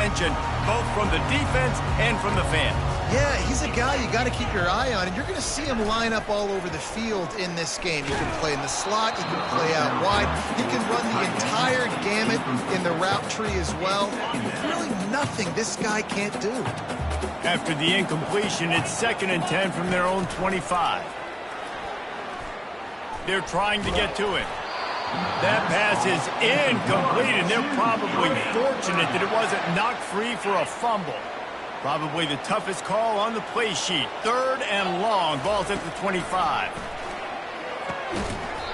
attention, both from the defense and from the fans. Yeah, he's a guy you got to keep your eye on, and you're going to see him line up all over the field in this game. He can play in the slot, he can play out wide, he can run the entire gamut in the route tree as well. Really nothing this guy can't do. After the incompletion, it's 2nd and 10 from their own 25. They're trying to get to it. That pass is incomplete, and they're probably fortunate that it wasn't knocked free for a fumble. Probably the toughest call on the play sheet. 3rd and long. Ball's at the 25.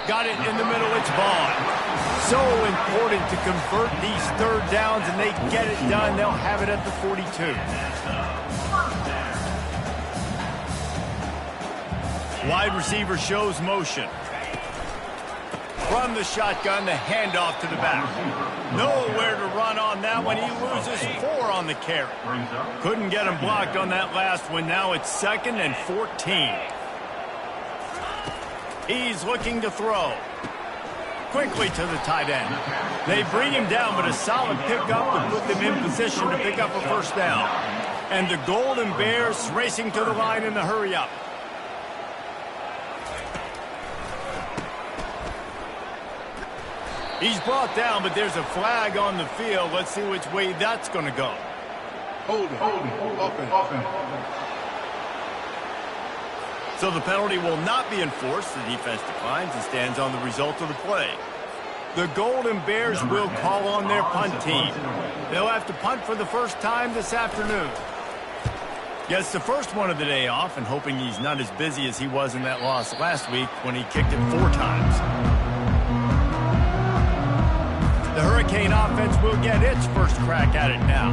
Got it in the middle. It's Vaughn. So important to convert these 3rd downs, and they get it done. They'll have it at the 42. Wide receiver shows motion. From the shotgun, the handoff to the back. Nowhere to run on that one. He loses 4 on the carry. Couldn't get him blocked on that last one. Now it's 2nd and 14. He's looking to throw. Quickly to the tight end. They bring him down, but a solid pickup to put them in position to pick up a 1st down. And the Golden Bears racing to the line in the hurry-up. He's brought down, but there's a flag on the field. Let's see which way that's going to go. Hold it. So the penalty will not be enforced. The defense declines and stands on the result of the play. The Golden Bears will call on their punt team. They'll have to punt for the 1st time this afternoon. Gets the first one of the day off, and hoping he's not as busy as he was in that loss last week when he kicked it 4 times. The Hurricane offense will get its first crack at it now.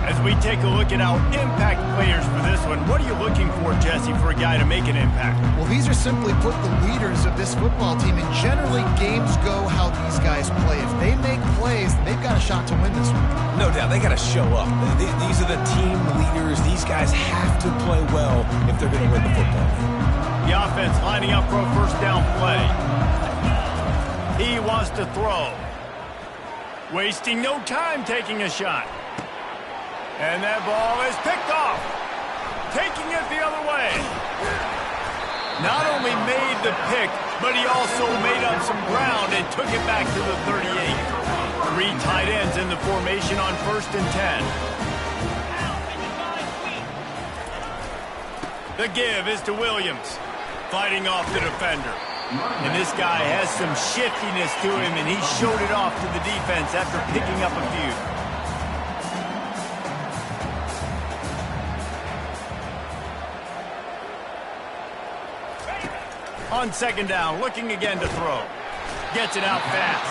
As we take a look at our impact players for this one, what are you looking for, Jesse, for a guy to make an impact? Well, these are simply put the leaders of this football team, and generally games go how these guys play. If they make plays, they've got a shot to win this one. No doubt, they got to show up. These are the team leaders. These guys have to play well if they're going to win the football game. The offense lining up for a 1st down play. He wants to throw. Wasting no time taking a shot. And that ball is picked off. Taking it the other way. Not only made the pick, but he also made up some ground and took it back to the 38. 3 tight ends in the formation on 1st and 10. The give is to Williams. Fighting off the defender. And this guy has some shiftiness to him, and he showed it off to the defense after picking up a few. On 2nd down, looking again to throw. Gets it out fast.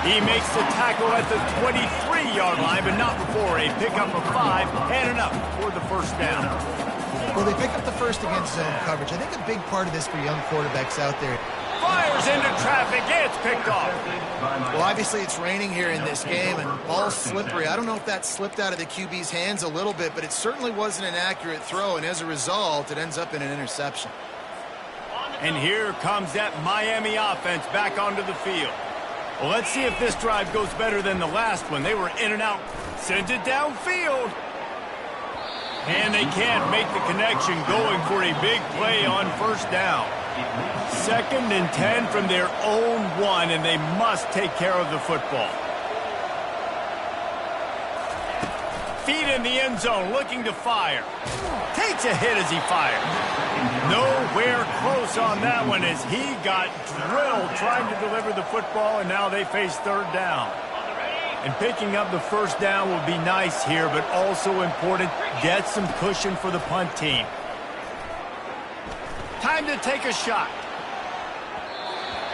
He makes the tackle at the 23-yard line, but not before a pickup of 5 and enough for the 1st down. Well, they pick up the 1st against zone coverage. I think a big part of this for young quarterbacks out there. Fires into traffic. It's picked off. Well, obviously it's raining here in this game, and ball's slippery. I don't know if that slipped out of the QB's hands a little bit, but it certainly wasn't an accurate throw, and as a result, it ends up in an interception. And here comes that Miami offense back onto the field. Well, let's see if this drive goes better than the last one. They were in and out. Sends it downfield. And they can't make the connection, going for a big play on 1st down. 2nd and 10 from their own 1, and they must take care of the football. Feet in the end zone, looking to fire. Takes a hit as he fires. Nowhere close on that one as he got drilled trying to deliver the football, and now they face 3rd down. And picking up the 1st down will be nice here, but also important, get some cushion for the punt team. Time to take a shot.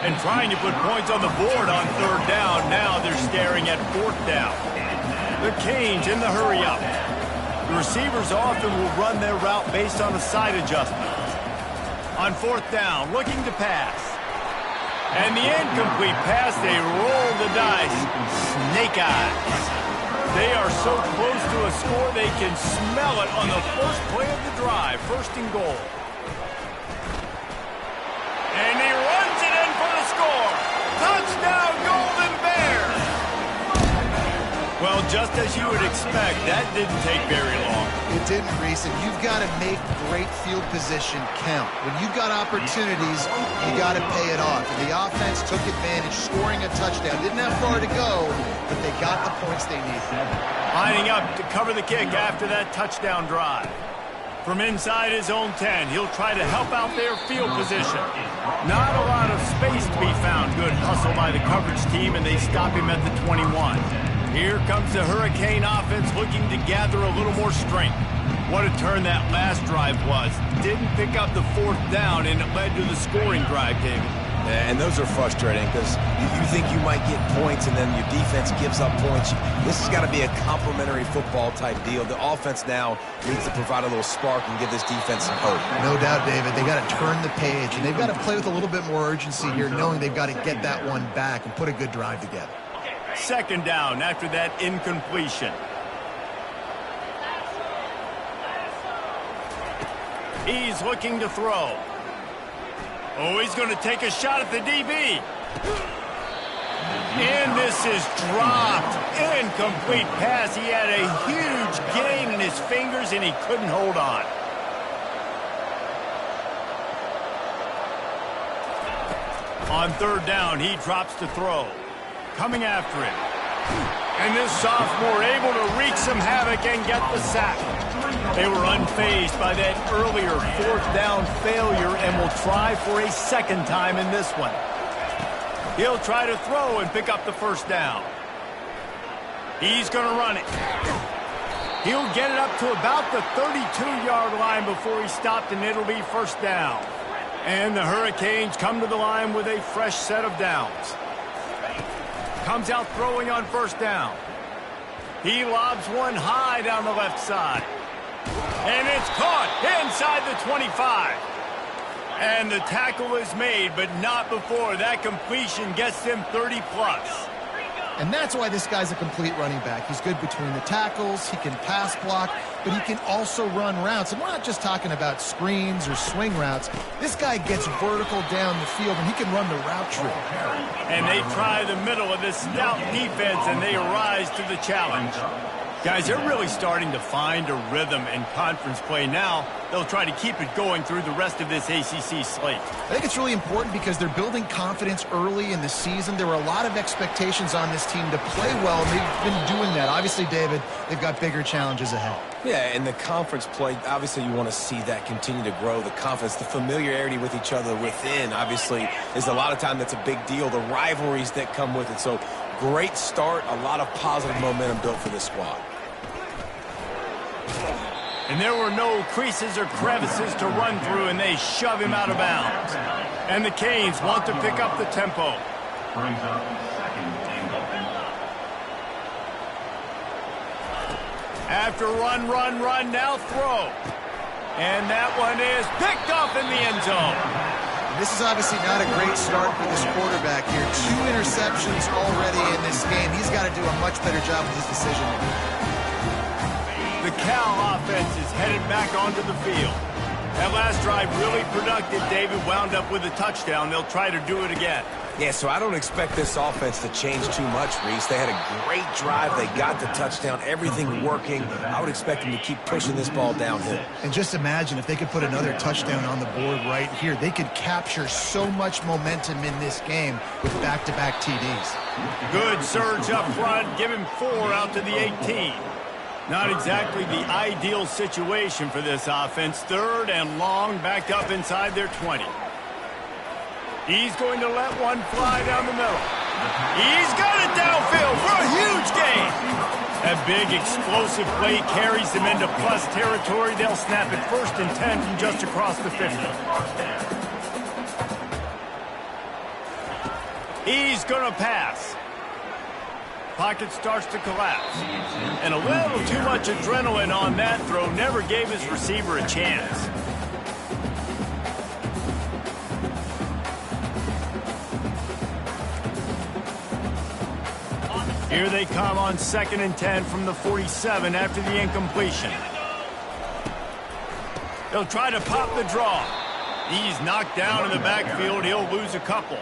And trying to put points on the board on 3rd down. Now they're staring at 4th down. The Canes in the hurry-up. The receivers often will run their route based on a side adjustment. On 4th down, looking to pass. And the incomplete pass, they roll the dice. Snake eyes. They are so close to a score, they can smell it on the first play of the drive. 1st and goal. And he runs it in for the score. Touchdown, Golden Bears. Well, just as you would expect, that didn't take very long. It didn't, Reese, and you've got to make great field position count. When you've got opportunities, you got to pay it off. And the offense took advantage, scoring a touchdown. Didn't have far to go, but they got the points they needed. Lining up to cover the kick after that touchdown drive. From inside his own 10, he'll try to help out their field position. Not a lot of space to be found. Good hustle by the coverage team, and they stop him at the 21. Here comes the Hurricane offense looking to gather a little more strength. What a turn that last drive was. Didn't pick up the 4th down, and it led to the scoring drive, David. And those are frustrating because you think you might get points and then your defense gives up points. This has got to be a complementary football type deal. The offense now needs to provide a little spark and give this defense some hope. No doubt, David. They got to turn the page, and they've got to play with a little bit more urgency here, knowing they've got to get that one back and put a good drive together. 2nd down after that incompletion. He's looking to throw. Oh, he's going to take a shot at the DB. And this is dropped. Incomplete pass. He had a huge gain in his fingers, and he couldn't hold on. On 3rd down, he drops to throw. Coming after him. And this sophomore able to wreak some havoc and get the sack. They were unfazed by that earlier 4th down failure and will try for a 2nd time in this one. He'll try to throw and pick up the 1st down. He's going to run it. He'll get it up to about the 32-yard line before he stopped, and it'll be 1st down. And the Hurricanes come to the line with a fresh set of downs. Comes out throwing on 1st down. He lobs one high down the left side. And it's caught inside the 25. And the tackle is made, but not before that completion gets him 30-plus. And that's why this guy's a complete running back. He's good between the tackles, he can pass block, but he can also run routes. And we're not just talking about screens or swing routes. This guy gets vertical down the field, and he can run the route tree. And they try the middle of this stout defense, and they rise to the challenge. Guys, they're really starting to find a rhythm in conference play now. They'll try to keep it going through the rest of this ACC slate. I think it's really important because they're building confidence early in the season. There were a lot of expectations on this team to play well, and they've been doing that. Obviously, David, they've got bigger challenges ahead. Yeah, in the conference play, obviously you want to see that continue to grow. The confidence, the familiarity with each other within, obviously, is a lot of time that's a big deal. The rivalries that come with it. So, great start, a lot of positive momentum built for this squad. And there were no creases or crevices to run through, and they shove him out of bounds. And the Canes want to pick up the tempo. After run, now throw. And that one is picked off in the end zone. This is obviously not a great start for this quarterback here. 2 interceptions already in this game. He's got to do a much better job with his decision. The Cal offense is headed back onto the field. That last drive really productive. David wound up with a touchdown. They'll try to do it again. Yeah, so I don't expect this offense to change too much, Reese. They had a great drive. They got the touchdown. Everything working. I would expect them to keep pushing this ball downhill. And just imagine if they could put another touchdown on the board right here. They could capture so much momentum in this game with back-to-back TDs. Good surge up front. Give him 4 out to the 18. Not exactly the ideal situation for this offense. 3rd and long, backed up inside their 20. He's going to let one fly down the middle. He's got it downfield for a huge gain. That big explosive play carries them into plus territory. They'll snap it 1st and 10 from just across the 50. He's going to pass. Pocket starts to collapse. And a little too much adrenaline on that throw never gave his receiver a chance. Here they come on 2nd and 10 from the 47 after the incompletion. They'll try to pop the draw. He's knocked down in the backfield. He'll lose a couple.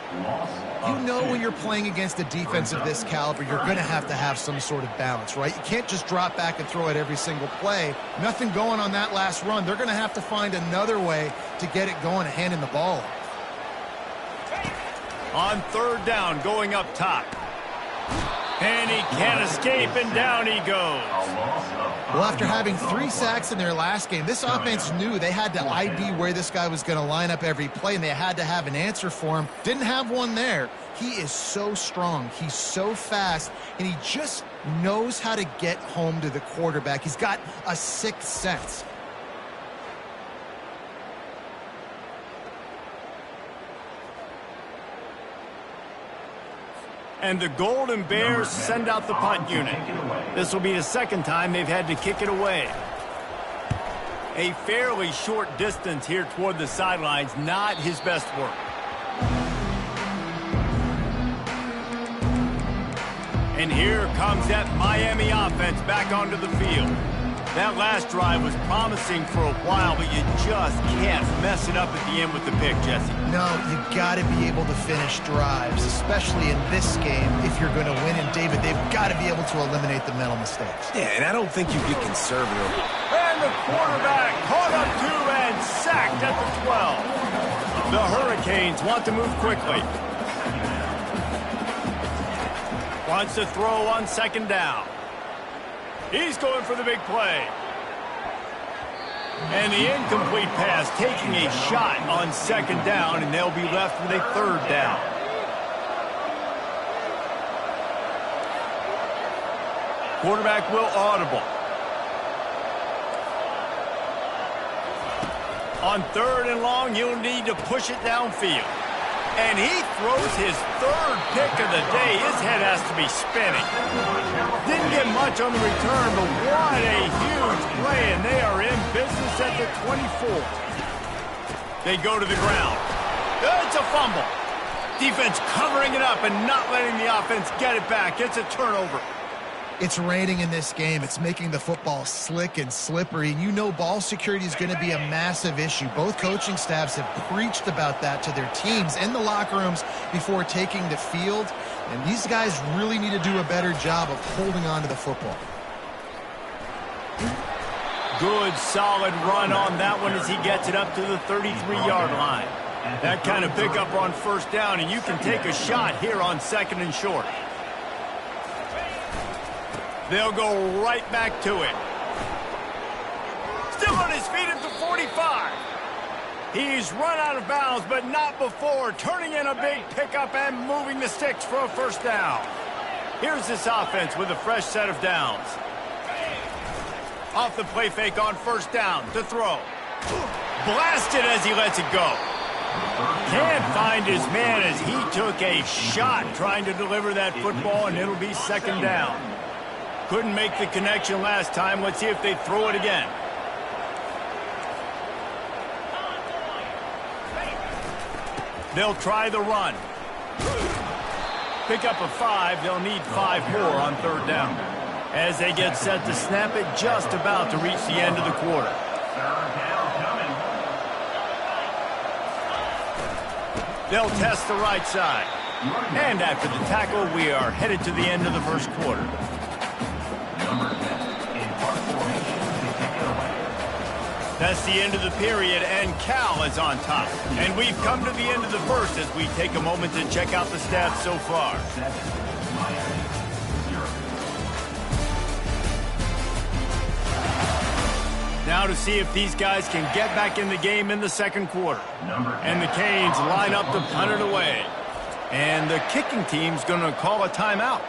You know when you're playing against a defense of this caliber, you're going to have some sort of balance, right? You can't just drop back and throw it every single play. Nothing going on that last run. They're going to have to find another way to get it going and handing the ball off. On third down, going up top. And he can't escape, and down he goes. Well, after having 3 sacks in their last game, this offense knew they had to ID where this guy was going to line up every play, and they had to have an answer for him. Didn't have one there. He is so strong. He's so fast, and he just knows how to get home to the quarterback. He's got a sixth sense. And the Golden Bears send out the punt unit. This will be the second time they've had to kick it away. A fairly short distance here toward the sidelines, not his best work. And here comes that Miami offense back onto the field. That last drive was promising for a while, but you just can't mess it up at the end with the pick, Jesse. No, you got to be able to finish drives, especially in this game if you're going to win. And, David, they've got to be able to eliminate the mental mistakes. Yeah, and I don't think you get conservative. And the quarterback caught up to and sacked at the 12. The Hurricanes want to move quickly. Wants to throw on second down. He's going for the big play. And the incomplete pass taking a shot on second down, and they'll be left with a third down. Quarterback will audible. On third and long, you'll need to push it downfield. And he throws his third pick of the day. His head has to be spinning. Didn't get much on the return, but what a huge play, and they are in business at the 24. They go to the ground. It's a fumble. Defense covering it up and not letting the offense get it back. It's a turnover. It's raining in this game. It's making the football slick and slippery. And you know ball security is going to be a massive issue. Both coaching staffs have preached about that to their teams in the locker rooms before taking the field. And these guys really need to do a better job of holding on to the football. Good, solid run on that one as he gets it up to the 33-yard line. That kind of pickup on first down, and you can take a shot here on second and short. They'll go right back to it. Still on his feet at the 45. He's run out of bounds, but not before. Turning in a big pickup and moving the sticks for a first down. Here's this offense with a fresh set of downs. Off the play fake on first down to throw. Blasted as he lets it go. Can't find his man as he took a shot trying to deliver that football, and it'll be second down. Couldn't make the connection last time. Let's see if they throw it again. They'll try the run. Pick up a 5. They'll need 5 more on third down. As they get set to snap it, just about to reach the end of the quarter. They'll test the right side. And after the tackle, we are headed to the end of the first quarter. That's the end of the period, and Cal is on top. And we've come to the end of the first as we take a moment to check out the stats so far. Now to see if these guys can get back in the game in the second quarter. And the Canes line up to punt it away. And the kicking team's going to call a timeout.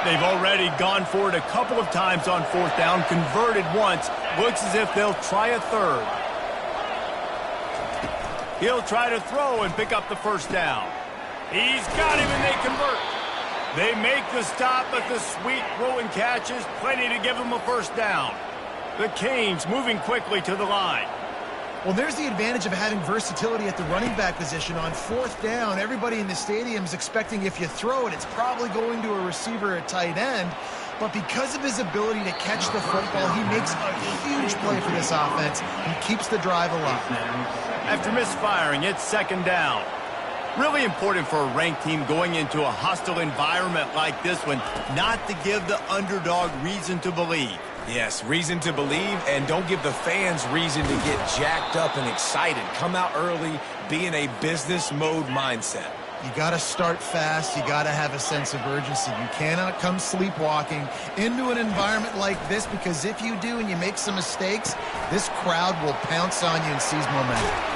They've already gone for it a couple of times on fourth down, converted once. Looks as if they'll try a third. He'll try to throw and pick up the first down. He's got him and they convert. They make the stop, but the sweet throw and catch is plenty to give them a first down. The Canes moving quickly to the line. Well, there's the advantage of having versatility at the running back position. On fourth down, everybody in the stadium is expecting if you throw it, it's probably going to a receiver at tight end. but because of his ability to catch the football, he makes a huge play for this offense and keeps the drive alive. After misfiring, it's second down. Really important for a ranked team going into a hostile environment like this one, not to give the underdog reason to believe. Yes, reason to believe, and don't give the fans reason to get jacked up and excited. Come out early, be in a business mode mindset. You got to start fast. You got to have a sense of urgency. You cannot come sleepwalking into an environment like this, because if you do and you make some mistakes, this crowd will pounce on you and seize momentum.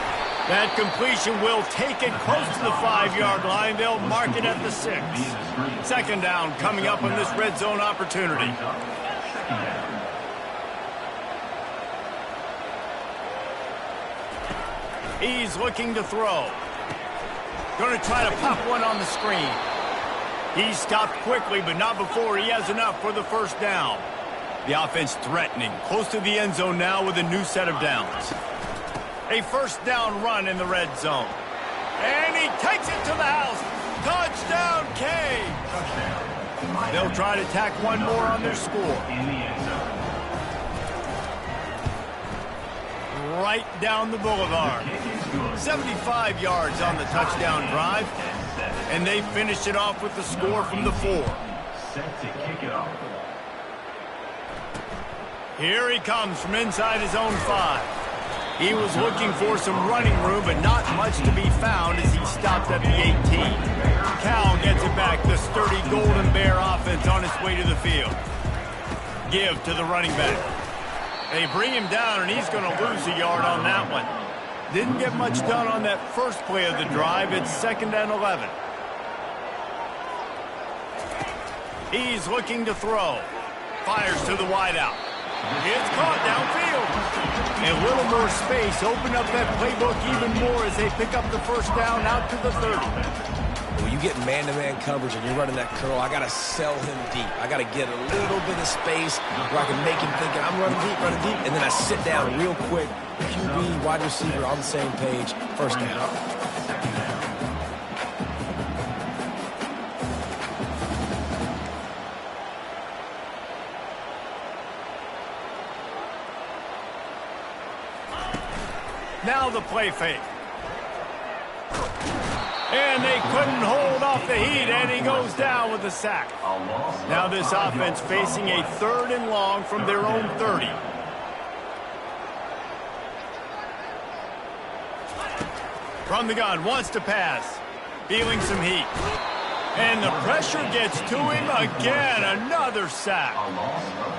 That completion will take it close to the 5-yard line. They'll mark it at the 6. Second down coming up on this red zone opportunity. He's looking to throw. Going to try to pop one on the screen. He stopped quickly, but not before he has enough for the first down. The offense threatening, close to the end zone now with a new set of downs. A first down run in the red zone. And he takes it to the house. Touchdown, K. They'll try to tack one more on their score. Right down the boulevard. 75 yards on the touchdown drive. And they finish it off with the score from the 4. Here he comes from inside his own 5. He was looking for some running room, but not much to be found as he stopped at the 18. Cal gets it back. The sturdy Golden Bear offense on its way to the field. Give to the running back. They bring him down, and he's going to lose a yard on that one. Didn't get much done on that first play of the drive. It's 2nd and 11. He's looking to throw. Fires to the wideout. It's caught downfield. A little more space. Open up that playbook even more as they pick up the first down out to the 30. When you get man-to-man coverage and you're running that curl, I got to sell him deep. I got to get a little bit of space where I can make him think I'm running deep, and then I sit down real quick. QB, wide receiver on the same page. First down. Now the play fake. And they couldn't hold off the heat, and he goes down with a sack. Now this offense facing a 3rd and long from their own 30. From the gun, wants to pass. Feeling some heat. And the pressure gets to him again. Another sack.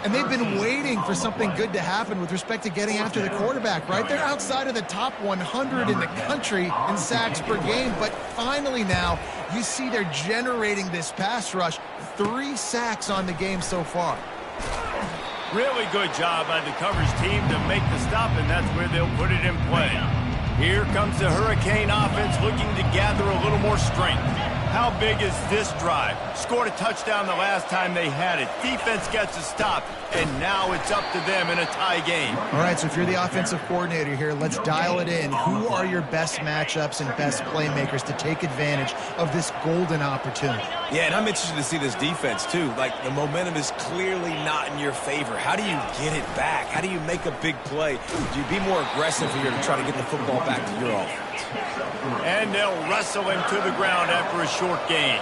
And they've been waiting for something good to happen with respect to getting after the quarterback, right? They're outside of the top 100 in the country in sacks per game, but finally now you see they're generating this pass rush. 3 sacks on the game so far. Really good job by the coverage team to make the stop, and that's where they'll put it in play. Here comes the Hurricane offense looking to gather a little more strength. How big is this drive? Scored a touchdown the last time they had it. Defense gets a stop, and now it's up to them in a tie game. All right, so if you're the offensive coordinator here, let's dial it in. Who are your best matchups and best playmakers to take advantage of this golden opportunity? Yeah, and I'm interested to see this defense, too. Like, the momentum is clearly not in your favor. How do you get it back? How do you make a big play? Do you be more aggressive here to try to get the football back to your offense? And they'll wrestle him to the ground after a short gain.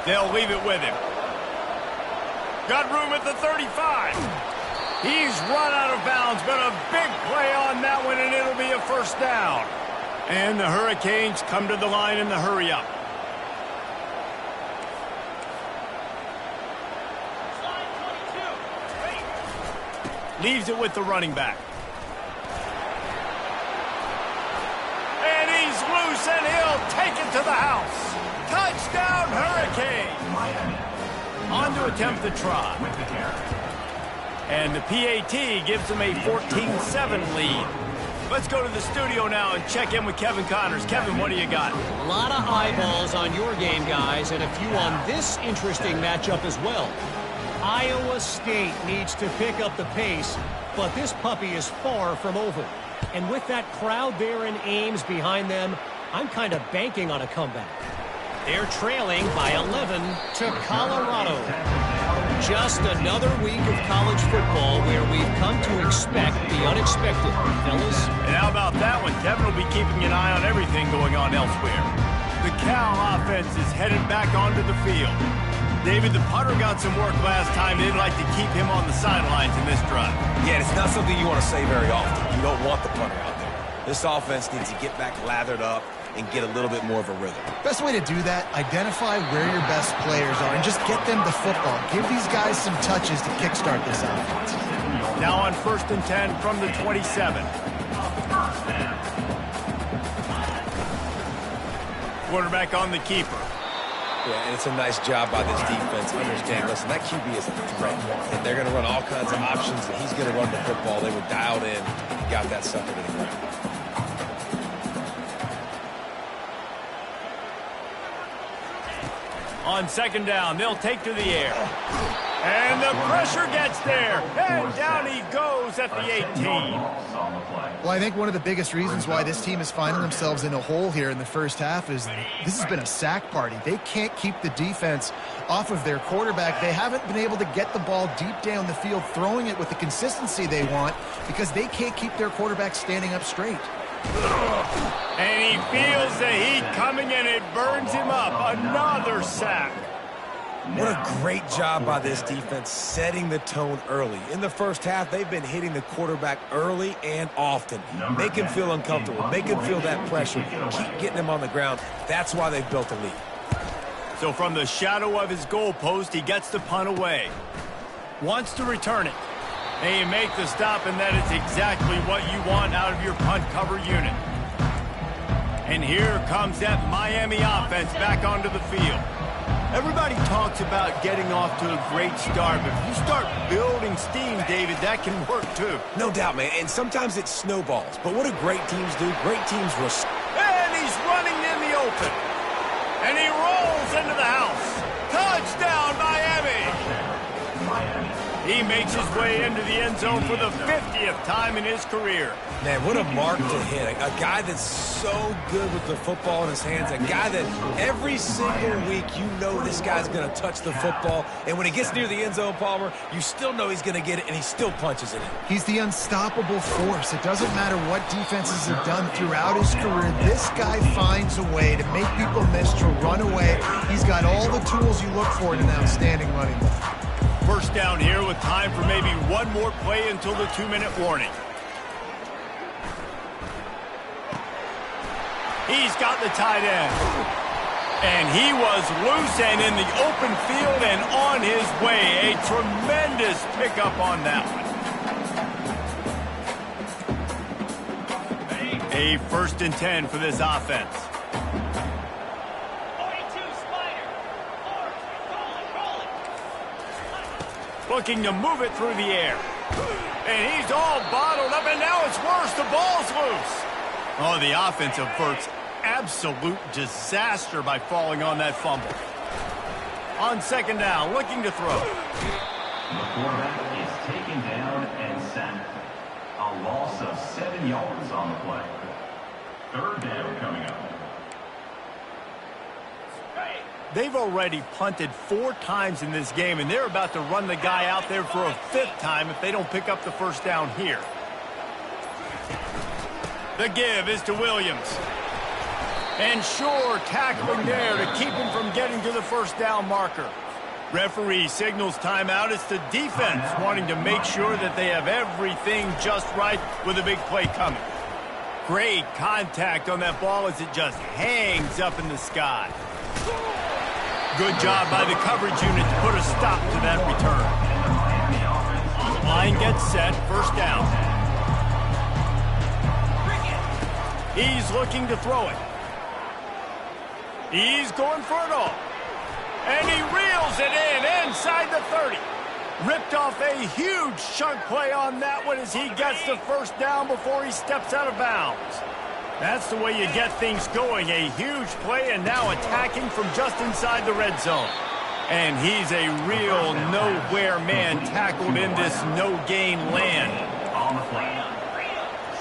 They'll leave it with him. Got room at the 35. He's run out of bounds, but a big play on that one, and it'll be a first down. And the Hurricanes come to the line in the hurry-up. Leaves it with the running back. And he's loose, and he'll take it to the house. Touchdown, Hurricane. On to attempt the try. And the PAT gives them a 14-7 lead. Let's go to the studio now and check in with Kevin Connors. Kevin, what do you got? A lot of eyeballs on your game, guys, and a few on this interesting matchup as well. Iowa State needs to pick up the pace, but this puppy is far from over. And with that crowd there in Ames behind them, I'm kind of banking on a comeback. They're trailing by 11 to Colorado. Just another week of college football where we've come to expect the unexpected, fellas. And how about that one? Kevin will be keeping an eye on everything going on elsewhere. The Cal offense is headed back onto the field. David, the punter got some work last time. They'd like to keep him on the sidelines in this drive. Yeah, it's not something you want to say very often. You don't want the punter out there. This offense needs to get back lathered up and get a little bit more of a rhythm. Best way to do that, identify where your best players are and just get them the football. Give these guys some touches to kickstart this offense. Now on 1st and 10 from the 27. Quarterback on the keeper. Yeah, and it's a nice job by this defense. Understand, listen, that QB is a threat. And they're going to run all kinds of options, and he's going to run the football. They were dialed in and got that sucker to the ground. On 2nd down, they'll take to the air. And the pressure gets there. And down he goes at the 18. Well, I think one of the biggest reasons why this team is finding themselves in a hole here in the first half is this has been a sack party. They can't keep the defense off of their quarterback. They haven't been able to get the ball deep down the field, throwing it with the consistency they want because they can't keep their quarterback standing up straight. And he feels the heat coming, and it burns him up. Another sack. What a great job by this defense setting the tone early. In the first half, they've been hitting the quarterback early and often. Make him feel uncomfortable. Make him feel that pressure. Keep getting him on the ground. That's why they've built a lead. So from the shadow of his goalpost, he gets the punt away. Wants to return it. And you make the stop, and that is exactly what you want out of your punt cover unit. And here comes that Miami offense back onto the field. Everybody talks about getting off to a great start, but if you start building steam, David, that can work too. No doubt, man, and sometimes it snowballs. But what do great teams do? Great teams respond. And he's running in the open. And he rolls into the house. Touchdown, Miami! He makes his way into the end zone for the 50th time in his career. Man, what a mark to hit. A guy that's so good with the football in his hands. A guy that every single week you know this guy's going to touch the football. And when he gets near the end zone, Palmer, you still know he's going to get it, and he still punches it in. He's the unstoppable force. It doesn't matter what defenses have done throughout his career. This guy finds a way to make people miss, to run away. He's got all the tools you look for in an outstanding running back. First down here with time for maybe one more play until the 2-minute warning. He's got the tight end. And he was loose and in the open field and on his way. A tremendous pickup on that one. A 1st and 10 for this offense. Looking to move it through the air. And he's all bottled up, and now it's worse. The ball's loose. Oh, the offense averts absolute disaster by falling on that fumble. On 2nd down, looking to throw. The quarterback is taken down and sacked. A loss of 7 yards on the play. 3rd down coming up. They've already punted 4 times in this game, and they're about to run the guy out there for a 5th time if they don't pick up the first down here. The give is to Williams. And Shore tackling there to keep him from getting to the first down marker. Referee signals timeout. It's the defense wanting to make sure that they have everything just right with a big play coming. Great contact on that ball as it just hangs up in the sky. Good job by the coverage unit to put a stop to that return. Line gets set, 1st down. He's looking to throw it. He's going for it all. And he reels it in inside the 30. Ripped off a huge chunk play on that one as he gets the first down before he steps out of bounds. That's the way you get things going. A huge play and now attacking from just inside the red zone. And he's a real nowhere man tackled in this no-gain land. On the play.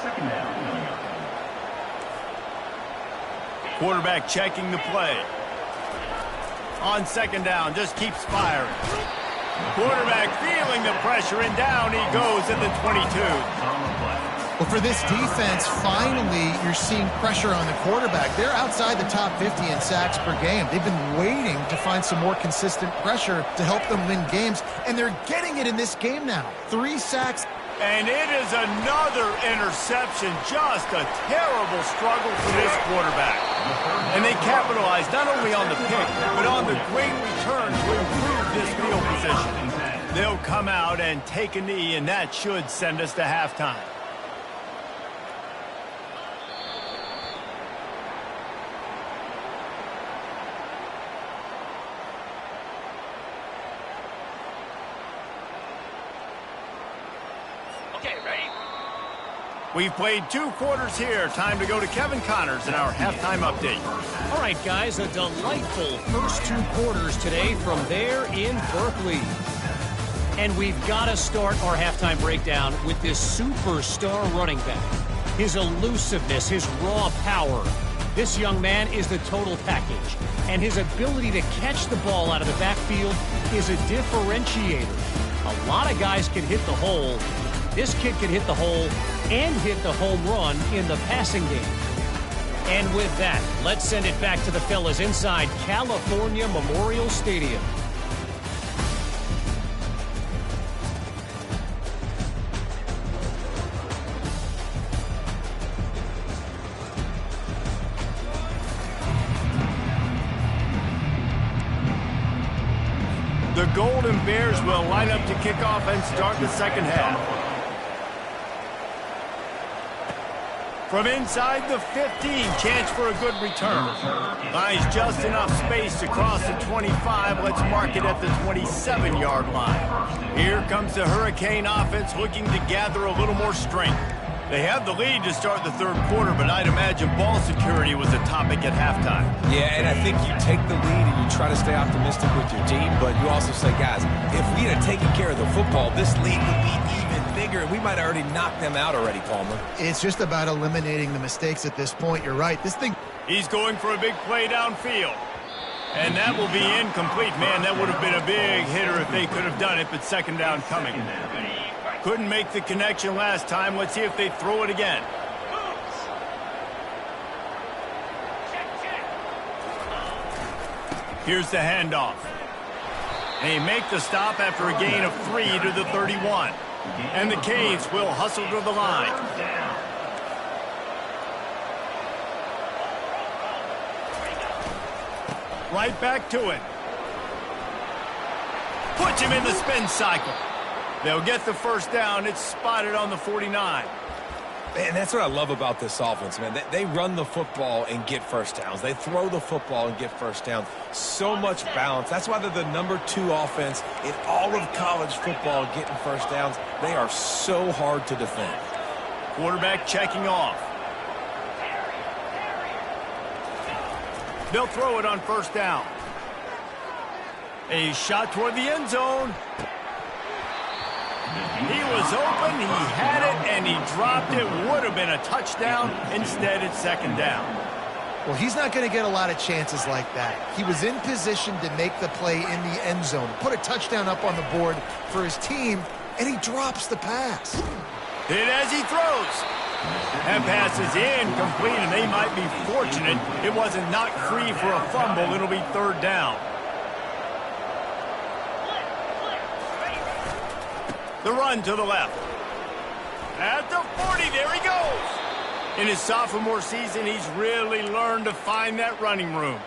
2nd down. Quarterback checking the play. On second down, just keeps firing. Quarterback feeling the pressure, and down he goes at the 22. Well, for this defense, finally, you're seeing pressure on the quarterback. They're outside the top 50 in sacks per game. They've been waiting to find some more consistent pressure to help them win games, and they're getting it in this game now. 3 sacks. And it is another interception. Just a terrible struggle for this quarterback. And they capitalize not only on the pick, but on the great return to improve this field position. They'll come out and take a knee, and that should send us to halftime. We've played 2 quarters here. Time to go to Kevin Connors in our halftime update. All right, guys, a delightful first 2 quarters today from there in Berkeley. And we've got to start our halftime breakdown with this superstar running back. His elusiveness, his raw power. This young man is the total package. And his ability to catch the ball out of the backfield is a differentiator. A lot of guys can hit the hole. This kid can hit the hole and hit the home run in the passing game. And with that, let's send it back to the fellas inside California Memorial Stadium. The Golden Bears will line up to kick off and start the second half. From inside the 15, chance for a good return. Finds just enough space to cross the 25. Let's mark it at the 27-yard line. Here comes the Hurricane offense looking to gather a little more strength. They have the lead to start the third quarter, but I'd imagine ball security was a topic at halftime. Yeah, and I think you take the lead and you try to stay optimistic with your team, but you also say, guys, if we had taken care of the football, this lead would be even bigger, and we might have already knocked them out already, Palmer. It's just about eliminating the mistakes at this point. You're right. This thing... He's going for a big play downfield. And that will be incomplete. Man, that would have been a big hitter if they could have done it, but second down coming. Couldn't make the connection last time. Let's see if they throw it again. Here's the handoff. They make the stop after a gain of 3 to the 31. And the Canes will hustle to the line. Right back to it. Puts him in the spin cycle. They'll get the first down. It's spotted on the 49. And that's what I love about this offense, man. They run the football and get first downs. They throw the football and get first downs. So much balance. That's why they're the number 2 offense in all of college football getting first downs. They are so hard to defend. Quarterback checking off. They'll throw it on first down. A shot toward the end zone. He was open, he had it, and he dropped it. Would have been a touchdown. Instead, it's second down. Well, he's not going to get a lot of chances like that. He was in position to make the play in the end zone, put a touchdown up on the board for his team, and he drops the pass. Hit as he throws. That pass is incomplete, and they might be fortunate it wasn't knocked free for a fumble. It'll be third down. The run to the left. At the 40, there he goes. In his sophomore season, he's really learned to find that running room.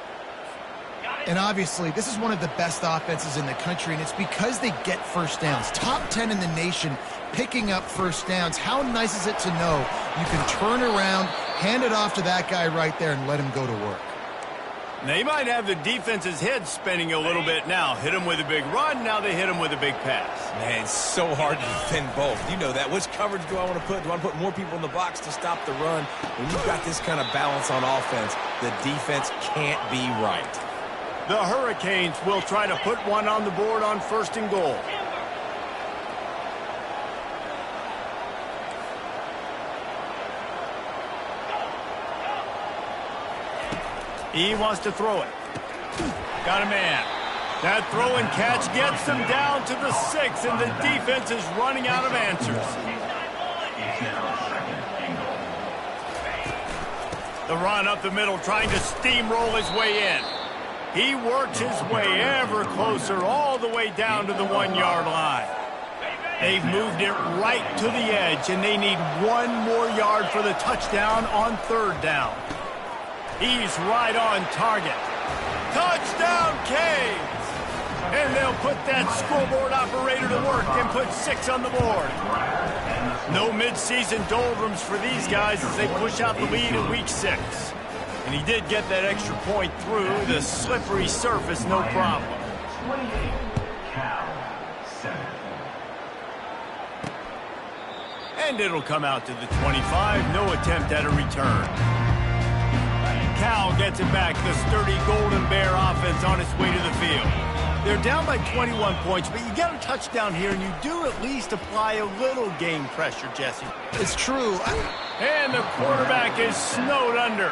And obviously, this is one of the best offenses in the country, and it's because they get first downs. Top 10 in the nation picking up first downs. How nice is it to know you can turn around, hand it off to that guy right there, and let him go to work? They might have the defense's head spinning a little bit now. Hit him with a big run, now they hit him with a big pass. Man, it's so hard to defend both. You know that. Which coverage do I want to put? Do I want to put more people in the box to stop the run? When you've got this kind of balance on offense, the defense can't be right. The Hurricanes will try to put one on the board on first and goal. He wants to throw it. Got a man. That throw and catch gets them down to the 6, and the defense is running out of answers. The run up the middle, trying to steamroll his way in. He works his way ever closer, all the way down to the 1-yard line. They've moved it right to the edge, and they need 1 more yard for the touchdown on 3rd down. He's right on target. Touchdown, Canes! And they'll put that scoreboard operator to work and put 6 on the board. No midseason doldrums for these guys as they push out the lead in week 6. And he did get that extra point through the slippery surface, no problem. 28, Cal, 7. And it'll come out to the 25. No attempt at a return. Cal gets it back. The sturdy Golden Bear offense on its way to the field. They're down by 21 points, but you get a touchdown here, and you do at least apply a little game pressure, Jesse. It's true. And the quarterback is snowed under.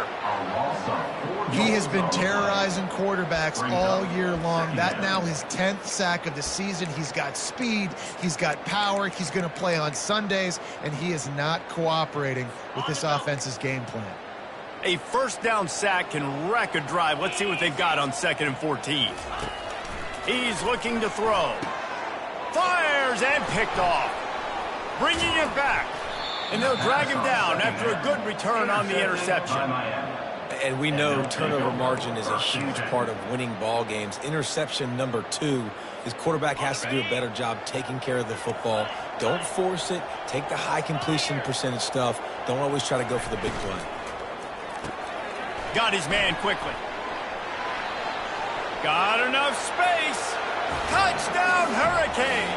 He has been terrorizing quarterbacks all year long. That now his 10th sack of the season. He's got speed. He's got power. He's going to play on Sundays, and he is not cooperating with this offense's game plan. A 1st down sack can wreck a drive. Let's see what they've got on 2nd and 14. He's looking to throw. Fires and picked off. Bringing it back. And they'll drag him down after a good return on the interception. And we know turnover margin is a huge part of winning ball games. Interception number 2. His quarterback has to do a better job taking care of the football. Don't force it. Take the high completion percentage stuff. Don't always try to go for the big play. Got his man quickly. Got enough space. Touchdown, Hurricane.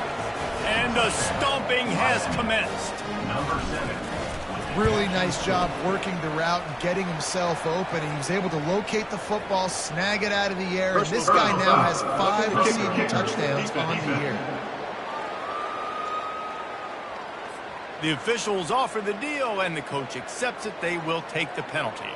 And the stomping has commenced. Number 7. Really nice job working the route and getting himself open. And he was able to locate the football, snag it out of the air. And this guy now has 5 receiving touchdowns on the year. The officials offer the deal, and the coach accepts it. They will take the penalty.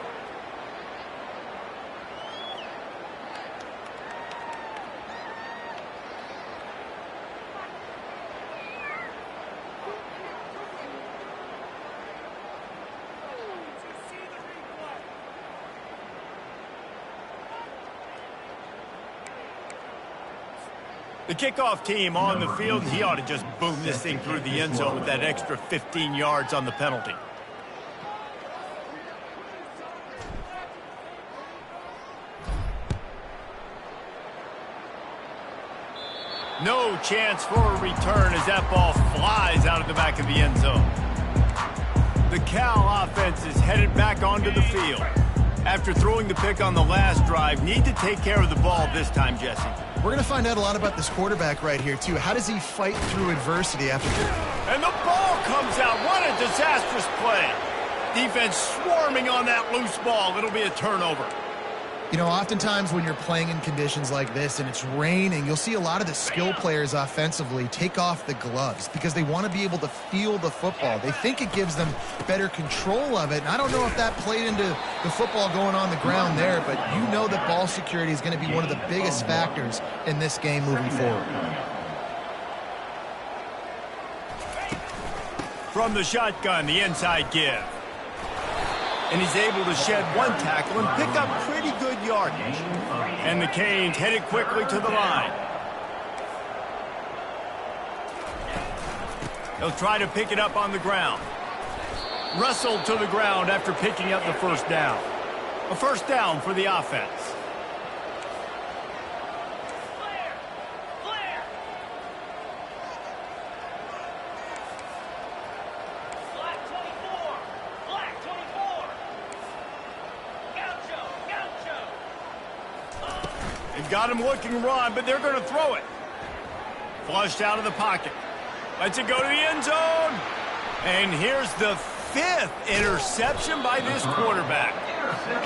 The kickoff team on the field, he ought to just boom this thing through the end zone with that extra 15 yards on the penalty. No chance for a return as that ball flies out of the back of the end zone. The Cal offense is headed back onto the field. After throwing the pick on the last drive, need to take care of the ball this time, Jesse. We're going to find out a lot about this quarterback right here, too. How does he fight through adversity after... And the ball comes out. What a disastrous play. Defense swarming on that loose ball. It'll be a turnover. You know, oftentimes when you're playing in conditions like this and it's raining, you'll see a lot of the skill players offensively take off the gloves because they want to be able to feel the football. They think it gives them better control of it. And I don't know if that played into the football going on the ground there, but you know that ball security is going to be one of the biggest factors in this game moving forward. From the shotgun, the inside give. And he's able to shed 1 tackle and pick up pretty good yardage. And the Canes headed quickly to the line. They'll try to pick it up on the ground. Wrestled to the ground after picking up the 1st down. A 1st down for the offense. Got him looking run, but they're going to throw it. Flushed out of the pocket. Lets it go to the end zone. And here's the 5th interception by this quarterback.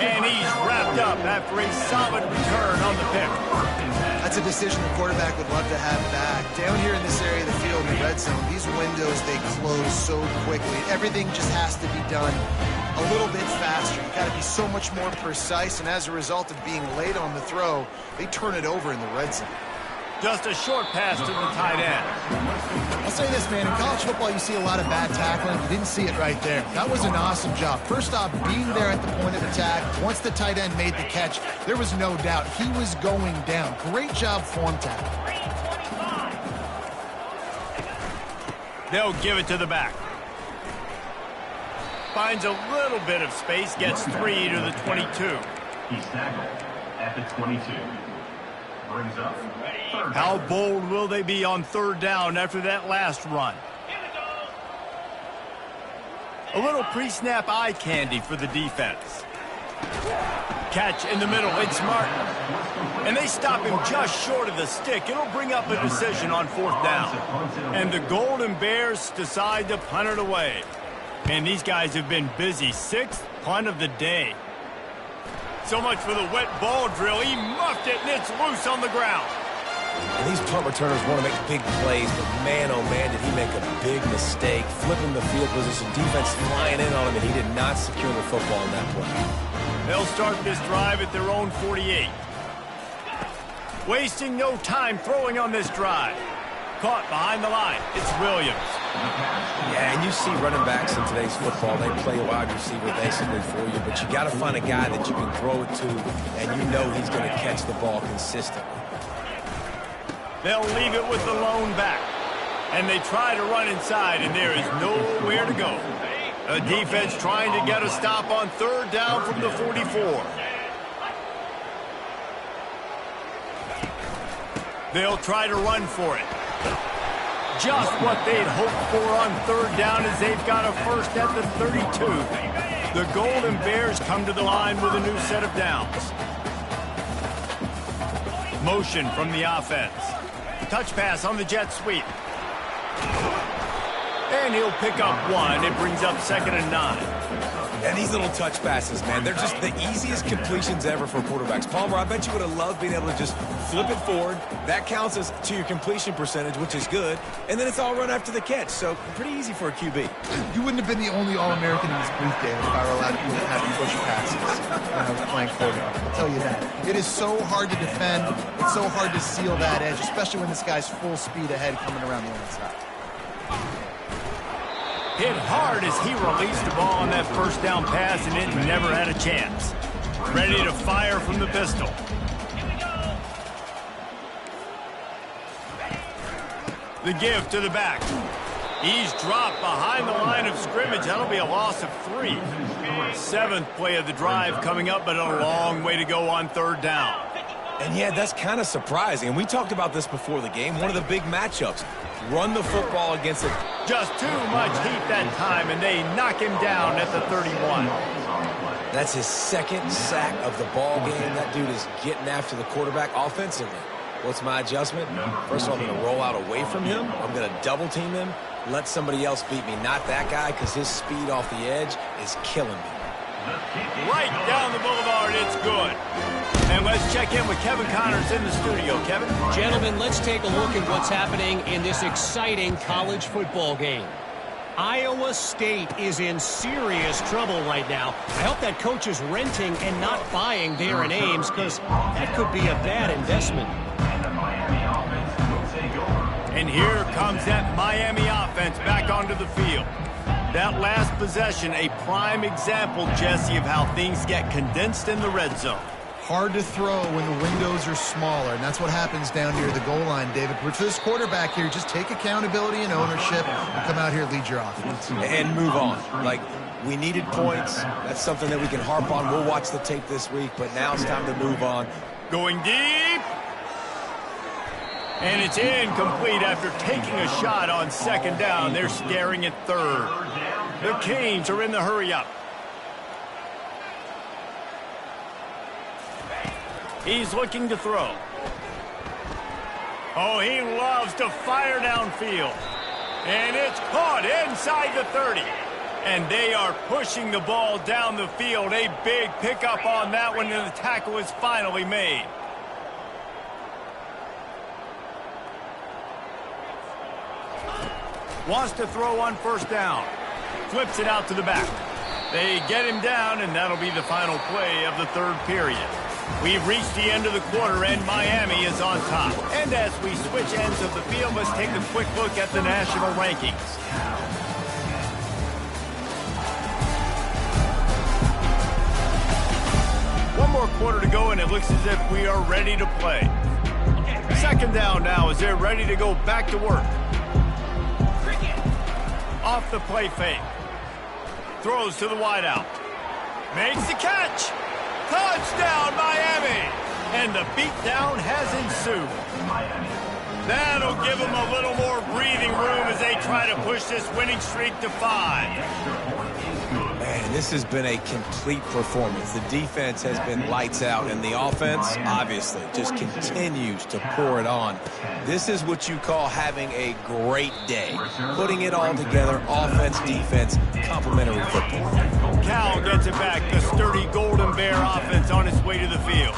And he's wrapped up after a solid return on the pick. That's a decision the quarterback would love to have back. Down here in this area of the field, the red zone, these windows, they close so quickly. Everything just has to be done a little bit faster. You got to be so much more precise, and as a result of being late on the throw, they turn it over in the red zone. Just a short pass to the tight end. I'll say this, man. In college football, you see a lot of bad tackling. You didn't see it right there. That was an awesome job. First off, being there at the point of attack. Once the tight end made the catch, there was no doubt he was going down. Great job form tackle. They'll give it to the back. Finds a little bit of space, gets 3 to the 22. He's tackled at the 22. Brings up third How down. bold will they be on third down after that last run? A little pre-snap eye candy for the defense. Catch in the middle, it's Martin. And they stop him just short of the stick. It'll bring up a decision on fourth down. And the Golden Bears decide to punt it away. Man, these guys have been busy. 6th punt of the day. So much for the wet ball drill. He muffed it, and it's loose on the ground. And these punt returners want to make big plays, but man, oh man, did he make a big mistake. Flipping the field position, defense flying in on him, and he did not secure the football in that play. They'll start this drive at their own 48. Wasting no time throwing on this drive. Caught behind the line. It's Williams. Yeah, and you see running backs in today's football, they play a wide receiver basically for you, but you got to find a guy that you can throw it to, and you know he's going to catch the ball consistently. They'll leave it with the lone back. And they try to run inside, and there is nowhere to go. A defense trying to get a stop on third down from the 44. They'll try to run for it. Just what they'd hoped for on third down as they've got a first at the 32. The Golden Bears come to the line with a new set of downs. Motion from the offense. Touch pass on the jet sweep. And he'll pick up 1. It brings up 2nd and 9. And these little touch passes, man, they're just the easiest completions ever for quarterbacks. Palmer, I bet you would have loved being able to just flip it forward. That counts as to your completion percentage, which is good. And then it's all run after the catch, so pretty easy for a QB. You wouldn't have been the only All-American in this booth, David, if I were allowed to have push passes when I was playing quarterback. I'll tell you that. It is so hard to defend. It's so hard to seal that edge, especially when this guy's full speed ahead coming around the inside. Hit hard as he released the ball on that first down pass, and it never had a chance. Ready to fire from the pistol. The give to the back. He's dropped behind the line of scrimmage. That'll be a loss of 3. 7th play of the drive coming up, but a long way to go on third down. And yeah, that's kind of surprising. And we talked about this before the game. One of the big matchups. Run the football against it. Just too much heat that time, and they knock him down at the 31. That's his 2nd sack of the ball game. That dude is getting after the quarterback offensively. What's my adjustment? First of all, I'm going to roll out away from him. I'm going to double team him. Let somebody else beat me, not that guy, because his speed off the edge is killing me. Right down the boulevard, it's good. And let's check in with Kevin Connors in the studio. Kevin? Gentlemen, let's take a look at what's happening in this exciting college football game. Iowa State is in serious trouble right now. I hope that coach is renting and not buying Darren Ames, because that could be a bad investment. And the Miami offense will take over. And here comes that Miami offense back onto the field. That last possession, a prime example, Jesse, of how things get condensed in the red zone. Hard to throw when the windows are smaller, and that's what happens down here at the goal line, David. But for this quarterback here, just take accountability and ownership and come out here and lead your offense. And move on. Like, we needed points. That's something that we can harp on. We'll watch the tape this week, but now it's time to move on. Going deep. And it's incomplete after taking a shot on 2nd down. They're staring at 3rd. The Canes are in the hurry-up. He's looking to throw. Oh, he loves to fire downfield. And it's caught inside the 30. And they are pushing the ball down the field. A big pickup on that one, and the tackle is finally made. Wants to throw on 1st down. Flips it out to the back. They get him down, and that'll be the final play of the third period. We've reached the end of the quarter, and Miami is on top. And as we switch ends of the field, let's take a quick look at the national rankings. One more quarter to go, and it looks as if we are ready to play. Second down now as they're ready to go back to work. Off the play fake. Throws to the wideout. Makes the catch. Touchdown, Miami. And the beatdown has ensued. That'll give them a little more breathing room as they try to push this winning streak to 5. Man, this has been a complete performance. The defense has been lights out, and the offense, obviously, just continues to pour it on. This is what you call having a great day. Putting it all together, offense, defense, complementary football. Cal gets it back. The sturdy Golden Bear offense on its way to the field.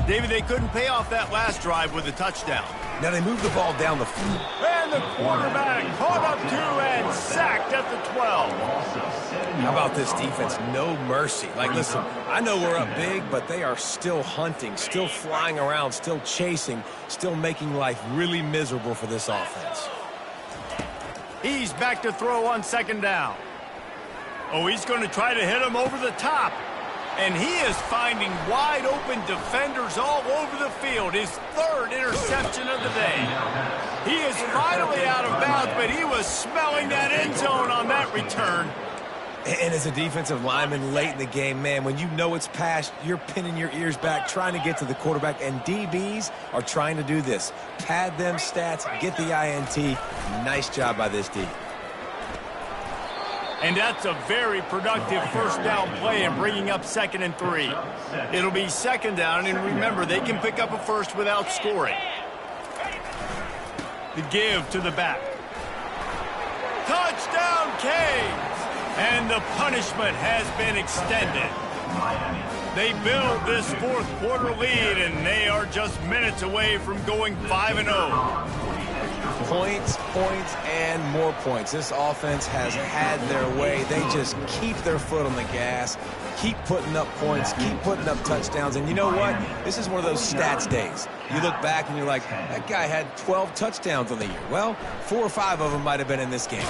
David, they couldn't pay off that last drive with a touchdown. Now they move the ball down the field. And the quarterback caught up to and sacked at the 12. How about this defense? No mercy. Like, listen, I know we're up big, but they are still hunting, still flying around, still chasing, still making life really miserable for this offense. He's back to throw on second down. Oh, he's going to try to hit him over the top. And he is finding wide-open defenders all over the field. His third interception of the day. He is finally out of bounds, but he was smelling that end zone on that return. And as a defensive lineman late in the game, man, when you know it's past, you're pinning your ears back, trying to get to the quarterback. And DBs are trying to do this. Pad them stats, get the INT. Nice job by this D. And that's a very productive first down play in bringing up 2nd and 3. It'll be second down, and remember, they can pick up a first without scoring. The give to the back. Touchdown, Canes! And the punishment has been extended. They build this fourth quarter lead, and they are just minutes away from going 5-0. Points, points, and more points. This offense has had their way. They just keep their foot on the gas, keep putting up points, keep putting up touchdowns. And you know what? This is one of those stats days. You look back and you're like, that guy had 12 touchdowns on the year. Well, 4 or 5 of them might have been in this game.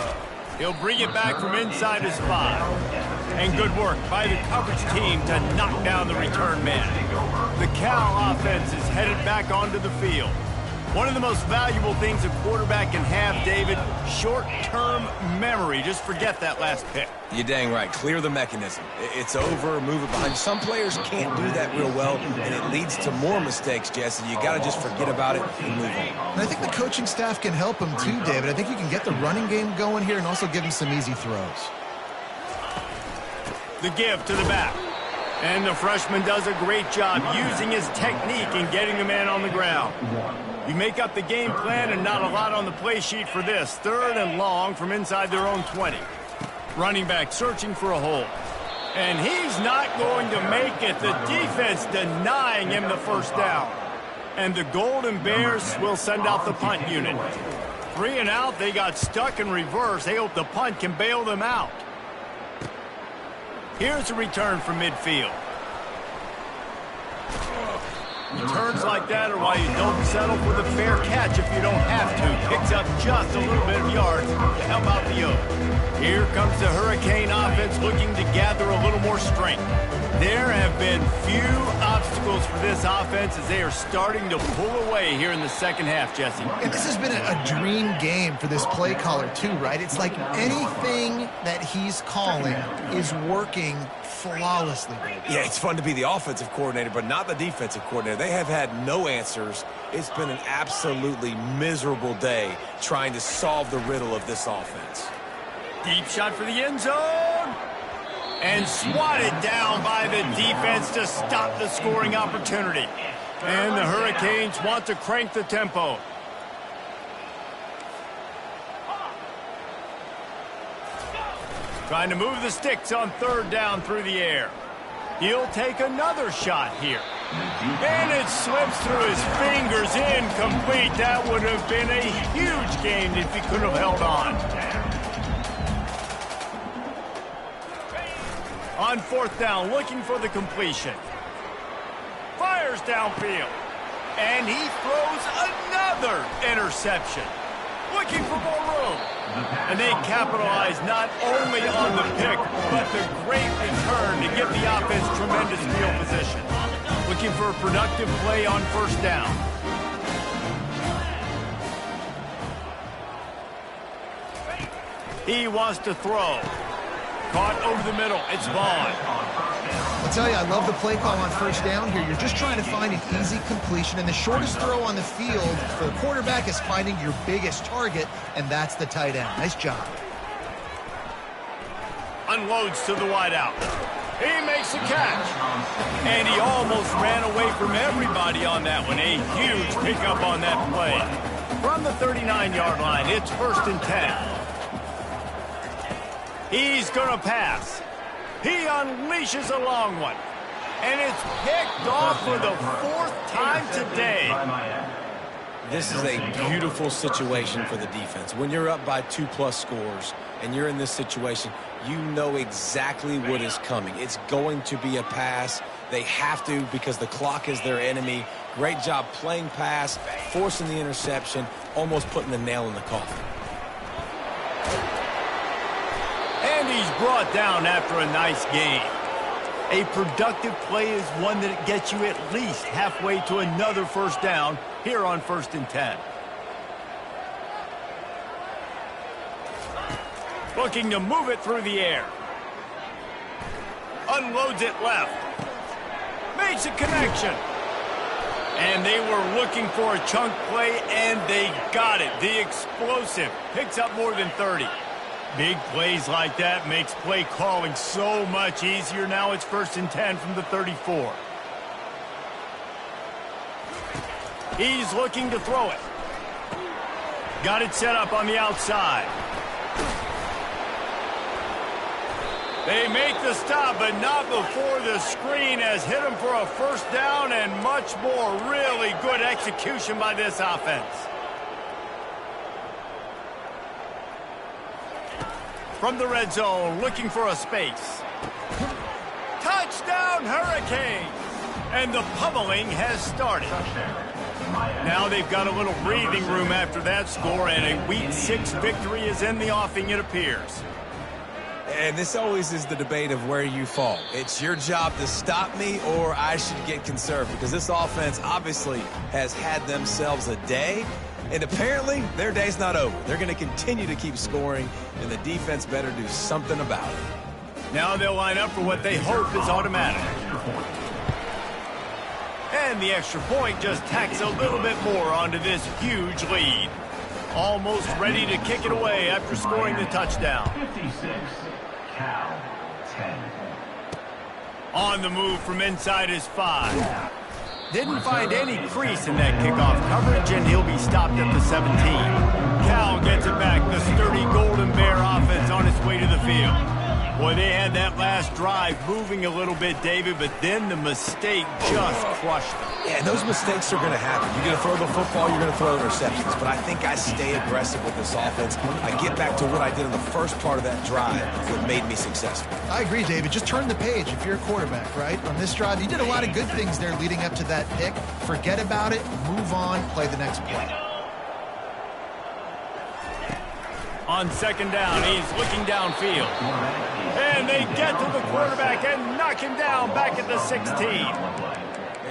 He'll bring it back from inside his 5. And good work by the coverage team to knock down the return man. The Cal offense is headed back onto the field. One of the most valuable things a quarterback can have, David, short-term memory. Just forget that last pick. You're dang right. Clear the mechanism. It's over, move it behind. Some players can't do that real well, and it leads to more mistakes, Jesse. You got to just forget about it and move on. And I think the coaching staff can help him too, David. I think you can get the running game going here and also give him some easy throws. The give to the back. And the freshman does a great job using his technique and getting the man on the ground. You make up the game plan and not a lot on the play sheet for this. 3rd and long from inside their own 20. Running back searching for a hole. And he's not going to make it. The defense denying him the first down. And the Golden Bears will send out the punt unit. 3 and out, they got stuck in reverse. They hope the punt can bail them out. Here's a return from midfield. Returns like that are why you don't settle for the fair catch if you don't have to. Picks up just a little bit of yards to help out the Oak. Here comes the Hurricane offense looking to gather a little more strength. There have been few obstacles for this offense as they are starting to pull away here in the second half, Jesse. And this has been a dream game for this play caller too, right? It's like anything that he's calling is working flawlessly. Yeah, it's fun to be the offensive coordinator, but not the defensive coordinator. They have had no answers. It's been an absolutely miserable day trying to solve the riddle of this offense. Deep shot for the end zone. And swatted down by the defense to stop the scoring opportunity. And the Hurricanes want to crank the tempo. Trying to move the sticks on 3rd down through the air. He'll take another shot here. And it slips through his fingers, incomplete. That would have been a huge gain if he could have held on. On 4th down, looking for the completion. Fires downfield. And he throws another interception. Looking for more room. And they capitalize not only on the pick, but the great return to give the offense tremendous field position. Looking for a productive play on 1st down. He wants to throw. Caught over the middle. It's Vaughn. I'll tell you, I love the play call on 1st down here. You're just trying to find an easy completion, and the shortest throw on the field for the quarterback is finding your biggest target, and that's the tight end. Nice job. Unloads to the wideout. He makes a catch. And he almost ran away from everybody on that one. A huge pickup on that play. From the 39-yard line, it's 1st and 10. He's going to pass. He unleashes a long one. And it's picked off for the 4th time today. This is a beautiful situation for the defense. When you're up by 2+ scores and you're in this situation, you know exactly what is coming. It's going to be a pass. They have to because the clock is their enemy. Great job playing pass, forcing the interception, almost putting the nail in the coffin. And he's brought down after a nice game. A productive play is one that gets you at least halfway to another 1st down here on 1st and 10. Looking to move it through the air. Unloads it left. Makes a connection. And they were looking for a chunk play, and they got it. The explosive picks up more than 30. Big plays like that makes play calling so much easier. Now it's 1st and 10 from the 34. He's looking to throw it. Got it set up on the outside. They make the stop, but not before the screen has hit him for a 1st down and much more. Really good execution by this offense. From the red zone, looking for a space. Touchdown, Hurricanes! And the pummeling has started. Now they've got a little breathing room after that score, and a Week 6 victory is in the offing, it appears. And this always is the debate of where you fall. It's your job to stop me, or I should get conservative, because this offense obviously has had themselves a day. And apparently, their day's not over. They're going to continue to keep scoring, and the defense better do something about it. Now they'll line up for what they hope is automatic. And the extra point just tacks a little bit more onto this huge lead. Almost ready to kick it away after scoring the touchdown. 56, Cal 10. On the move from inside his 5. Didn't find any crease in that kickoff coverage, and he'll be stopped at the 17. Cal gets it back. The sturdy Golden Bear offense on its way to the field. Boy, they had that last drive moving a little bit, David, but then the mistake just crushed them. Yeah, and those mistakes are going to happen. You're going to throw the football, you're going to throw interceptions. But I think I stay aggressive with this offense. I get back to what I did in the first part of that drive that made me successful. I agree, David. Just turn the page if you're a quarterback, right? On this drive, you did a lot of good things there leading up to that pick. Forget about it, move on, play the next play. On 2nd down, he's looking downfield. And they get to the quarterback and knock him down back at the 16.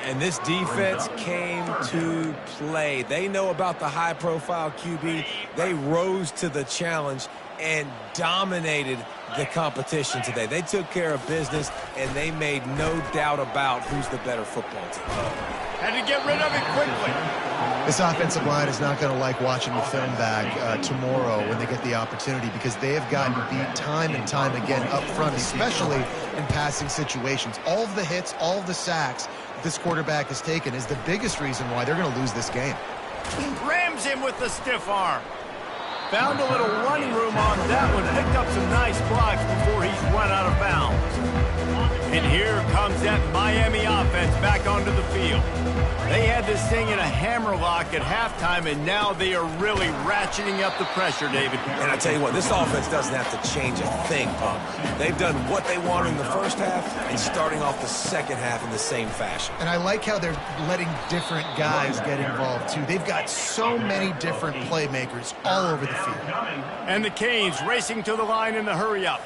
And this defense came to play. They know about the high-profile QB. They rose to the challenge and dominated the competition today. They took care of business, and they made no doubt about who's the better football team. Had to get rid of it quickly. This offensive line is not going to like watching the film back tomorrow when they get the opportunity, because they have gotten beat time and time again up front, especially in passing situations. All of the hits, all of the sacks this quarterback has taken is the biggest reason why they're going to lose this game. Rams him with the stiff arm. Found a little running room on that one. Picked up some nice blocks before he's run out of bounds. And here comes that Miami offense back onto the field. They had this thing in a hammerlock at halftime, and now they are really ratcheting up the pressure, David. And I tell you what, this offense doesn't have to change a thing, Pump. They've done what they wanted in the first half and starting off the second half in the same fashion. And I like how they're letting different guys get involved, too. They've got so many different playmakers all over the field. And the Canes racing to the line in the hurry-up.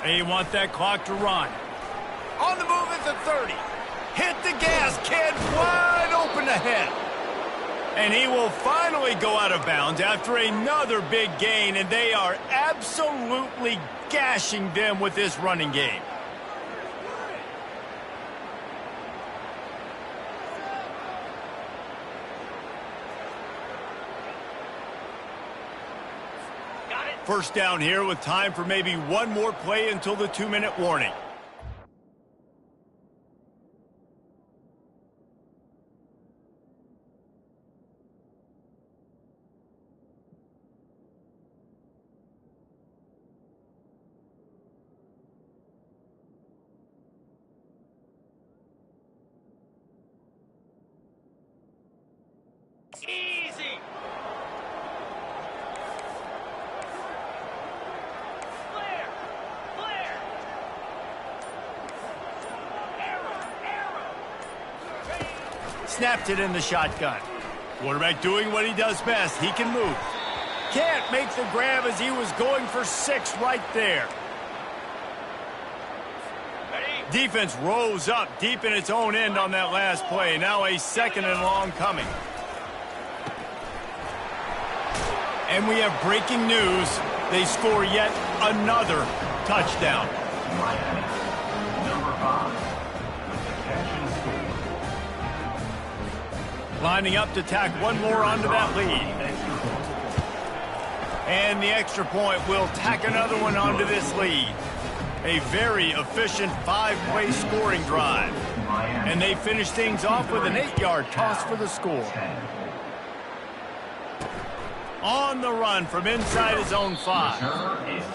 They want that clock to run. On the move at the 30. Hit the gas, kid. Wide open ahead. And he will finally go out of bounds after another big gain, and they are absolutely gashing them with this running game. First down here with time for maybe one more play until the 2-minute warning. Easy. Snapped it in the shotgun. Quarterback doing what he does best. He can move. Can't make the grab as he was going for 6 right there. Defense rose up deep in its own end on that last play. Now a 2nd and long coming. And we have breaking news. They score yet another touchdown. Miami, number 5. Catch and score. Lining up to tack one more onto that lead. And the extra point will tack another one onto this lead. A very efficient 5-play scoring drive. And they finish things off with an 8-yard toss for the score. On the run from inside his own 5.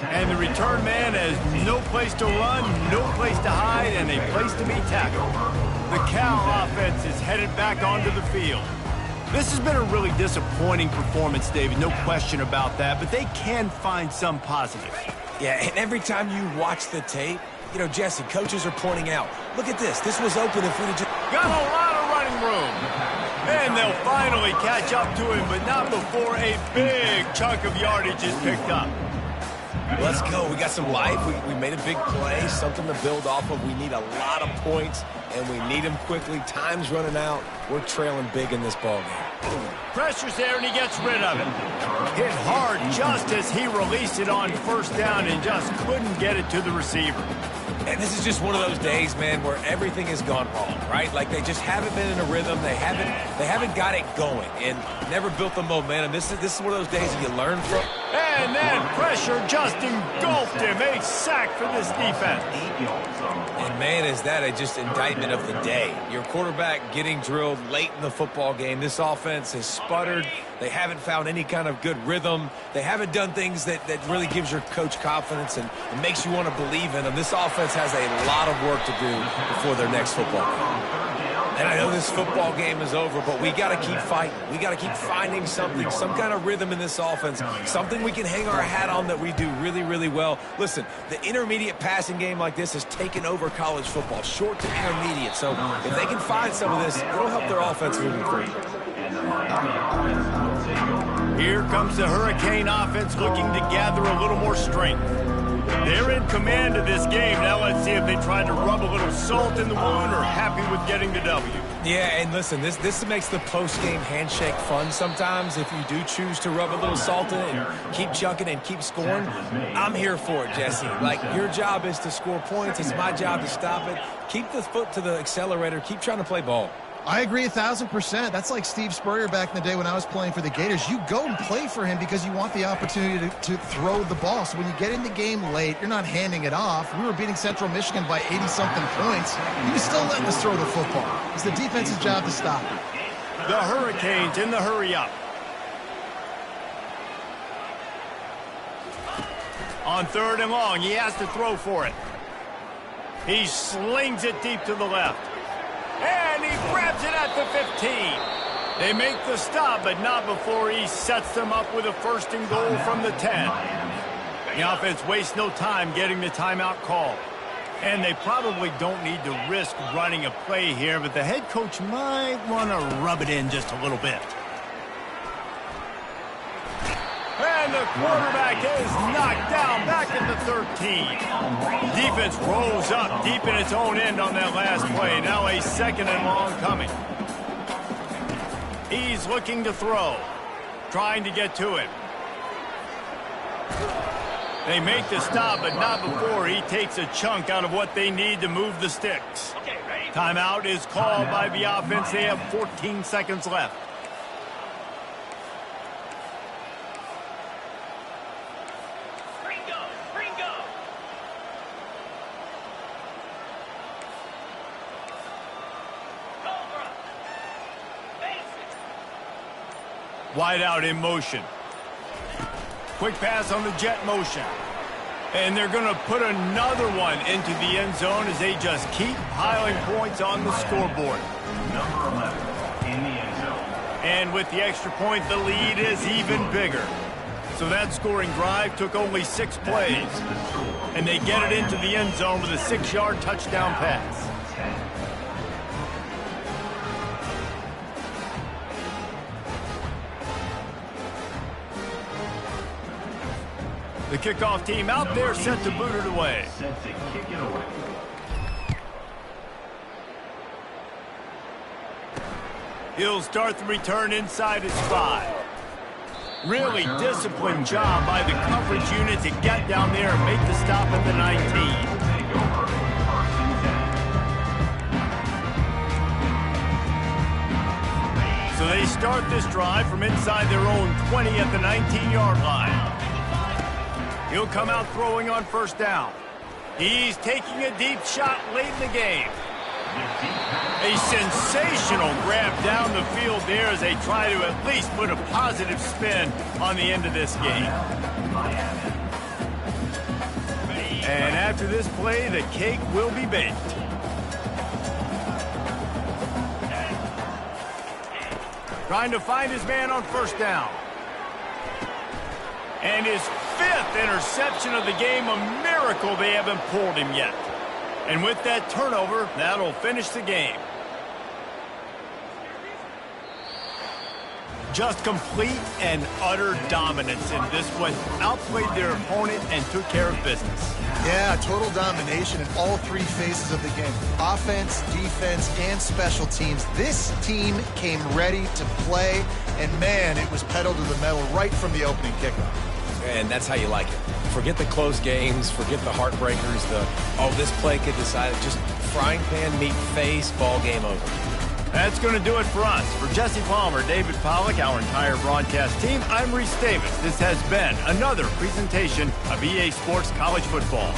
And the return man has no place to run, no place to hide, and a place to be tackled. The Cal offense is headed back onto the field. This has been a really disappointing performance, David, no question about that, but they can find some positives. Yeah, and every time you watch the tape, you know, Jesse, coaches are pointing out, look at this. This was open if we'd have just... Got a lot of running room. And they'll finally catch up to him, but not before a big chunk of yardage is picked up. Let's go. We got some life. We made a big play, something to build off of. We need a lot of points, and we need them quickly. Time's running out. We're trailing big in this ballgame. Pressure's there, and he gets rid of it. Hit hard just as he released it on 1st down and just couldn't get it to the receiver. And this is just one of those days, man, where everything has gone wrong, right? Like they just haven't been in a rhythm. They haven't got it going and never built the momentum. This is one of those days that you learn from. And that pressure just engulfed him. A sack for this defense. And, man, is that a just indictment of the day. Your quarterback getting drilled late in the football game. This offense has sputtered. They haven't found any kind of good rhythm. They haven't done things that really gives your coach confidence and makes you want to believe in them. This offense has a lot of work to do before their next football game. And I know this football game is over, but we got to keep fighting. We got to keep finding something, some kind of rhythm in this offense, something we can hang our hat on that we do really, really well. Listen, the intermediate passing game like this has taken over college football, short to intermediate. So if they can find some of this, it'll help their offense moving forward. Here comes the Hurricane offense looking to gather a little more strength. They're in command of this game. Now let's see if they try to rub a little salt in the wound or happy with getting the W. Yeah, and listen, this makes the post-game handshake fun sometimes if you do choose to rub a little salt in it and keep chunking and keep scoring. I'm here for it, Jesse. Like, your job is to score points. It's my job to stop it. Keep the foot to the accelerator. Keep trying to play ball. I agree 1,000%. That's like Steve Spurrier back in the day when I was playing for the Gators. You go and play for him because you want the opportunity to throw the ball. So when you get in the game late, you're not handing it off. We were beating Central Michigan by 80-something points. He was still letting us throw the football. It's the defense's job to stop it. The Hurricanes in the hurry-up. On 3rd and long, he has to throw for it. He slings it deep to the left. And he grabs it at the 15. They make the stop, but not before he sets them up with a 1st and goal from the 10. The offense wastes no time getting the timeout called. And they probably don't need to risk running a play here, but the head coach might want to rub it in just a little bit. And the quarterback is knocked down back at the 13. Defense rolls up deep in its own end on that last play. Now a 2nd and long coming. He's looking to throw, trying to get to it. They make the stop, but not before he takes a chunk out of what they need to move the sticks. Timeout is called by the offense. They have 14 seconds left. Wide out in motion. Quick pass on the jet motion. And they're going to put another one into the end zone as they just keep piling points on the scoreboard. Number 11 in the end zone. And with the extra point, the lead is even bigger. So that scoring drive took only 6 plays. And they get it into the end zone with a 6-yard touchdown pass. The kickoff team out there set to boot it away. Set to kick it away. He'll start the return inside his 5. Really disciplined job by the coverage unit to get down there and make the stop at the 19. So they start this drive from inside their own 20 at the 19-yard line. He'll come out throwing on 1st down. He's taking a deep shot late in the game. A sensational grab down the field there as they try to at least put a positive spin on the end of this game. And after this play, the cake will be baked. Trying to find his man on 1st down. And his 5th interception of the game, a miracle they haven't pulled him yet. And with that turnover, that'll finish the game. Just complete and utter dominance in this one. Outplayed their opponent and took care of business. Yeah, total domination in all 3 phases of the game. Offense, defense, and special teams. This team came ready to play, and man, it was pedal to the metal right from the opening kickoff. And that's how you like it. Forget the close games, forget the heartbreakers, this play could decide it. Just frying pan, meet face, ball game over. That's going to do it for us. For Jesse Palmer, David Pollack, our entire broadcast team, I'm Reese Davis. This has been another presentation of EA Sports College Football.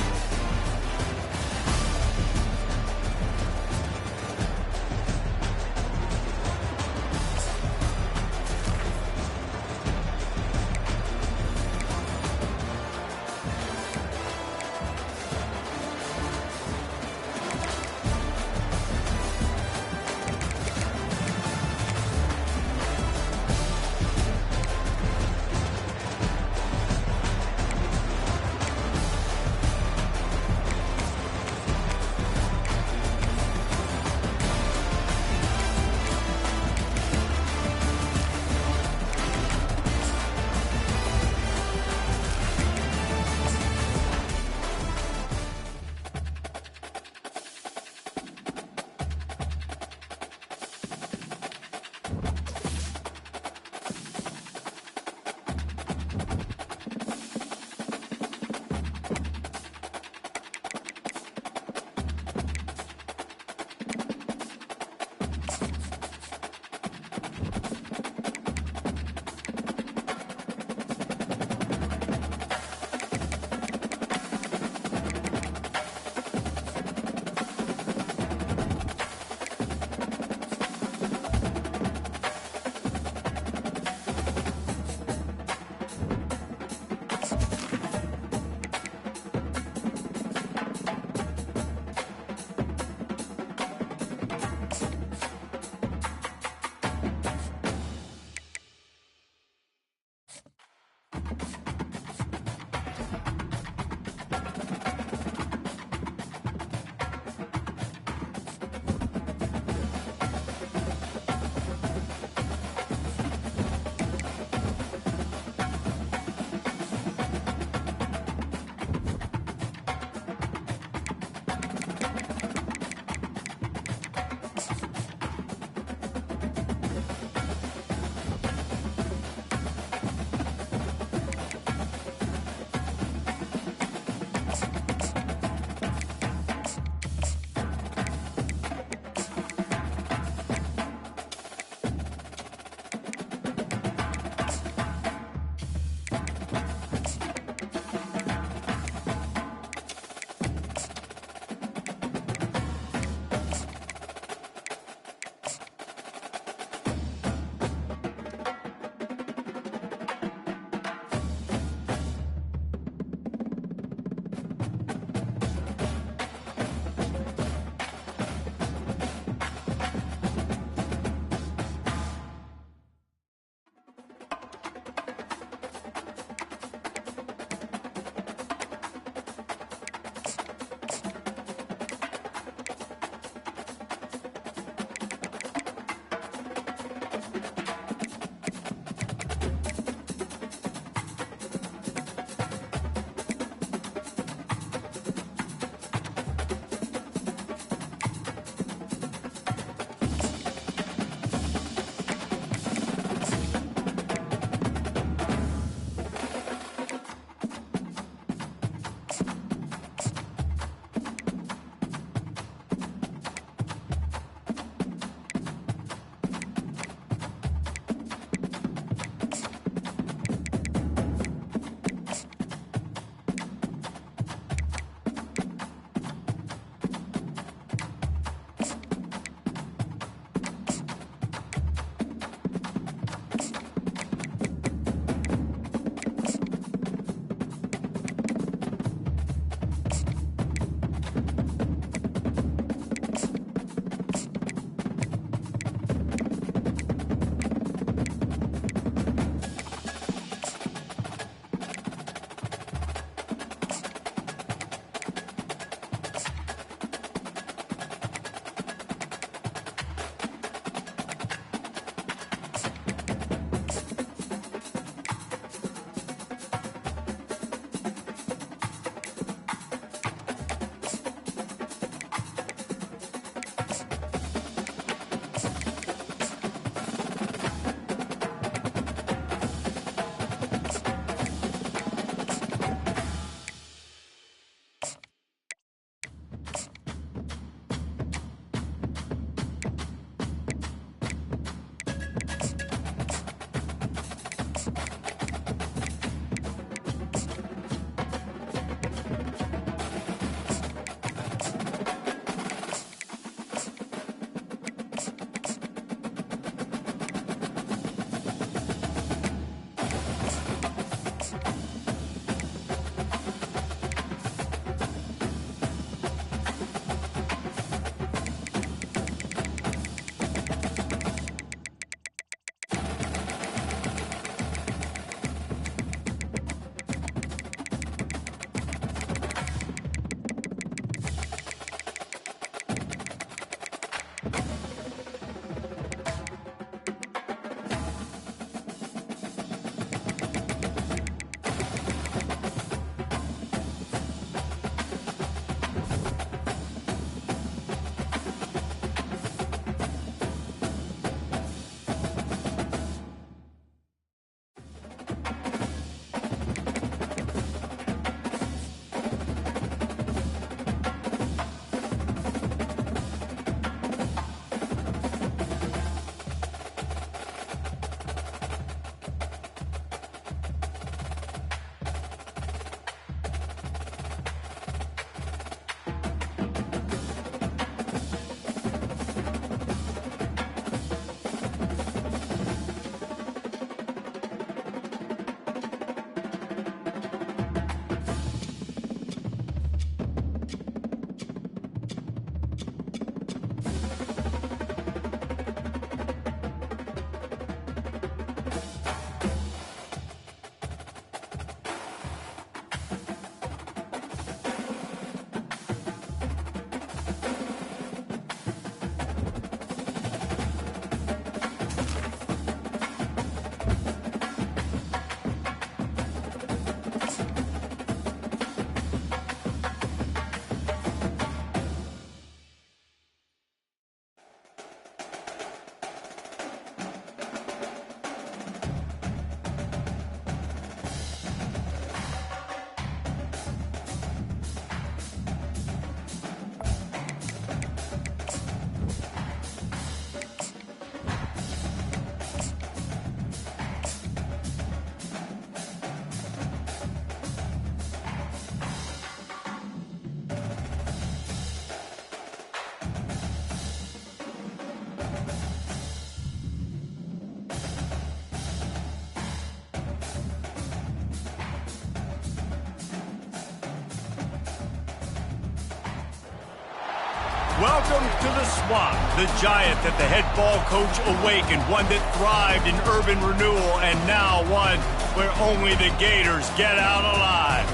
Welcome to the Swamp, the giant that the head ball coach awakened, one that thrived in urban renewal, and now one where only the Gators get out alive.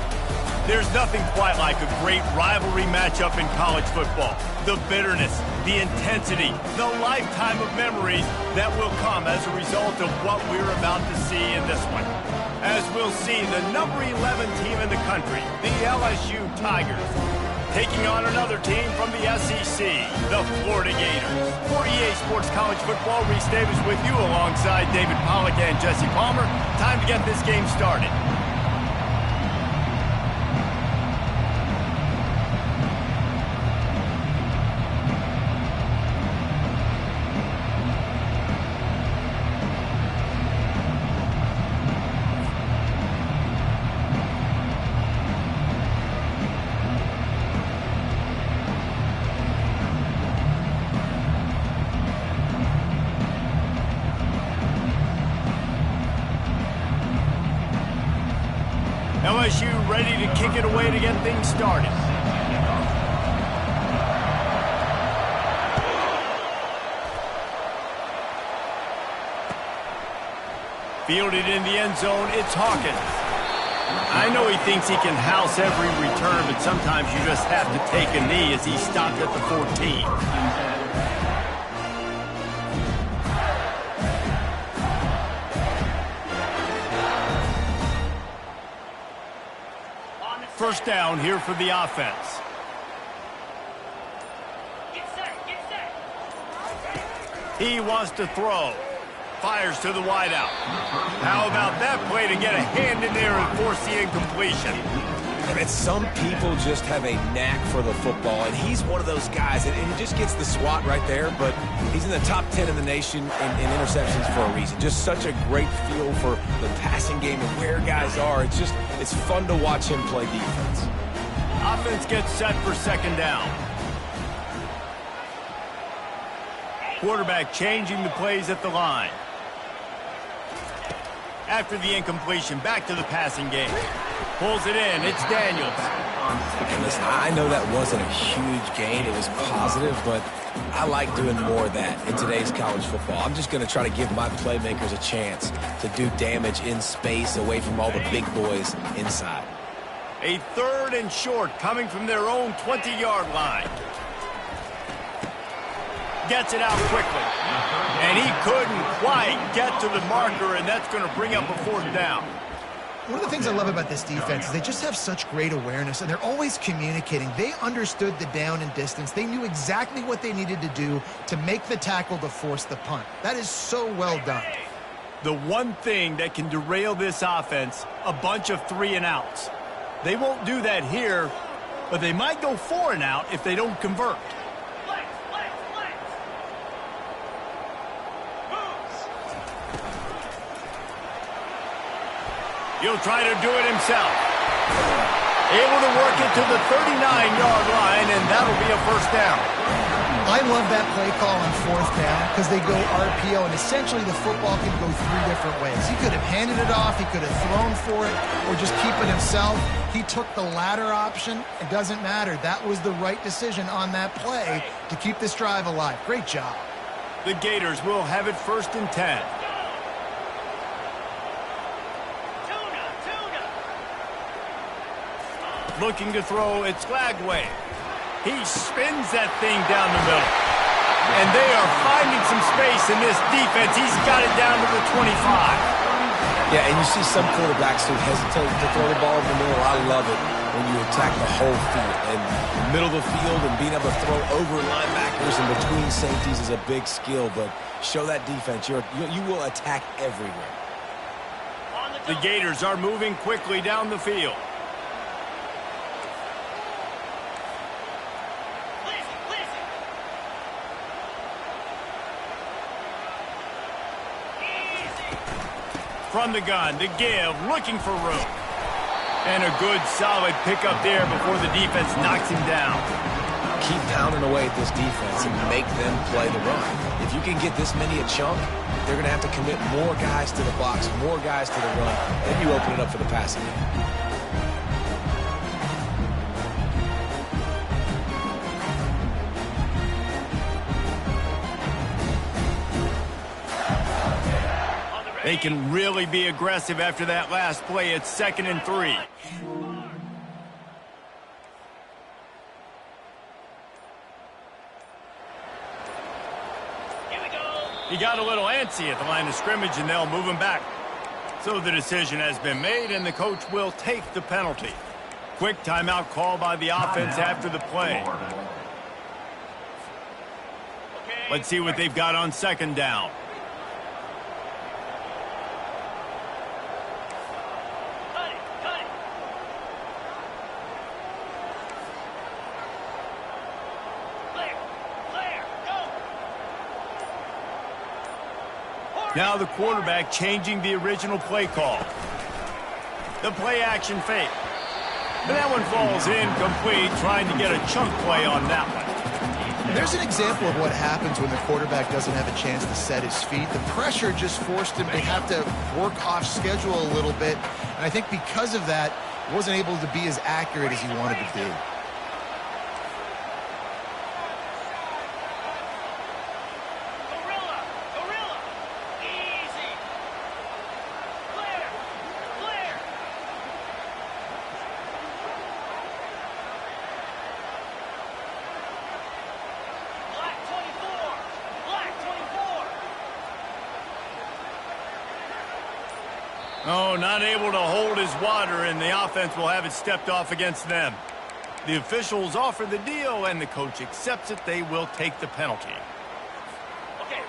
There's nothing quite like a great rivalry matchup in college football. The bitterness, the intensity, the lifetime of memories that will come as a result of what we're about to see in this one. As we'll see the number 11 team in the country, the LSU Tigers, taking on another team from the SEC, the Florida Gators. For EA Sports College Football, Reese Davis with you alongside David Pollack and Jesse Palmer. Time to get this game started. LSU ready to kick it away to get things started. Fielded in the end zone, it's Hawkins. I know he thinks he can house every return, but sometimes you just have to take a knee as he stopped at the 14. First down here for the offense. He wants to throw. Fires to the wideout. How about that play to get a hand in there and force the incompletion? And some people just have a knack for the football, and he's one of those guys, and he just gets the swat right there, but he's in the top 10 in the nation in interceptions for a reason. Just such a great feel for the passing game and where guys are. It's fun to watch him play defense. Offense gets set for second down. Quarterback changing the plays at the line. After the incompletion, back to the passing game. Pulls it in. It's Daniels. And listen, I know that wasn't a huge gain. It was positive, but I like doing more of that in today's college football. I'm just going to try to give my playmakers a chance to do damage in space away from all the big boys inside. A third and short coming from their own 20-yard line. Gets it out quickly. And he couldn't quite get to the marker, and that's going to bring up a fourth down. One of the things I love about this defense is they just have such great awareness, and they're always communicating. They understood the down and distance. They knew exactly what they needed to do to make the tackle to force the punt. That is so well done. The one thing that can derail this offense, a bunch of 3-and-outs. They won't do that here, but they might go 4-and-out if they don't convert. He'll try to do it himself. Able to work it to the 39-yard line, and that'll be a first down. I love that play call on fourth down because they go RPO, and essentially the football can go three different ways. He could have handed it off, he could have thrown for it, or just keep it himself. He took the latter option. It doesn't matter. That was the right decision on that play to keep this drive alive. Great job. The Gators will have it first and 10. Looking to throw, it's Lagway. He spins that thing down the middle. And they are finding some space in this defense. He's got it down to the 25. Yeah, and you see some quarterbacks who hesitate to throw the ball in the middle. I love it when you attack the whole field. And the middle of the field and being able to throw over linebackers and between safeties is a big skill. But show that defense. You will attack everywhere. The Gators are moving quickly down the field. From the gun, the give, looking for room. And a good, solid pickup there before the defense knocks him down. Keep pounding away at this defense and make them play the run. If you can get this many a chunk, they're going to have to commit more guys to the box, more guys to the run. Then you open it up for the passing game. They can really be aggressive after that last play. It's 2nd and 3. He got a little antsy at the line of scrimmage, and they'll move him back. So the decision has been made, and the coach will take the penalty. Quick timeout call by the offense after the play. Let's see what they've got on 2nd down. Now the quarterback changing the original play call. The play action fake. And that one falls incomplete, trying to get a chunk play on that one. There's an example of what happens when the quarterback doesn't have a chance to set his feet. The pressure just forced him to have to work off schedule a little bit. And I think because of that, he wasn't able to be as accurate as he wanted to be. Oh, not able to hold his water, and the offense will have it stepped off against them. The officials offer the deal, and the coach accepts it. They will take the penalty.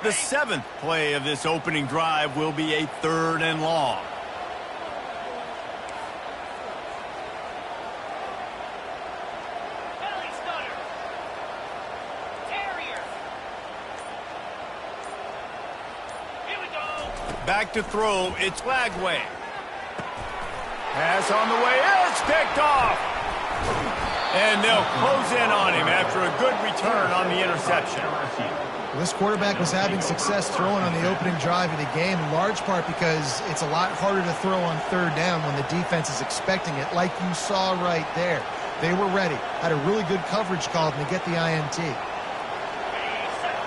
The 7th play of this opening drive will be a 3rd and long. Back to throw, it's Lagway. Pass on the way, it's picked off. And they'll close in on him after a good return on the interception. Well, this quarterback was having success throwing on the opening drive of the game, in large part because it's a lot harder to throw on 3rd down when the defense is expecting it, like you saw right there. They were ready, had a really good coverage called, and they get the INT.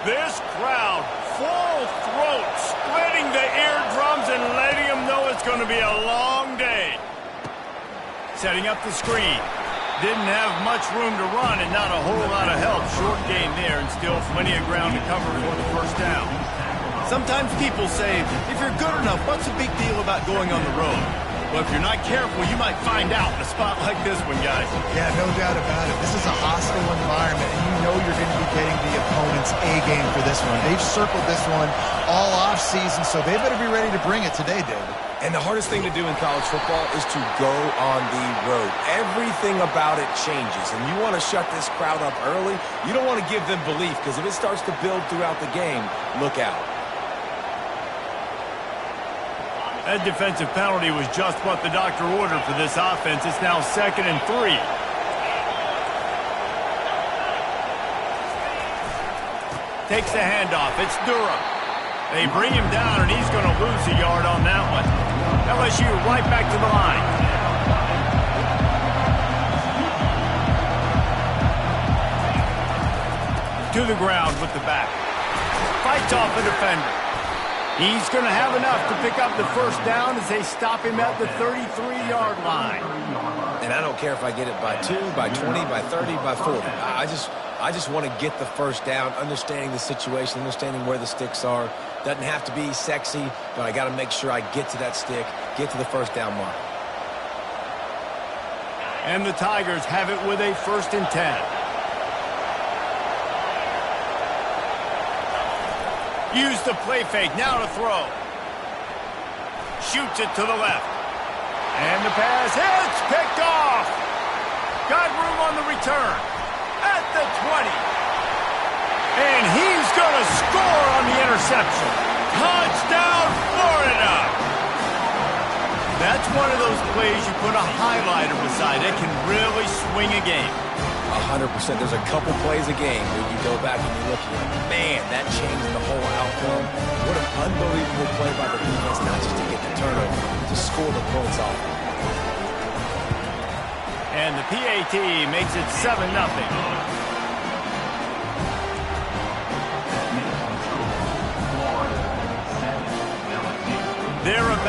This crowd, full throat, splitting the eardrums and letting them know it's going to be a long day. Setting up the screen. Didn't have much room to run and not a whole lot of help. Short gain there and still plenty of ground to cover for the 1st down. Sometimes people say, if you're good enough, what's the big deal about going on the road? Well, if you're not careful, you might find out in a spot like this one, guys. Yeah, no doubt about it. This is a hostile environment, and you know you're going to be getting the opponent's A-game for this one. They've circled this one all offseason, so they better be ready to bring it today, David. And the hardest thing to do in college football is to go on the road. Everything about it changes, and you want to shut this crowd up early. You don't want to give them belief, because if it starts to build throughout the game, look out. That defensive penalty was just what the doctor ordered for this offense. It's now 2nd and 3. Takes the handoff. It's Durham. They bring him down, and he's going to lose a yard on that one. LSU right back to the line. To the ground with the back. Fights off the defender. He's going to have enough to pick up the 1st down as they stop him at the 33-yard line. And I don't care if I get it by 2, by 20, by 30, by 40. I just want to get the 1st down, understanding the situation, understanding where the sticks are. Doesn't have to be sexy, but I got to make sure I get to that stick, get to the 1st down mark. And the Tigers have it with a 1st and 10. Use the play fake, now to throw. Shoots it to the left. And the pass, it's picked off. Got room on the return. At the 20. And he's going to score on the interception. Touchdown, Florida. That's one of those plays you put a highlighter beside. It can really swing a game. 100%. There's a couple plays a game where you go back and you look and you're like, man, that changed the whole outcome. What an unbelievable play by the defense, not just to get the turnover, to score the points off. And the PAT makes it 7-0.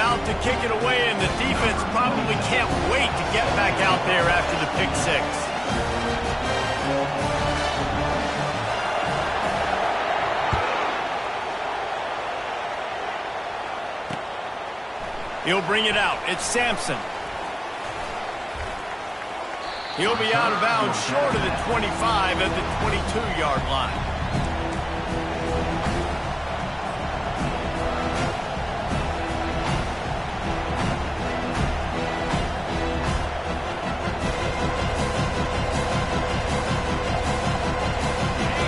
about to kick it away, and the defense probably can't wait to get back out there after the pick six. He'll bring it out. It's Sampson. He'll be out of bounds short of the 25 at the 22-yard line.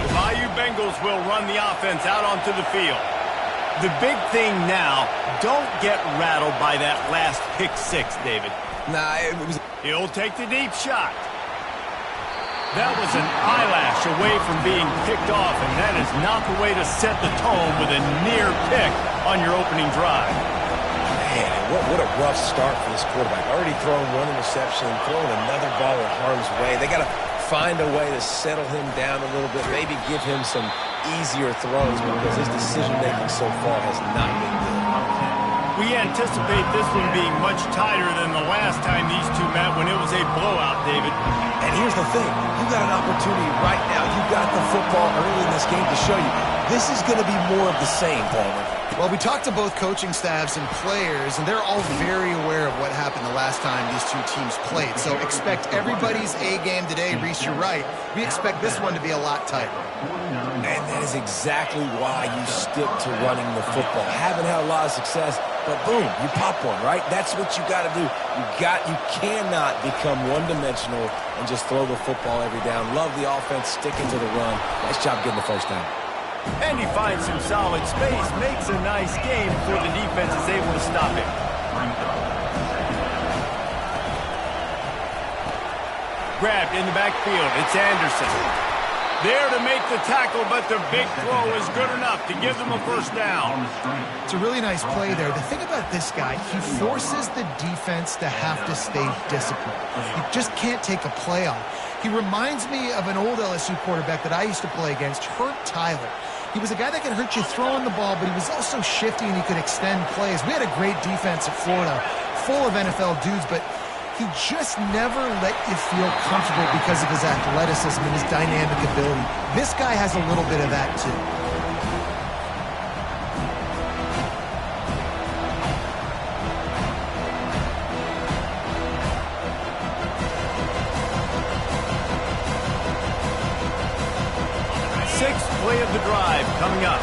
The Bayou Bengals will run the offense out onto the field. The big thing now, don't get rattled by that last pick six, David. Nah, it was... He'll take the deep shot. That was an eyelash away from being picked off, and that is not the way to set the tone with a near pick on your opening drive. Man, what a rough start for this quarterback. Already thrown one interception, throwing another ball in harm's way. They got to find a way to settle him down a little bit, maybe give him some easier throws, because his decision-making so far has not been good. We anticipate this one being much tighter than the last time these two met when it was a blowout, David. And here's the thing. You got an opportunity right now. You got the football early in this game to show you this is going to be more of the same, Palmer. Well, we talked to both coaching staffs and players, and they're all very aware of what happened the last time these two teams played. So expect everybody's A game today. Reese, you're right. We expect this one to be a lot tighter. And that is exactly why you stick to running the football. Haven't had a lot of success, but boom, you pop one, right? That's what you got to do. You cannot become one-dimensional and just throw the football every down. Love the offense, sticking to the run. Nice job getting the first down. And he finds some solid space, makes a nice game before the defense is able to stop him. Grabbed in the backfield, it's Anderson. There to make the tackle, but the big throw is good enough to give them a first down. It's a really nice play there. The thing about this guy, he forces the defense to have to stay disciplined. You just can't take a play off. He reminds me of an old LSU quarterback that I used to play against, Herb Tyler. He was a guy that could hurt you throwing the ball, but he was also shifty and he could extend plays. We had a great defense at Florida, full of NFL dudes, but he just never let you feel comfortable because of his athleticism and his dynamic ability. This guy has a little bit of that too. Sixth play of the drive coming up.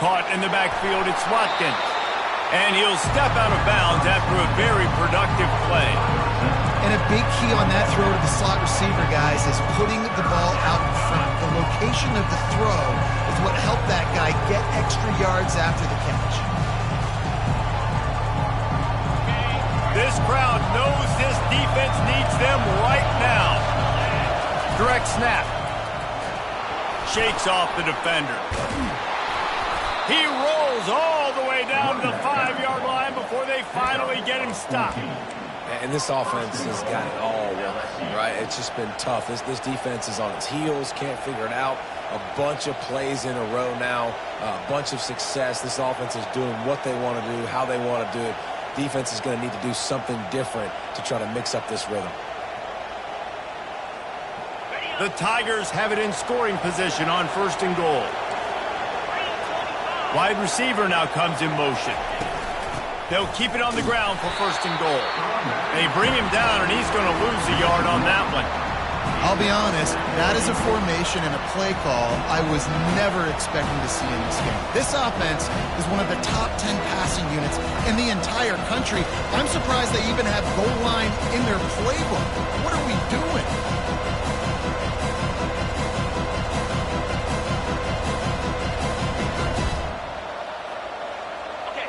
Caught in the backfield, it's Watkins. And he'll step out of bounds after a very productive play. And a big key on that throw to the slot receiver, guys, is putting the ball out in front. The location of the throw is what helped that guy get extra yards after the catch. This crowd knows this defense needs them right now. Direct snap. Shakes off the defender. He rolls all the way down to the 5-yard line before they finally get him stopped. And this offense has got it all wrong, right? It's just been tough. This defense is on its heels, can't figure it out. A bunch of plays in a row now, a bunch of success. This offense is doing what they want to do, how they want to do it. Defense is going to need to do something different to try to mix up this rhythm. The Tigers have it in scoring position on 1st and goal. Wide receiver now comes in motion. They'll keep it on the ground for 1st and goal. They bring him down, and he's going to lose a yard on that one. I'll be honest, that is a formation and a play call I was never expecting to see in this game. This offense is one of the top 10 passing units in the entire country. I'm surprised they even have goal line in their playbook. What are we doing?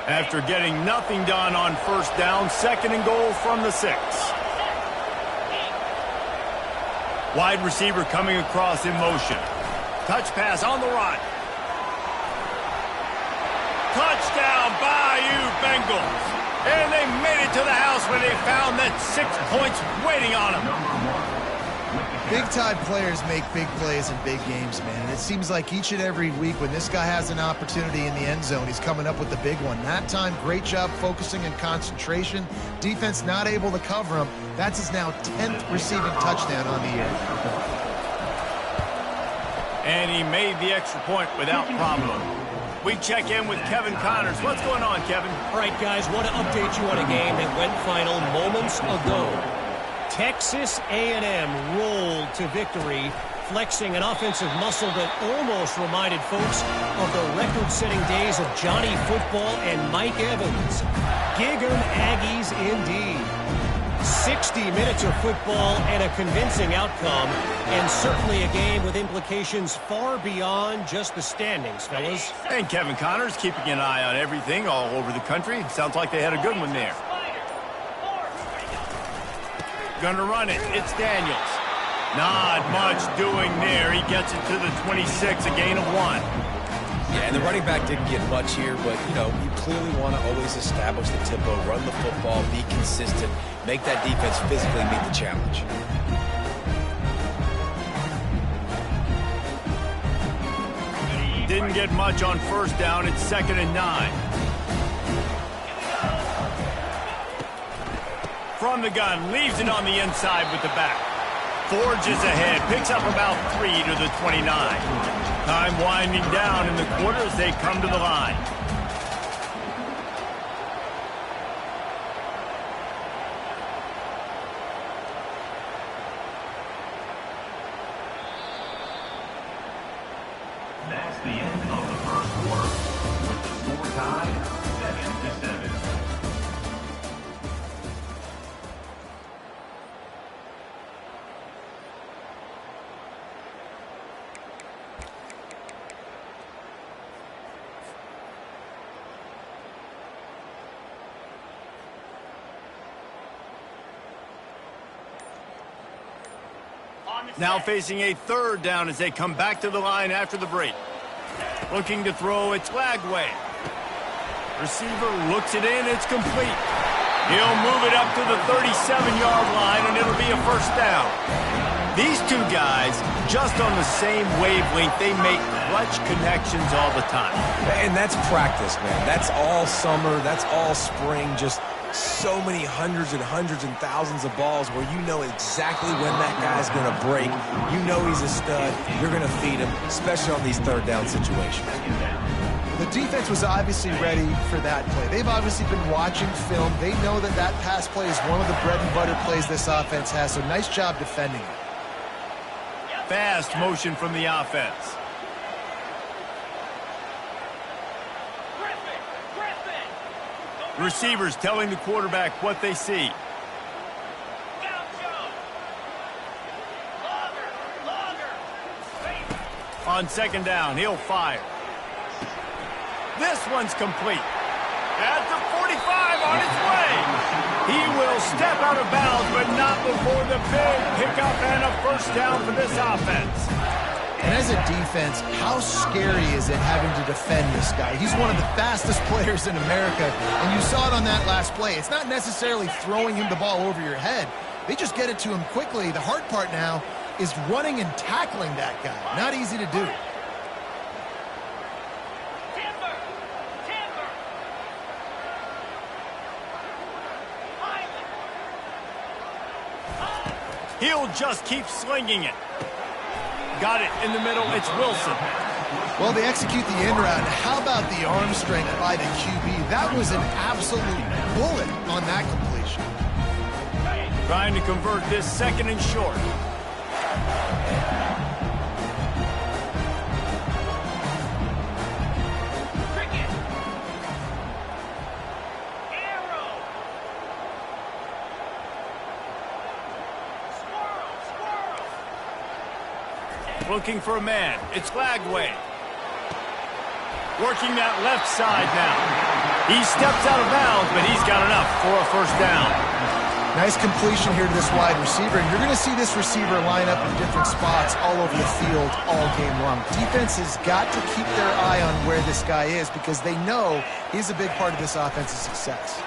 After getting nothing done on 1st down, 2nd and goal from the 6. Wide receiver coming across in motion. Touch pass on the run. Touchdown, Bayou Bengals. And they made it to the house when they found that 6 points waiting on them. Big-time players make big plays in big games, man. And it seems like each and every week when this guy has an opportunity in the end zone, he's coming up with the big one. That time, great job focusing and concentration. Defense not able to cover him. That's his now 10th receiving touchdown on the year. And he made the extra point without problem. We check in with Kevin Connors. What's going on, Kevin? All right, guys, want to update you on a game that went final moments ago. Texas A&M rolled to victory, flexing an offensive muscle that almost reminded folks of the record-setting days of Johnny Football and Mike Evans. Gig 'em Aggies indeed. 60 minutes of football and a convincing outcome, and certainly a game with implications far beyond just the standings, fellas. And Kevin Connors keeping an eye on everything all over the country. Sounds like they had a good one there. Gonna run it. It's Daniels. Not much doing there. He gets it to the 26, a gain of 1. Yeah, and the running back didn't get much here, but, you know, you clearly want to always establish the tempo, run the football, be consistent, make that defense physically meet the challenge. Didn't get much on first down. It's 2nd and 9. From the gun, leaves it on the inside with the back. Forges ahead, picks up about 3 to the 29. Time winding down in the quarter as they come to the line. That's the end of the first quarter, with the score tied 7-7. Now facing a 3rd down as they come back to the line after the break. Looking to throw, it's Lagway. Receiver looks it in, it's complete. He'll move it up to the 37-yard line, and it'll be a 1st down. These two guys, just on the same wavelength, they make clutch connections all the time. And that's practice, man. That's all summer. That's all spring. Just so many hundreds and thousands of balls where you know exactly when that guy's going to break. You know he's a stud. You're going to feed him, especially on these 3rd down situations. The defense was obviously ready for that play. They've obviously been watching film. They know that that pass play is one of the bread and butter plays this offense has, so nice job defending it. Fast motion from the offense. Receivers telling the quarterback what they see. On 2nd down, he'll fire. This one's complete. At the 45 on its way. He will step out of bounds, but not before the big pickup and a 1st down for this offense. And as a defense, how scary is it having to defend this guy? He's one of the fastest players in America, and you saw it on that last play. It's not necessarily throwing him the ball over your head. They just get it to him quickly. The hard part now is running and tackling that guy. Not easy to do. He'll just keep slinging it. Got it in the middle. It's Wilson. Well, they execute the end route. How about the arm strength by the QB? That was an absolute bullet on that completion. Trying to convert this 2nd and short. Looking for a man. It's Lagway. Working that left side now. He steps out of bounds, but he's got enough for a 1st down. Nice completion here to this wide receiver, and you're going to see this receiver line up in different spots all over the field all game long. Defense has got to keep their eye on where this guy is because they know he's a big part of this offense's success.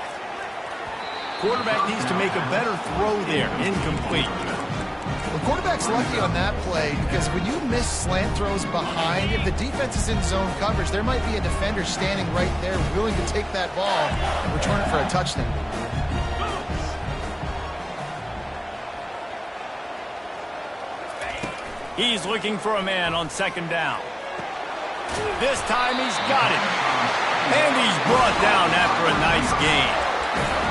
Quarterback needs to make a better throw there. Incomplete. When quarterbacks quarterback's lucky on that play because when you miss slant throws behind, if the defense is in zone coverage, there might be a defender standing right there willing to take that ball and return it for a touchdown. He's looking for a man on second down. This time he's got it. And he's brought down after a nice gain.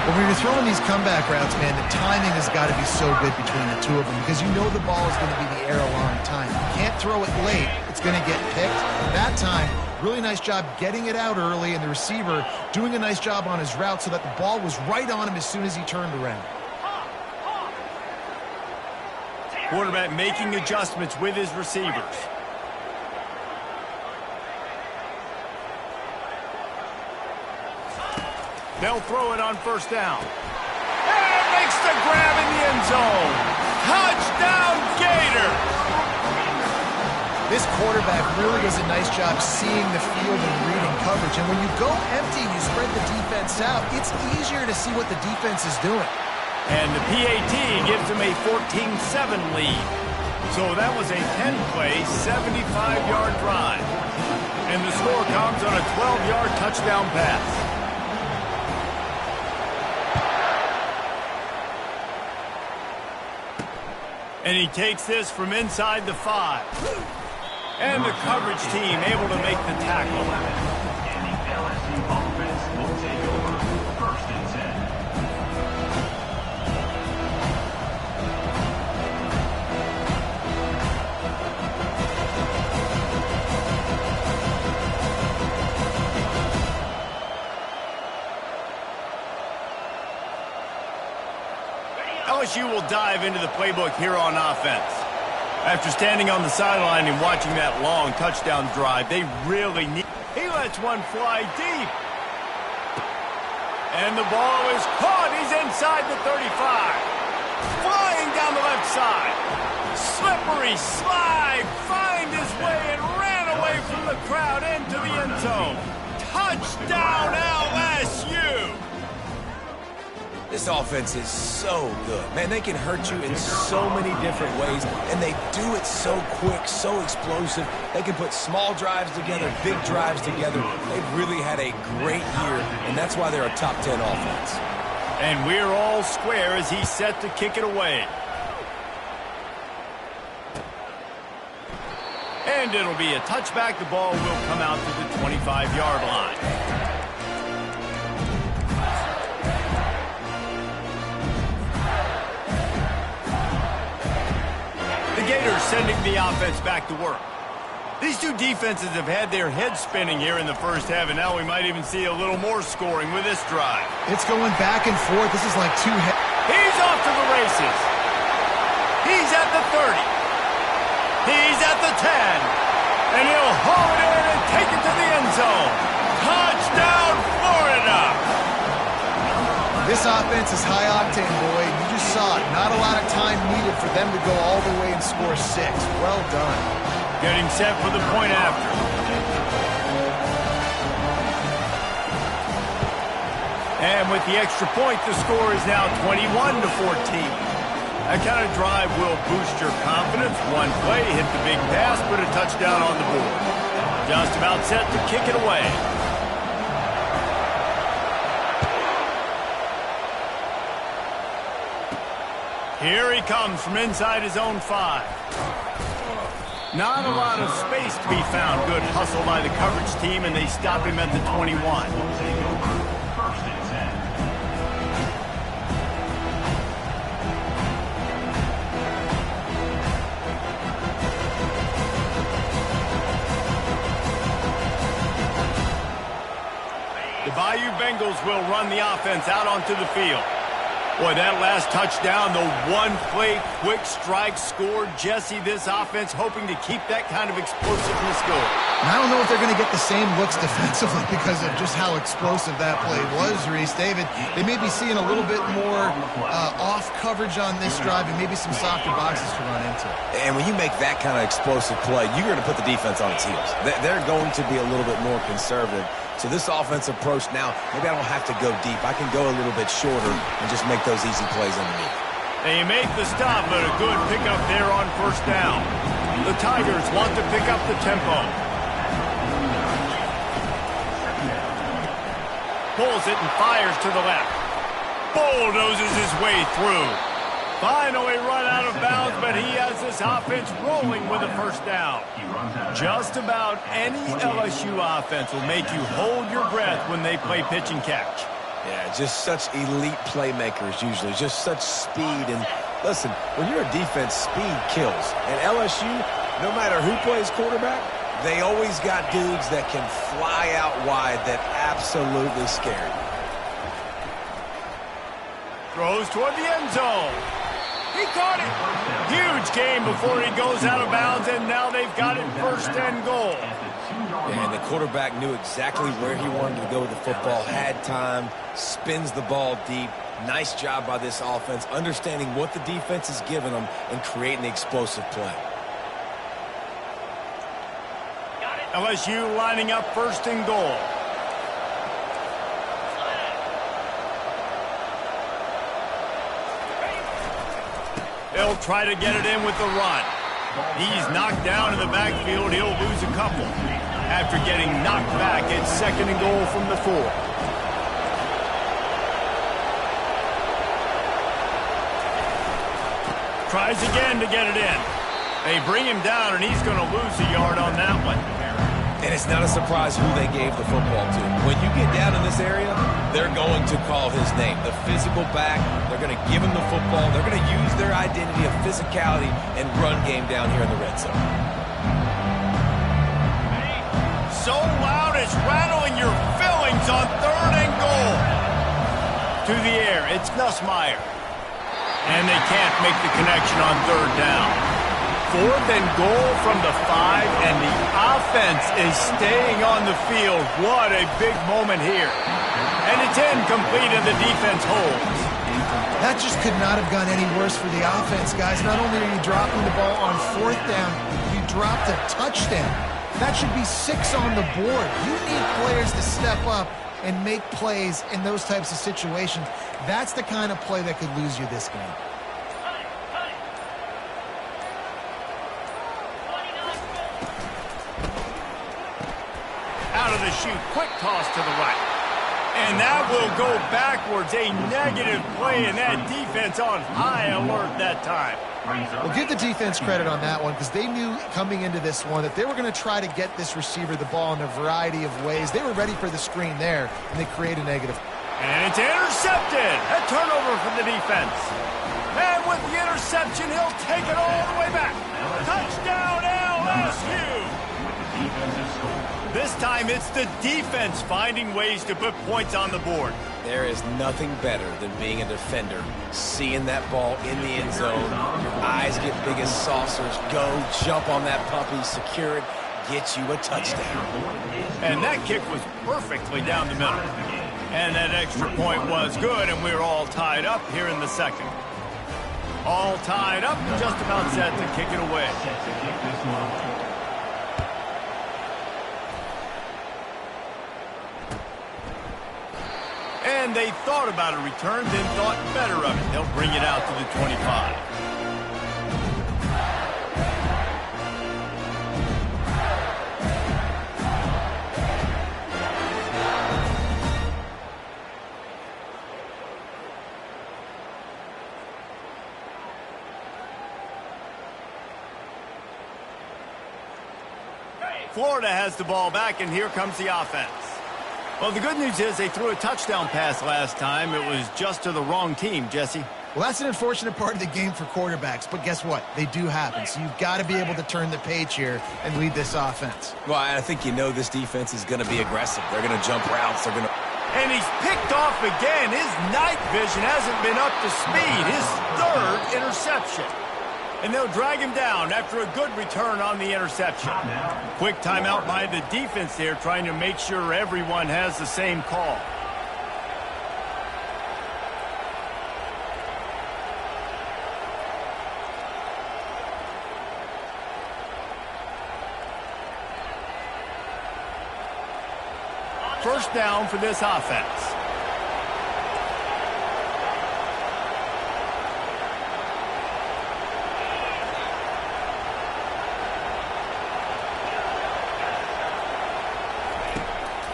When you're throwing these comeback routes, man, the timing has got to be so good between the two of them because you know the ball is going to be the air a long time. You can't throw it late. It's going to get picked. That time, really nice job getting it out early, and the receiver doing a nice job on his route so that the ball was right on him as soon as he turned around. Quarterback making adjustments with his receivers. They'll throw it on first down. And makes the grab in the end zone. Touchdown, Gator! This quarterback really does a nice job seeing the field and reading coverage. And when you go empty and you spread the defense out, it's easier to see what the defense is doing. And the PAT gives him a 14-7 lead. So that was a 10-play, 75-yard drive. And the score comes on a 12-yard touchdown pass. And he takes this from inside the 5. And the coverage team able to make the tackle. And the LSU offense will take over. First and 10. LSU will dive into the playbook here on offense. After standing on the sideline and watching that long touchdown drive, they really need... He lets one fly deep. And the ball is caught. He's inside the 35. Flying down the left side. Slippery slide. Find his way and ran away from the crowd into the end zone. Touchdown LSU. This offense is so good. Man, they can hurt you in so many different ways, and they do it so quick, so explosive. They can put small drives together, big drives together. They've really had a great year, and that's why they're a top 10 offense. And we're all square as he's set to kick it away. And it'll be a touchback. The ball will come out to the 25-yard line. Gators sending the offense back to work. These two defenses have had their heads spinning here in the first half, and now we might even see a little more scoring with this drive. It's going back and forth. This is like two... He's off to the races. He's at the 30. He's at the 10. And he'll haul it in and take it to the end zone. Touchdown, Florida! This offense is high octane, boy. You just saw it. Not a lot of time needed for them to go all the way and score 6. Well done. Getting set for the point after. And with the extra point, the score is now 21-14. That kind of drive will boost your confidence. One play, hit the big pass, put a touchdown on the board. Just about set to kick it away. Here he comes from inside his own 5. Not a lot of space to be found. Good hustle by the coverage team, and they stop him at the 21. First and 10. The Bayou Bengals will run the offense out onto the field. Boy, that last touchdown, the one-play quick strike scored. Jesse, this offense hoping to keep that kind of explosiveness going. And I don't know if they're going to get the same looks defensively because of just how explosive that play was, Reese. David, they may be seeing a little bit more off coverage on this drive and maybe some softer boxes to run into. And when you make that kind of explosive play, you're going to put the defense on its heels. They're going to be a little bit more conservative. So this offense approach now, maybe I don't have to go deep. I can go a little bit shorter and just make those easy plays underneath. They make the stop, but a good pickup there on first down. The Tigers want to pick up the tempo. Pulls it and fires to the left. Bulldozes his way through. Finally run out of bounds, but he has this offense rolling with a first down. Just about any LSU offense will make you hold your breath when they play pitch and catch. Yeah, just such elite playmakers usually, just such speed. And listen, when you're a defense, speed kills. And LSU, no matter who plays quarterback, they always got dudes that can fly out wide that absolutely scare you. Throws toward the end zone. He caught it. Huge game before he goes out of bounds, and now they've got it first and goal. And the quarterback knew exactly where he wanted to go with the football, had time, spins the ball deep. Nice job by this offense, understanding what the defense is giving them and creating the explosive play. LSU lining up first and goal. They'll try to get it in with the run. He's knocked down in the backfield. He'll lose a couple. After getting knocked back, it's second and goal from the 4. Tries again to get it in. They bring him down, and he's going to lose a yard on that one. And it's not a surprise who they gave the football to. When you get down in this area, they're going to call his name. The physical back, they're going to give him the football. They're going to use their identity of physicality and run game down here in the red zone. So loud it's rattling your fillings on third and goal. To the air, it's Nussmeier. And they can't make the connection on third down. Fourth and goal from the 5, and the offense is staying on the field. What a big moment here. And it's incomplete, and the defense holds. That just could not have gone any worse for the offense, guys. Not only are you dropping the ball on fourth down, you dropped a touchdown. That should be 6 on the board. You need players to step up and make plays in those types of situations. That's the kind of play that could lose you this game. Out of the chute, quick toss to the right. And that will go backwards. A negative play, and that defense on high alert that time. Well, give the defense credit on that one because they knew coming into this one that they were going to try to get this receiver the ball in a variety of ways. They were ready for the screen there, and they create a negative. And it's intercepted. A turnover from the defense. And with the interception, he'll take it all the way back. Touchdown, LSU. This time it's the defense finding ways to put points on the board. There is nothing better than being a defender, seeing that ball in the end zone, your eyes get big as saucers, go, jump on that puppy, secure it, get you a touchdown. And that kick was perfectly down the middle. And that extra point was good, and we're all tied up here in the second. All tied up, just about set to kick it away. And they thought about a return, then thought better of it. They'll bring it out to the 25. Florida has the ball back, and here comes the offense. Well, the good news is they threw a touchdown pass last time. It was just to the wrong team, Jesse. Well, that's an unfortunate part of the game for quarterbacks, but guess what? They do happen, so you've got to be able to turn the page here and lead this offense. Well, I think you know this defense is going to be aggressive. They're going to jump routes. They're going to... And he's picked off again. His night vision hasn't been up to speed. His third interception. And they'll drag him down after a good return on the interception. Quick timeout by the defense there, trying to make sure everyone has the same call. First down for this offense.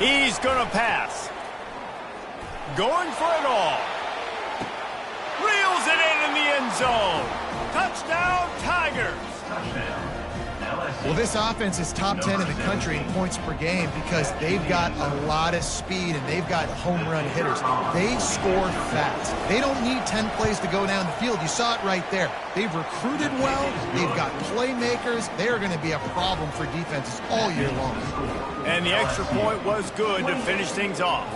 He's going to pass. Going for it all. Reels it in the end zone. Touchdown, Tigers. Touchdown. Well, this offense is top 10 in the country in points per game because they've got a lot of speed and they've got home run hitters. They score fast. They don't need 10 plays to go down the field. You saw it right there. They've recruited well. They've got playmakers. They are going to be a problem for defenses all year long. And the extra point was good to finish things off.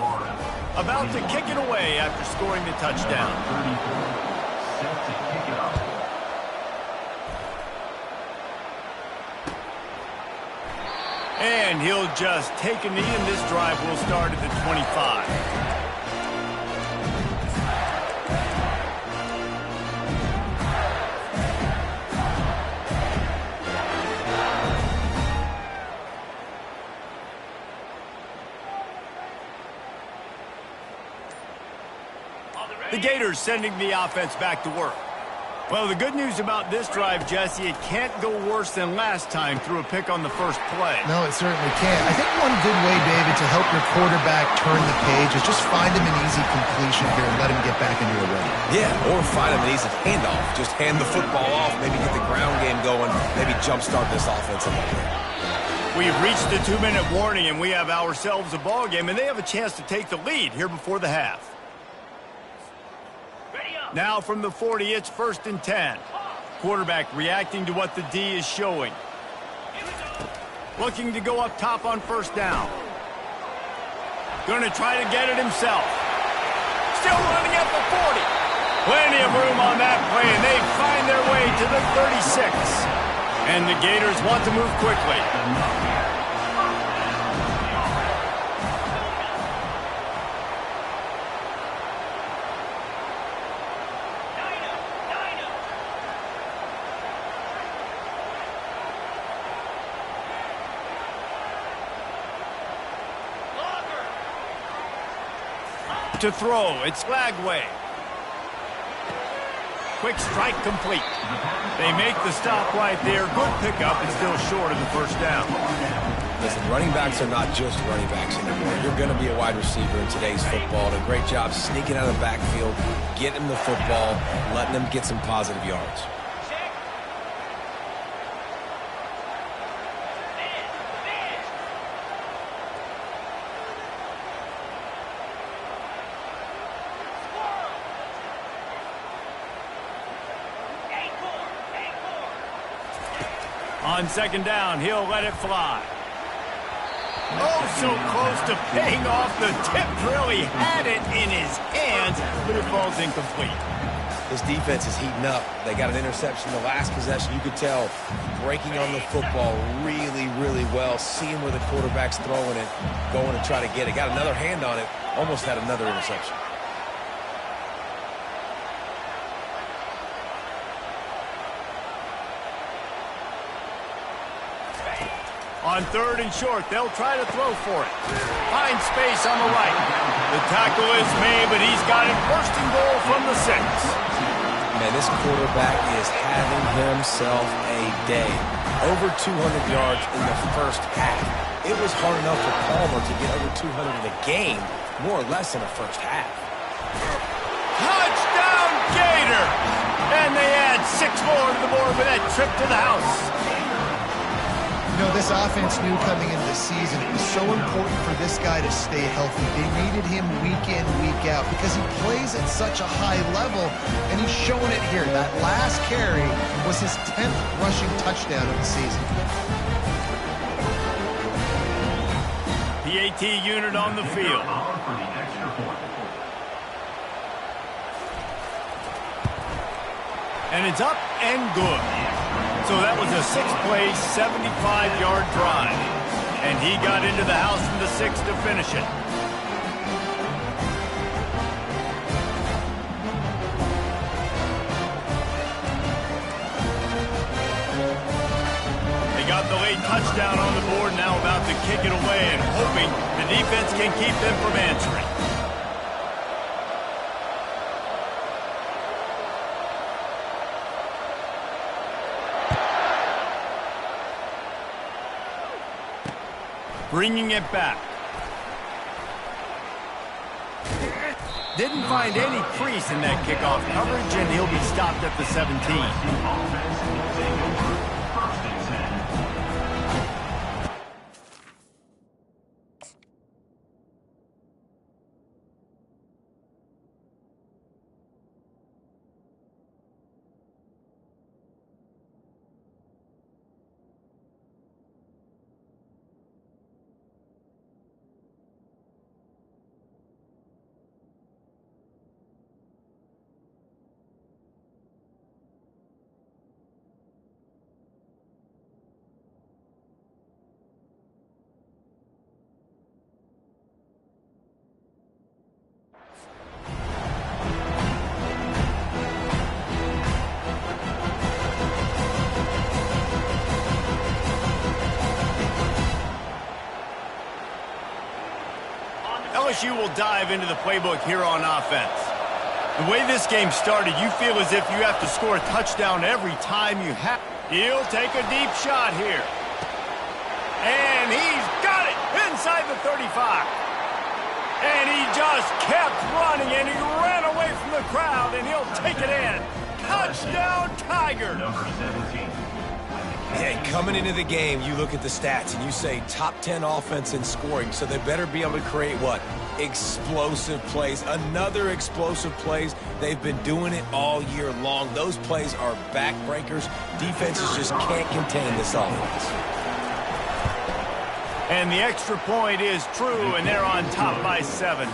About to kick it away after scoring the touchdown. 34, set to kick it off. And he'll just take a knee, and this drive will start at the 25. The Gators sending the offense back to work. Well, the good news about this drive, Jesse, it can't go worse than last time through a pick on the first play. No, it certainly can't. I think one good way, David, to help your quarterback turn the page is just find him an easy completion here and let him get back into a rhythm. Yeah, or find him an easy handoff. Just hand the football off, maybe get the ground game going, maybe jumpstart this offense a little bit. We've reached the 2-minute warning, and we have ourselves a ball game, and they have a chance to take the lead here before the half. Now from the 40, it's 1st and 10. Quarterback reacting to what the D is showing. Looking to go up top on 1st down. Going to try to get it himself. Still running at the 40. Plenty of room on that play, and they find their way to the 36. And the Gators want to move quickly. To throw, it's Lagway. Quick strike complete. They make the stop right there. Good pickup and still short of the 1st down. Listen, running backs are not just running backs anymore. You're going to be a wide receiver in today's football. And a great job sneaking out of the backfield, getting him the football, letting him get some positive yards. On 2nd down, he'll let it fly. Oh, so close to paying off. The tip really had it in his hands, but it falls incomplete. This defense is heating up. They got an interception the last possession. You could tell breaking on the football really, really well, seeing where the quarterback's throwing it, going to try to get it. Got another hand on it, almost had another interception. On 3rd and short, they'll try to throw for it. Find space on the right. The tackle is made, but he's got it 1st and goal from the 6. Man, this quarterback is having himself a day. Over 200 yards in the 1st half. It was hard enough for Palmer to get over 200 in a game, more or less in the 1st half. Touchdown, Gator! And they add 6 more to the board with that trip to the house. You know, this offense knew coming into the season it was so important for this guy to stay healthy. They needed him week in, week out because he plays at such a high level, and he's showing it here. That last carry was his 10th rushing touchdown of the season. PAT unit on the field. For the extra point. And it's up and good. So that was a 6-play, 75-yard drive. And he got into the house from the 6 to finish it. They got the late touchdown on the board, now about to kick it away and hoping the defense can keep them from answering. Bringing it back. Didn't find any crease in that kickoff coverage, and he'll be stopped at the 17. Offense will take over. First and 10. LSU will dive into the playbook here on offense. The way this game started, you feel as if you have to score a touchdown every time you have. He'll take a deep shot here. And he's got it inside the 35. And he just kept running, and he ran away from the crowd, and he'll take it in. Touchdown, Tigers! Number 17. Yeah, coming into the game, you look at the stats and you say top 10 offense in scoring, so they better be able to create what? Explosive plays. Another explosive plays. They've been doing it all year long. Those plays are backbreakers. Defenses just can't contain this offense. And the extra point is true, and they're on top by 7.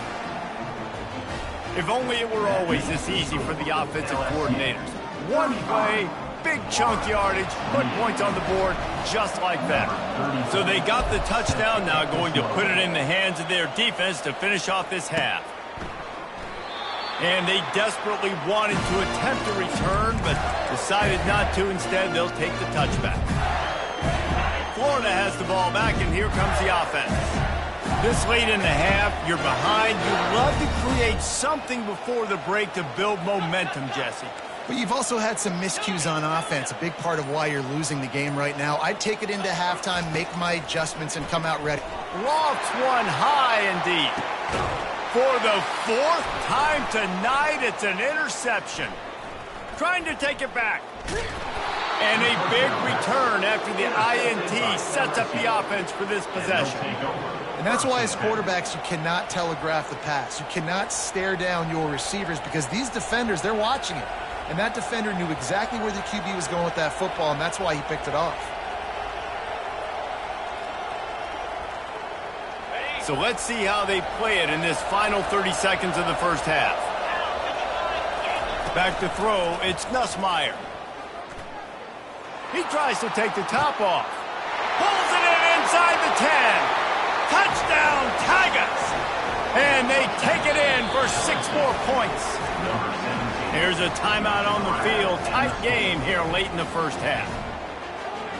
If only it were always this easy for the offensive coordinators. One play, big chunk yardage, put points on the board just like that. So they got the touchdown, now going to put it in the hands of their defense to finish off this half. And they desperately wanted to attempt a return, but decided not to. Instead, they'll take the touchback. Florida has the ball back, and here comes the offense. This late in the half, you're behind. You love to create something before the break to build momentum, Jesse. But you've also had some miscues on offense, a big part of why you're losing the game right now. I'd take it into halftime, make my adjustments, and come out ready. Lofts one high indeed. For the 4th time tonight, it's an interception. Trying to take it back. And a big return after the INT sets up the offense for this possession. And that's why as quarterbacks, you cannot telegraph the pass. You cannot stare down your receivers because these defenders, they're watching it. And that defender knew exactly where the QB was going with that football, and that's why he picked it off. So let's see how they play it in this final 30 seconds of the first half. Back to throw, it's Nussmeier. He tries to take the top off. Pulls it in inside the 10. Touchdown, Tigers! And they take it in for 6 more points. Here's a timeout on the field. Tight game here late in the first half.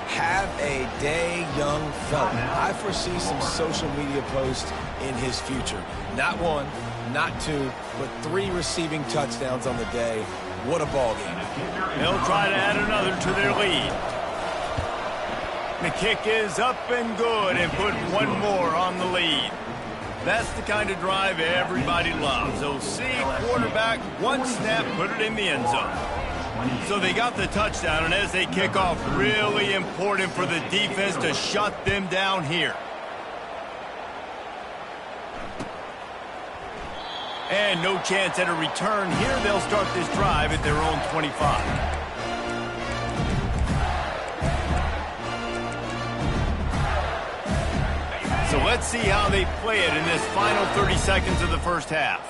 Have a day, young fella. I foresee some social media posts in his future. Not 1, not 2, but 3 receiving touchdowns on the day. What a ball game. They'll try to add another to their lead. The kick is up and good and put 1 more on the lead. That's the kind of drive everybody loves. OC, quarterback, 1 snap, put it in the end zone. So they got the touchdown, and as they kick off, really important for the defense to shut them down here. And no chance at a return here. They'll start this drive at their own 25. So let's see how they play it in this final 30 seconds of the first half.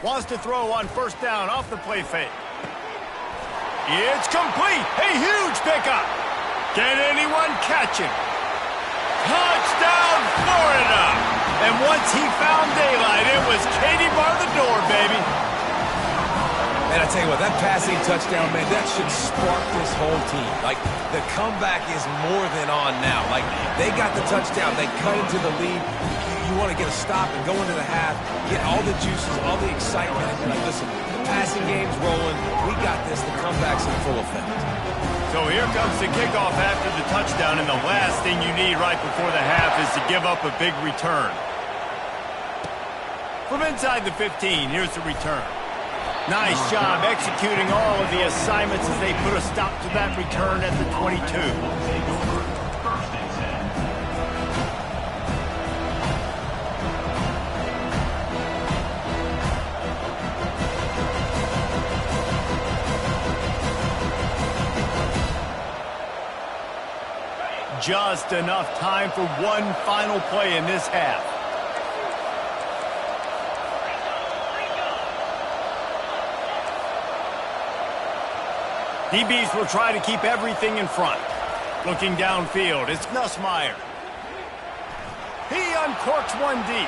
Wants to throw on first down off the play fake. It's complete. A huge pickup. Can anyone catch him? Touchdown, Florida. And once he found daylight, it was Katie bar the door, baby. Man, I tell you what, that passing touchdown, man, that should spark this whole team. Like, the comeback is more than on now. Like, they got the touchdown. They cut into the lead. You want to get a stop and go into the half, get all the juices, all the excitement. And you're like, listen, the passing game's rolling. We got this. The comeback's in full effect. So here comes the kickoff after the touchdown, and the last thing you need right before the half is to give up a big return. From inside the 15, here's the return. Nice job executing all of the assignments as they put a stop to that return at the 22. Just enough time for one final play in this half. DBs will try to keep everything in front. Looking downfield, it's Nussmeier. He uncorks one deep.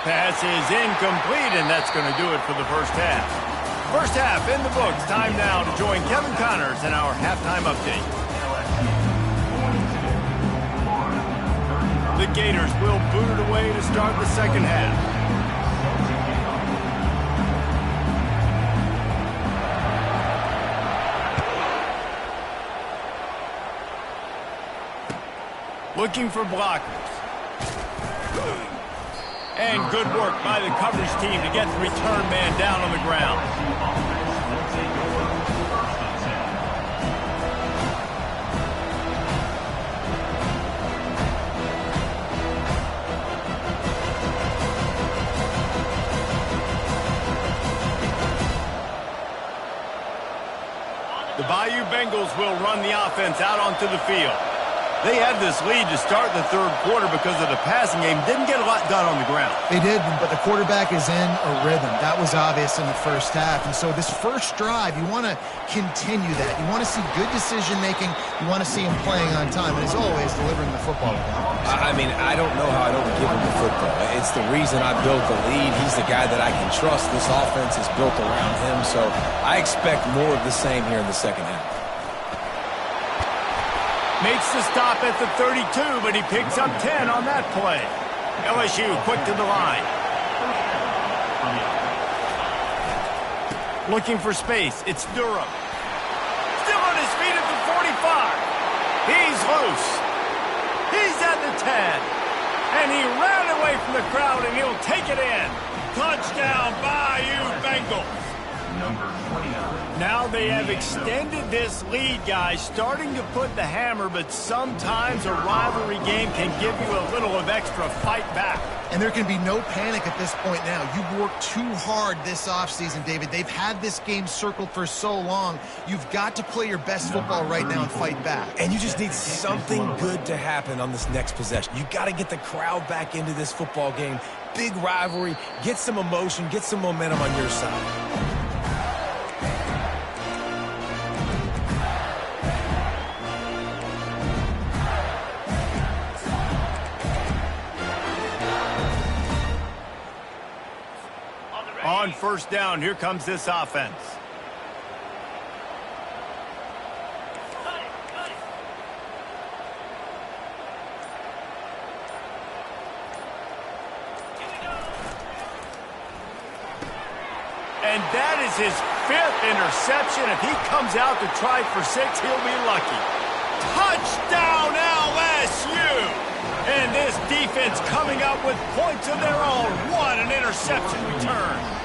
Pass is incomplete, and that's going to do it for the first half. First half in the books. Time now to join Kevin Connors in our halftime update. The Gators will boot it away to start the second half. Looking for blockers. And good work by the coverage team to get the return man down on the ground. The Bayou Bengals will run the offense out onto the field. They had this lead to start the third quarter because of the passing game. Didn't get a lot done on the ground. They did, but the quarterback is in a rhythm. That was obvious in the first half. And so this first drive, you want to continue that. You want to see good decision-making. You want to see him playing on time. And as always, delivering the football. I mean, I don't know how I don't give him the football. It's the reason I built the lead. He's the guy that I can trust. This offense is built around him. So I expect more of the same here in the second half. Makes the stop at the 32, but he picks up 10 on that play. LSU quick to the line. Looking for space. It's Durham. Still on his feet at the 45. He's loose. He's at the 10. And he ran away from the crowd, and he'll take it in. Touchdown, Bayou Bengals. Number 29. Now they have extended this lead, guys, starting to put the hammer, but sometimes a rivalry game can give you a little of extra fight back. And there can be no panic at this point now. You've worked too hard this offseason, David. They've had this game circled for so long. You've got to play your best football right now and fight back. And you just need something good to happen on this next possession. You got to get the crowd back into this football game. Big rivalry. Get some emotion. Get some momentum on your side. On first down, here comes this offense. And that is his 5th interception. If he comes out to try for 6, he'll be lucky. Touchdown, LSU! And this defense coming up with points of their own. What an interception return.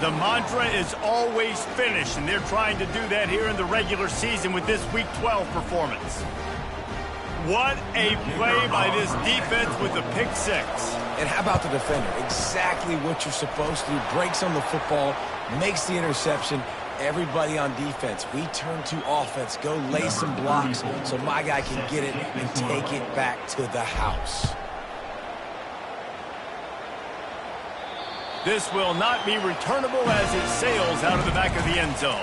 The mantra is always finish, and they're trying to do that here in the regular season with this Week 12 performance. What a play by this defense with the pick 6. And how about the defender? Exactly what you're supposed to do. Breaks on the football, makes the interception. Everybody on defense, we turn to offense. Go lay some blocks so my guy can get it and take it back to the house. This will not be returnable as it sails out of the back of the end zone.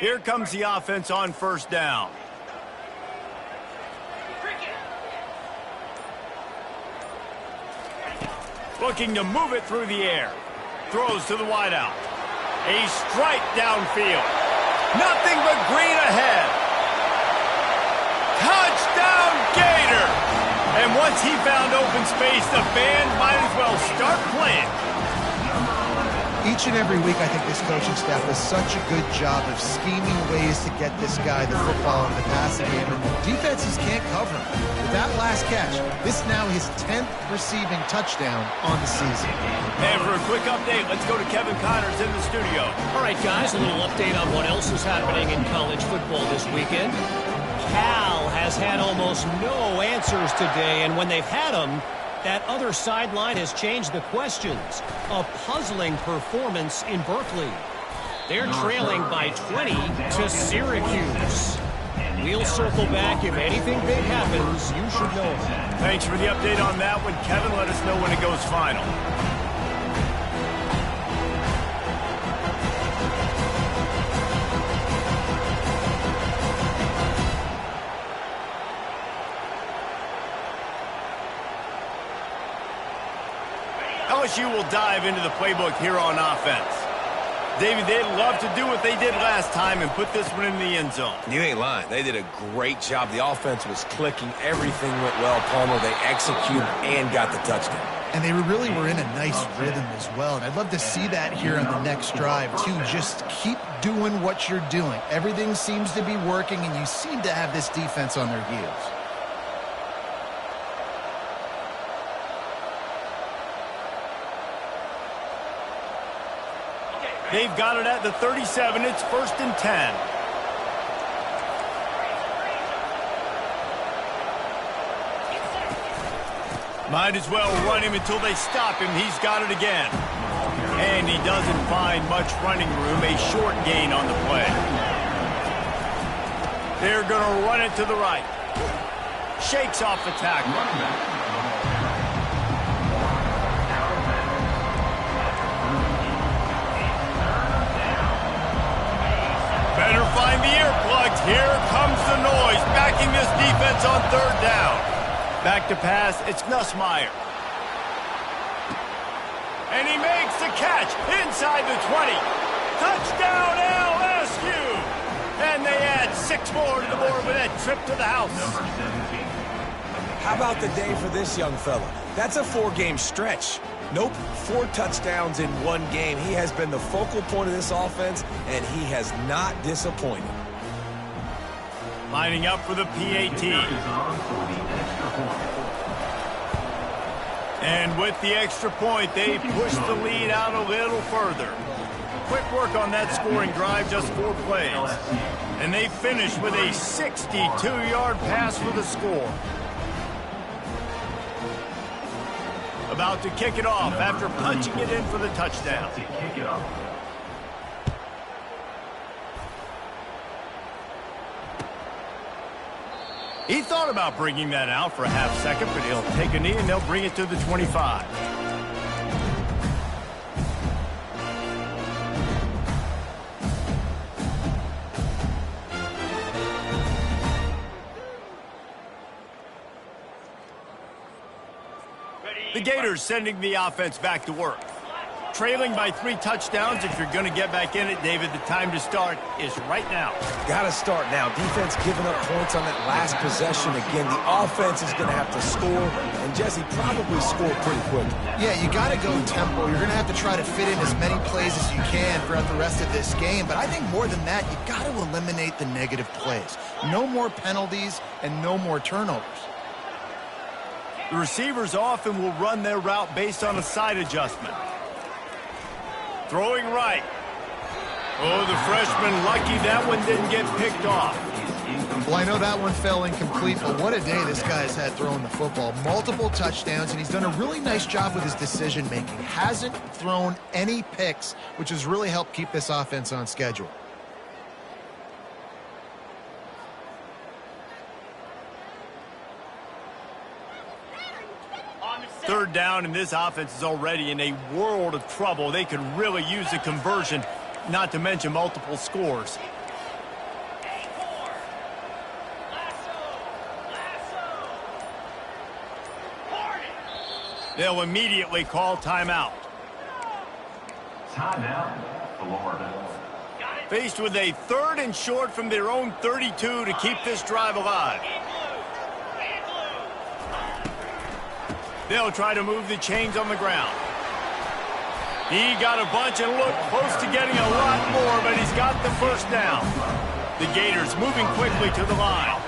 Here comes the offense on first down. Looking to move it through the air. Throws to the wideout. A strike downfield. Nothing but green ahead. Touchdown Gator! And once he found open space, the band might as well start playing. Each and every week, I think this coaching staff does such a good job of scheming ways to get this guy the football in the passing game. And defenses can't cover him. With that last catch, this is now his 10th receiving touchdown on the season. And for a quick update, let's go to Kevin Connors in the studio. All right, guys, a little update on what else is happening in college football this weekend. Cal has had almost no answers today, and when they've had them, that other sideline has changed the questions. A puzzling performance in Berkeley. They're trailing by 20 to Syracuse. We'll circle back. If anything big happens, you should know. Thanks for the update on that one, Kevin. Let us know when it goes final. LSU will dive into the playbook here on offense. David, they'd love to do what they did last time and put this one in the end zone. You ain't lying. They did a great job. The offense was clicking. Everything went well, Palmer. They executed and got the touchdown. And they really were in a nice rhythm as well. And I'd love to see that here on the next drive, too. Just keep doing what you're doing. Everything seems to be working, and you seem to have this defense on their heels. They've got it at the 37. It's 1st and 10. Might as well run him until they stop him. He's got it again. And he doesn't find much running room. A short gain on the play. They're going to run it to the right. Shakes off the tackle. Better find the earplugs. Here comes the noise, backing this defense on 3rd down. Back to pass, it's Nussmeier. And he makes the catch inside the 20. Touchdown LSU! And they add 6 more to the board with that trip to the house. How about the day for this young fella? That's a 4-game stretch. Nope, 4 touchdowns in 1 game. He has been the focal point of this offense, and he has not disappointed. Lining up for the PAT. And with the extra point, they push the lead out a little further. Quick work on that scoring drive, just 4 plays. And they finish with a 62-yard pass for the score. About to kick it off after punching it in for the touchdown. He thought about bringing that out for a half second, but he'll take a knee and they'll bring it to the 25. The Gators sending the offense back to work. Trailing by 3 touchdowns. If you're going to get back in it, David, the time to start is right now. Got to start now. Defense giving up points on that last possession. Again, the offense is going to have to score, and Jesse probably scored pretty quickly. Yeah, you got to go tempo. You're going to have to try to fit in as many plays as you can throughout the rest of this game. But I think more than that, you got to eliminate the negative plays. No more penalties and no more turnovers. The receivers often will run their route based on a side adjustment. Throwing right. Oh, the freshman lucky that one didn't get picked off. Well, I know that one fell incomplete, but what a day this guy's had throwing the football. Multiple touchdowns, and he's done a really nice job with his decision-making. Hasn't thrown any picks, which has really helped keep this offense on schedule. Third down, and this offense is already in a world of trouble. They could really use a conversion, not to mention multiple scores. They'll immediately call timeout. Timeout, Florida. Faced with a 3rd and short from their own 32 to keep this drive alive. They'll try to move the chains on the ground. He got a bunch and looked close to getting a lot more, but he's got the first down. The Gators moving quickly to the line.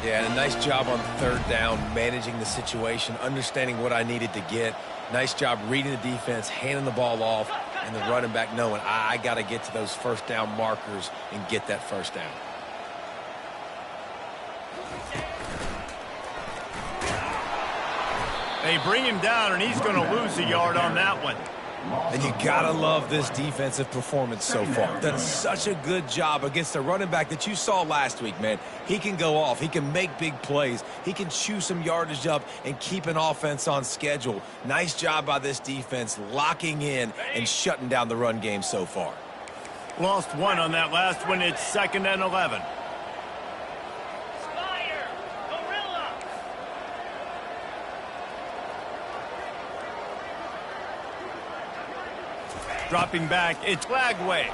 Yeah, and a nice job on 3rd down, managing the situation, understanding what I needed to get. Nice job reading the defense, handing the ball off, and the running back knowing I got to get to those 1st down markers and get that 1st down. They bring him down, and he's going to lose a yard on that one. And you gotta love this defensive performance so far. Done such a good job against the running back that you saw last week, man. He can go off. He can make big plays. He can chew some yardage up and keep an offense on schedule. Nice job by this defense locking in and shutting down the run game so far. Lost 1 on that last one. It's 2nd and 11. Dropping back, it's Lagway.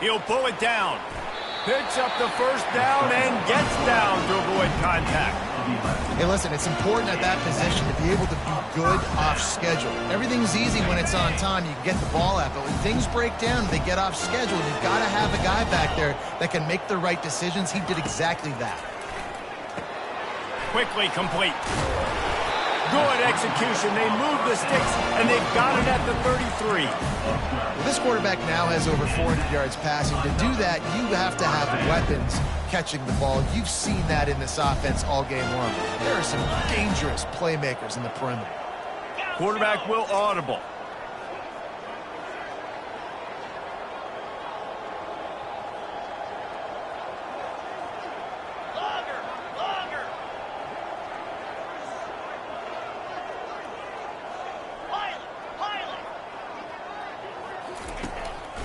He'll pull it down. Picks up the 1st down and gets down to avoid contact. Hey, listen, it's important at that position to be able to be good off schedule. Everything's easy when it's on time. You can get the ball out, but when things break down, they get off schedule. You've got to have a guy back there that can make the right decisions. He did exactly that. Quickly complete. Good execution. They move the sticks, and they've got it at the 33. Well, this quarterback now has over 400 yards passing. To do that, you have to have weapons catching the ball. You've seen that in this offense all game long. There are some dangerous playmakers in the perimeter. Quarterback will audible.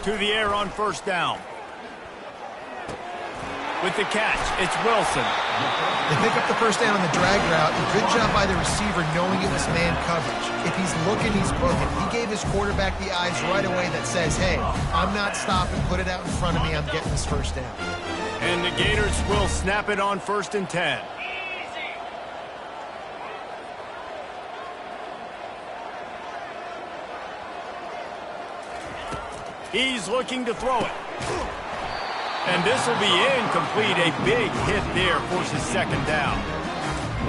To the air on 1st down. With the catch, it's Wilson. They pick up the 1st down on the drag route. A good job by the receiver knowing it was man coverage. If he's looking, he's booking. He gave his quarterback the eyes right away that says, hey, I'm not stopping. Put it out in front of me. I'm getting this 1st down. And the Gators will snap it on 1st and 10. He's looking to throw it. And this will be incomplete. A big hit there forces 2nd down.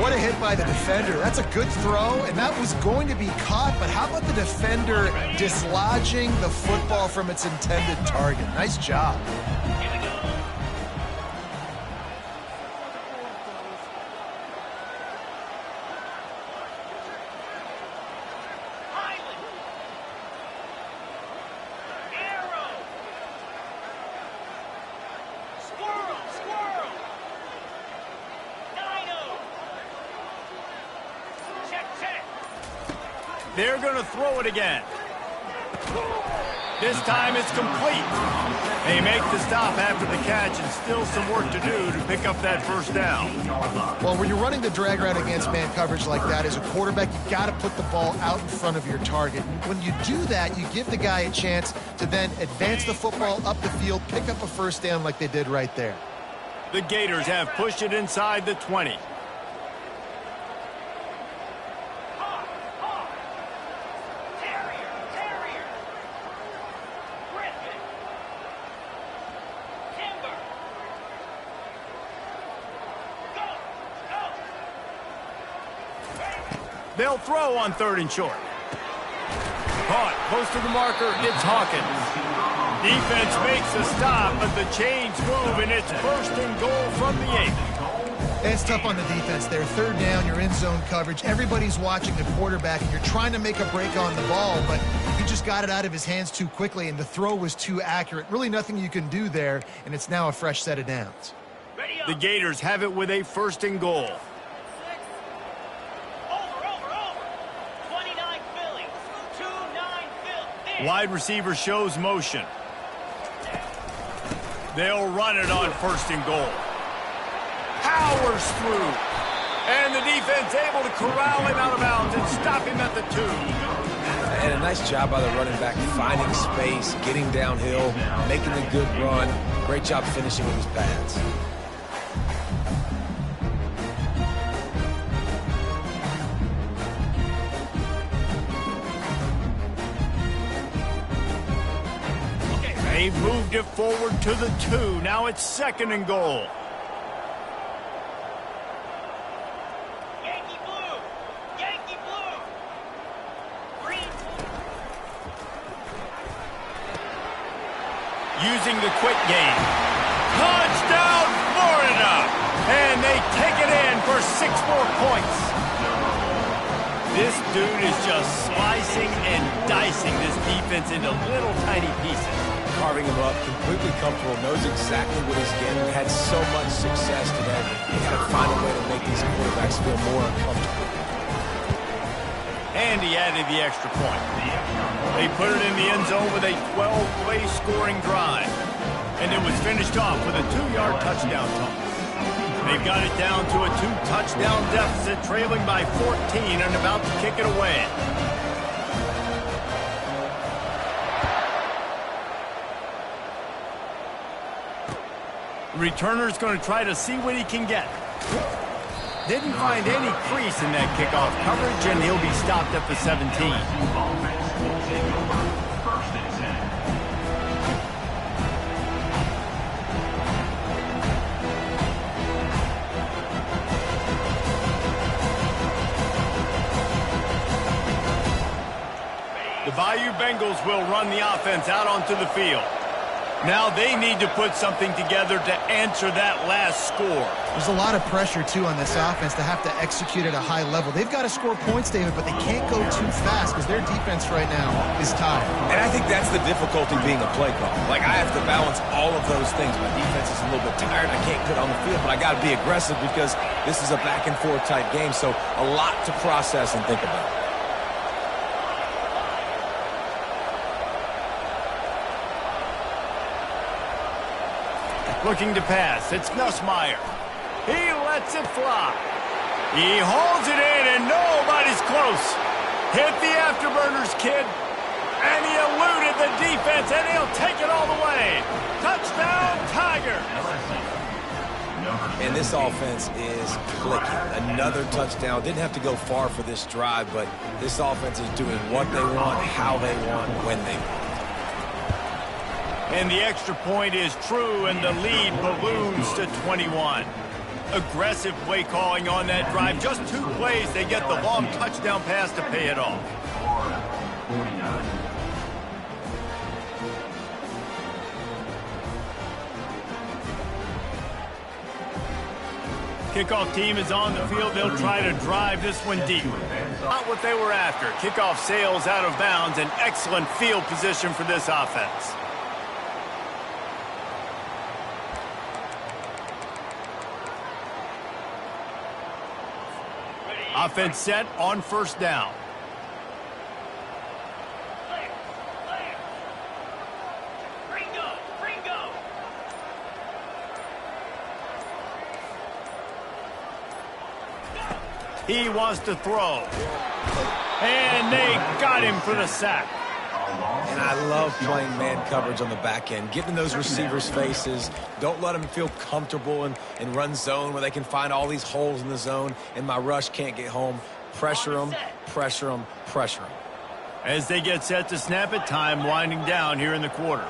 What a hit by the defender. That's a good throw, and that was going to be caught, but how about the defender dislodging the football from its intended target? Nice job. They're going to throw it again. This time it's complete. They make the stop after the catch, and still some work to do to pick up that 1st down. Well, when you're running the drag route against man coverage like that, as a quarterback, you've got to put the ball out in front of your target. When you do that, you give the guy a chance to then advance the football up the field, pick up a 1st down like they did right there. The Gators have pushed it inside the 20. They'll throw on 3rd and short. Caught close to the marker. It's Hawkins. Defense makes a stop, but the chains move, and it's 1st and goal from the 8. It's tough on the defense there. 3rd down, you're in zone coverage. Everybody's watching the quarterback, and you're trying to make a break on the ball, but he just got it out of his hands too quickly, and the throw was too accurate. Really nothing you can do there, and it's now a fresh set of downs. The Gators have it with a 1st and goal. Wide receiver shows motion. They'll run it on 1st and goal. Powers through. And the defense able to corral him out of bounds and stop him at the 2. And a nice job by the running back, finding space, getting downhill, making a good run. Great job finishing with his pads. They've moved it forward to the 2. Now it's 2nd and goal. Yankee blue! Yankee blue! Green. Using the quick game. Touchdown, Florida! And they take it in for 6 more points. This dude is just slicing and dicing this defense into little tiny pieces. Carving him up, completely comfortable, knows exactly what he's getting, had so much success today. He got to find a way to make these quarterbacks feel more uncomfortable. And he added the extra point. They put it in the end zone with a 12-play scoring drive. And it was finished off with a 2-yard touchdown toss. They've got it down to a 2-touchdown deficit, trailing by 14 and about to kick it away. Returner's going to try to see what he can get. Didn't find any crease in that kickoff coverage, and he'll be stopped at the 17. The Bayou Bengals will run the offense out onto the field. Now they need to put something together to answer that last score. There's a lot of pressure, too, on this offense to have to execute at a high level. They've got to score points, David, but they can't go too fast because their defense right now is tired. And I think that's the difficulty being a play caller. Like, I have to balance all of those things. My defense is a little bit tired. I can't put on the field, but I got to be aggressive because this is a back-and-forth type game, so a lot to process and think about. Looking to pass. It's Nussmeier. He lets it fly. He holds it in, and nobody's close. Hit the afterburners, kid. And he eluded the defense, and he'll take it all the way. Touchdown, Tigers. And this offense is clicking. Another touchdown. Didn't have to go far for this drive, but this offense is doing what they want, how they want, when they want. And the extra point is true, and the lead balloons to 21. Aggressive play calling on that drive. Just 2 plays, they get the long touchdown pass to pay it off. Florida, 49. Kickoff team is on the field. They'll try to drive this one deep. Not what they were after. Kickoff sails out of bounds. An excellent field position for this offense. Offense set on 1st down. He wants to throw. And they got him for the sack. And I love playing man coverage on the back end, getting those receivers' faces. Don't let them feel comfortable in run zone where they can find all these holes in the zone and my rush can't get home. Pressure them, pressure them, pressure them. As they get set to snap it, time winding down here in the quarter.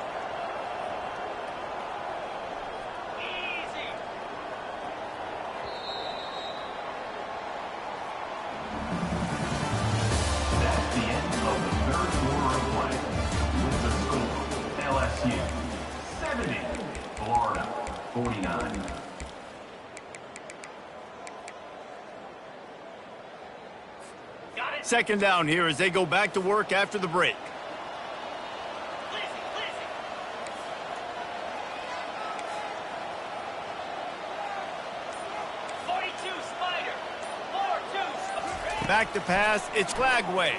Florida, 49. Second down here as they go back to work after the break. Back to pass, it's Glagway.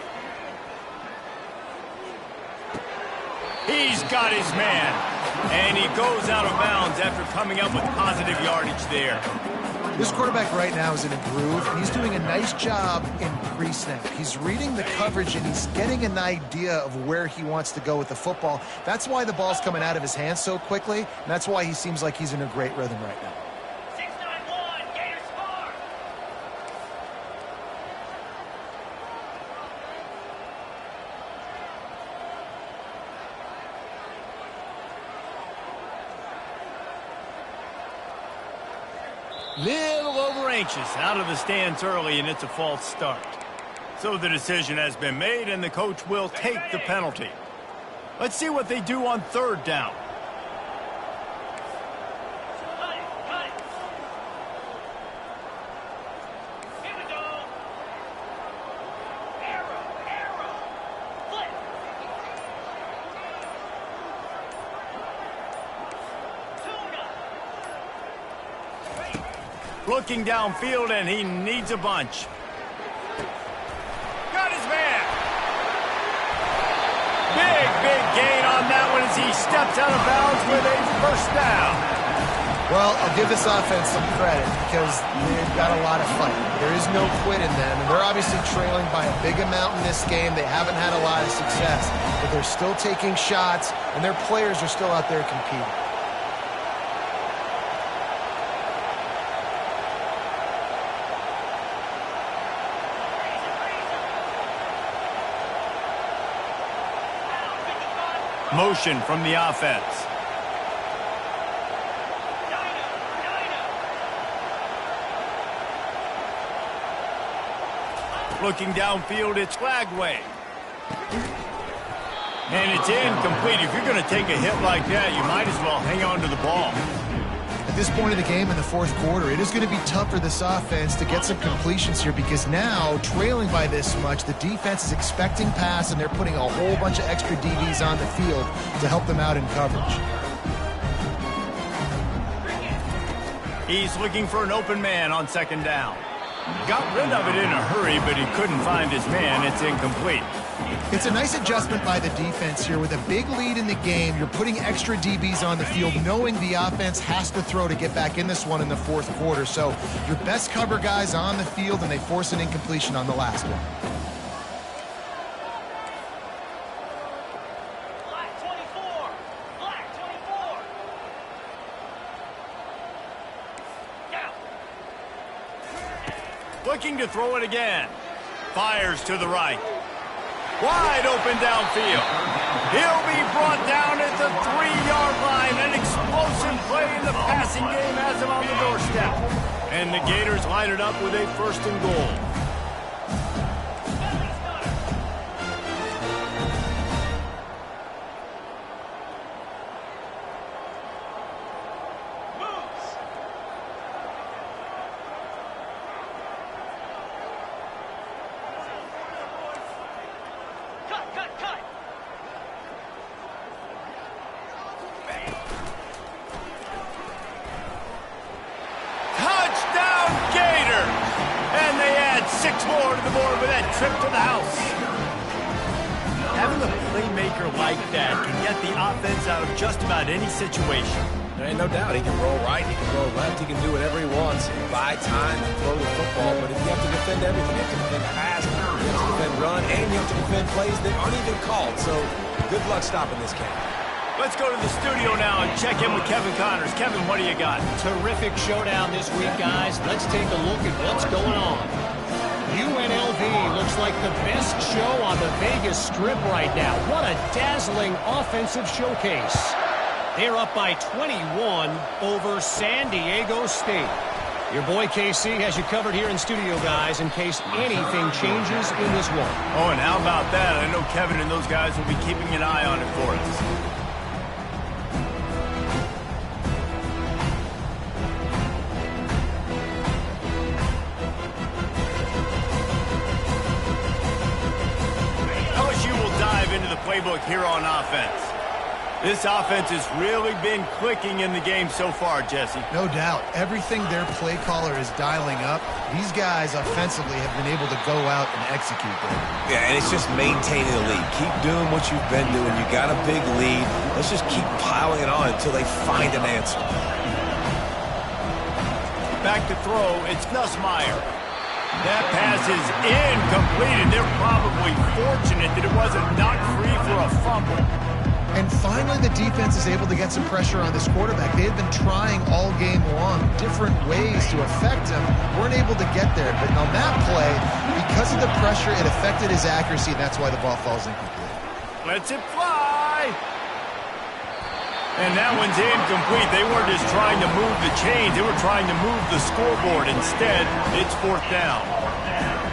He's got his man. And he goes out of bounds after coming up with positive yardage there. This quarterback right now is in a groove, and he's doing a nice job in pre-snap. He's reading the coverage, and he's getting an idea of where he wants to go with the football. That's why the ball's coming out of his hands so quickly, and that's why he seems like he's in a great rhythm right now. 6-9-1, Gators score. Little over anxious out of the stands early, and it's a false start. So the decision has been made, and the coach will take the penalty. Let's see what they do on third down. Cut it, cut it. Here we go. Arrow, arrow. Flip. Tuna. Looking downfield, and he needs a bunch. Got his man. Big gain on that one as he steps out of bounds with a first down. Well, I'll give this offense some credit because they've got a lot of fight. There is no quit in them, and they're obviously trailing by a big amount in this game. They haven't had a lot of success, but they're still taking shots, and their players are still out there competing. Motion from the offense. Looking downfield, it's Flagway. And it's incomplete. If you're going to take a hit like that, you might as well hang on to the ball. At this point of the game in the fourth quarter, it is going to be tough for this offense to get some completions here because now, trailing by this much, the defense is expecting pass, and they're putting a whole bunch of extra DBs on the field to help them out in coverage. He's looking for an open man on second down. Got rid of it in a hurry, but he couldn't find his man. It's incomplete. It's a nice adjustment by the defense here. With a big lead in the game, you're putting extra DBs on the field, knowing the offense has to throw to get back in this one in the fourth quarter. So your best cover guys on the field, and they force an incompletion on the last one. Black 24. Black 24. Down. Looking to throw it again. Fires to the right. Wide open downfield. He'll be brought down at the 3-yard line. An explosive play in the passing game has him on the doorstep. And the Gators line it up with a first and goal. More to the board with that trip to the house. Having a playmaker like that can get the offense out of just about any situation. There ain't no doubt. He can roll right, he can roll left, he can do whatever he wants. Buy time and throw the football, but if you have to defend everything, you have to defend pass, you have to defend run, and you have to defend plays that aren't even called. So good luck stopping this game. Let's go to the studio now and check in with Kevin Connors. Kevin, what do you got? Terrific showdown this week, guys. Let's take a look at what's going on. UNLV looks like the best show on the Vegas Strip right now. What a dazzling offensive showcase. They're up by 21 over San Diego State. Your boy KC has you covered here in studio, guys, in case anything changes in this one. Oh, and how about that? I know Kevin and those guys will be keeping an eye on it for us. Into the playbook here on offense. This offense has really been clicking in the game so far, Jesse. No doubt. Everything their play caller is dialing up, these guys offensively have been able to go out and execute there. Yeah, and it's just maintaining the lead. Keep doing what you've been doing. You got a big lead. Let's just keep piling it on until they find an answer. Back to throw, it's Nussmeier. That pass is incomplete, and they're probably fortunate that it wasn't knocked free for a fumble. And finally, the defense is able to get some pressure on this quarterback. They had been trying all game long different ways to affect him. Weren't able to get there. But on that play, because of the pressure, it affected his accuracy, and that's why the ball falls incomplete. Lets it fly. And that one's incomplete. They weren't just trying to move the chains. They were trying to move the scoreboard. Instead, it's 4th down.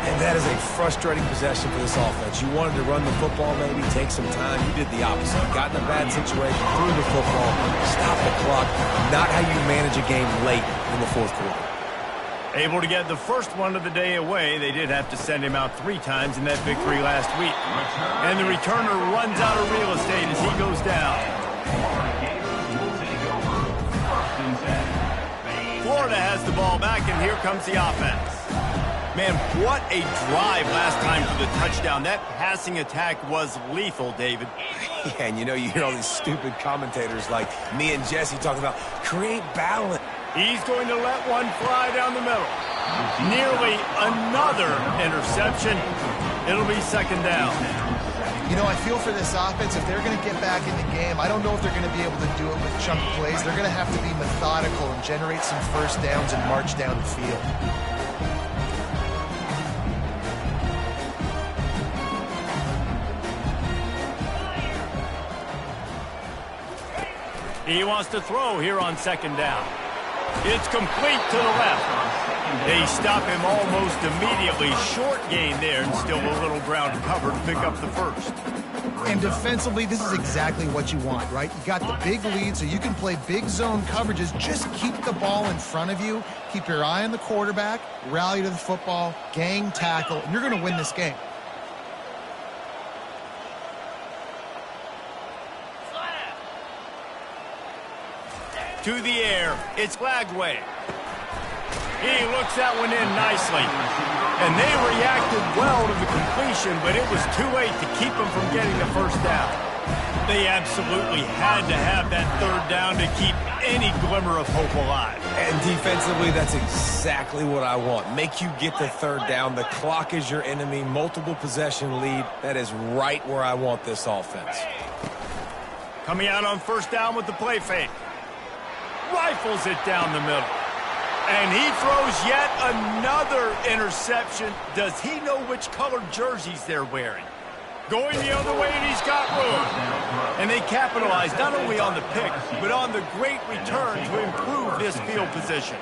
And that is a frustrating possession for this offense. You wanted to run the football, maybe take some time. You did the opposite. You got in a bad situation, threw the football, stopped the clock. Not how you manage a game late in the 4th quarter. Able to get the first one of the day away. They did have to send him out 3 times in that victory last week. And the returner runs out of real estate as he goes down. Florida has the ball back, and here comes the offense. Man, what a drive last time for the touchdown. That passing attack was lethal, David. Yeah, and you hear all these stupid commentators like me and Jesse talking about create balance. He's going to let one fly down the middle. Nearly another interception. It'll be 2nd down. You know, I feel for this offense, if they're going to get back in the game, I don't know if they're going to be able to do it with chunk plays. They're going to have to be methodical and generate some first downs and march down the field. He wants to throw here on 2nd down. It's complete to the left. They stop him almost immediately. Short gain there, and still a little ground cover to pick up the first. And defensively, this is exactly what you want, right? You got the big lead, so you can play big zone coverages. Just keep the ball in front of you. Keep your eye on the quarterback, rally to the football, gang tackle, and you're going to win this game. To the air, it's Lagway. He looks that one in nicely. And they reacted well to the completion, but it was too late to keep them from getting the first down. They absolutely had to have that 3rd down to keep any glimmer of hope alive. And defensively, that's exactly what I want. Make you get the 3rd down. The clock is your enemy. Multiple possession lead. That is right where I want this offense. Coming out on 1st down with the play fake. Rifles it down the middle. And he throws yet another interception. Does he know which colored jerseys they're wearing? Going the other way, and he's got room. And they capitalize not only on the pick, but on the great return to improve this field position.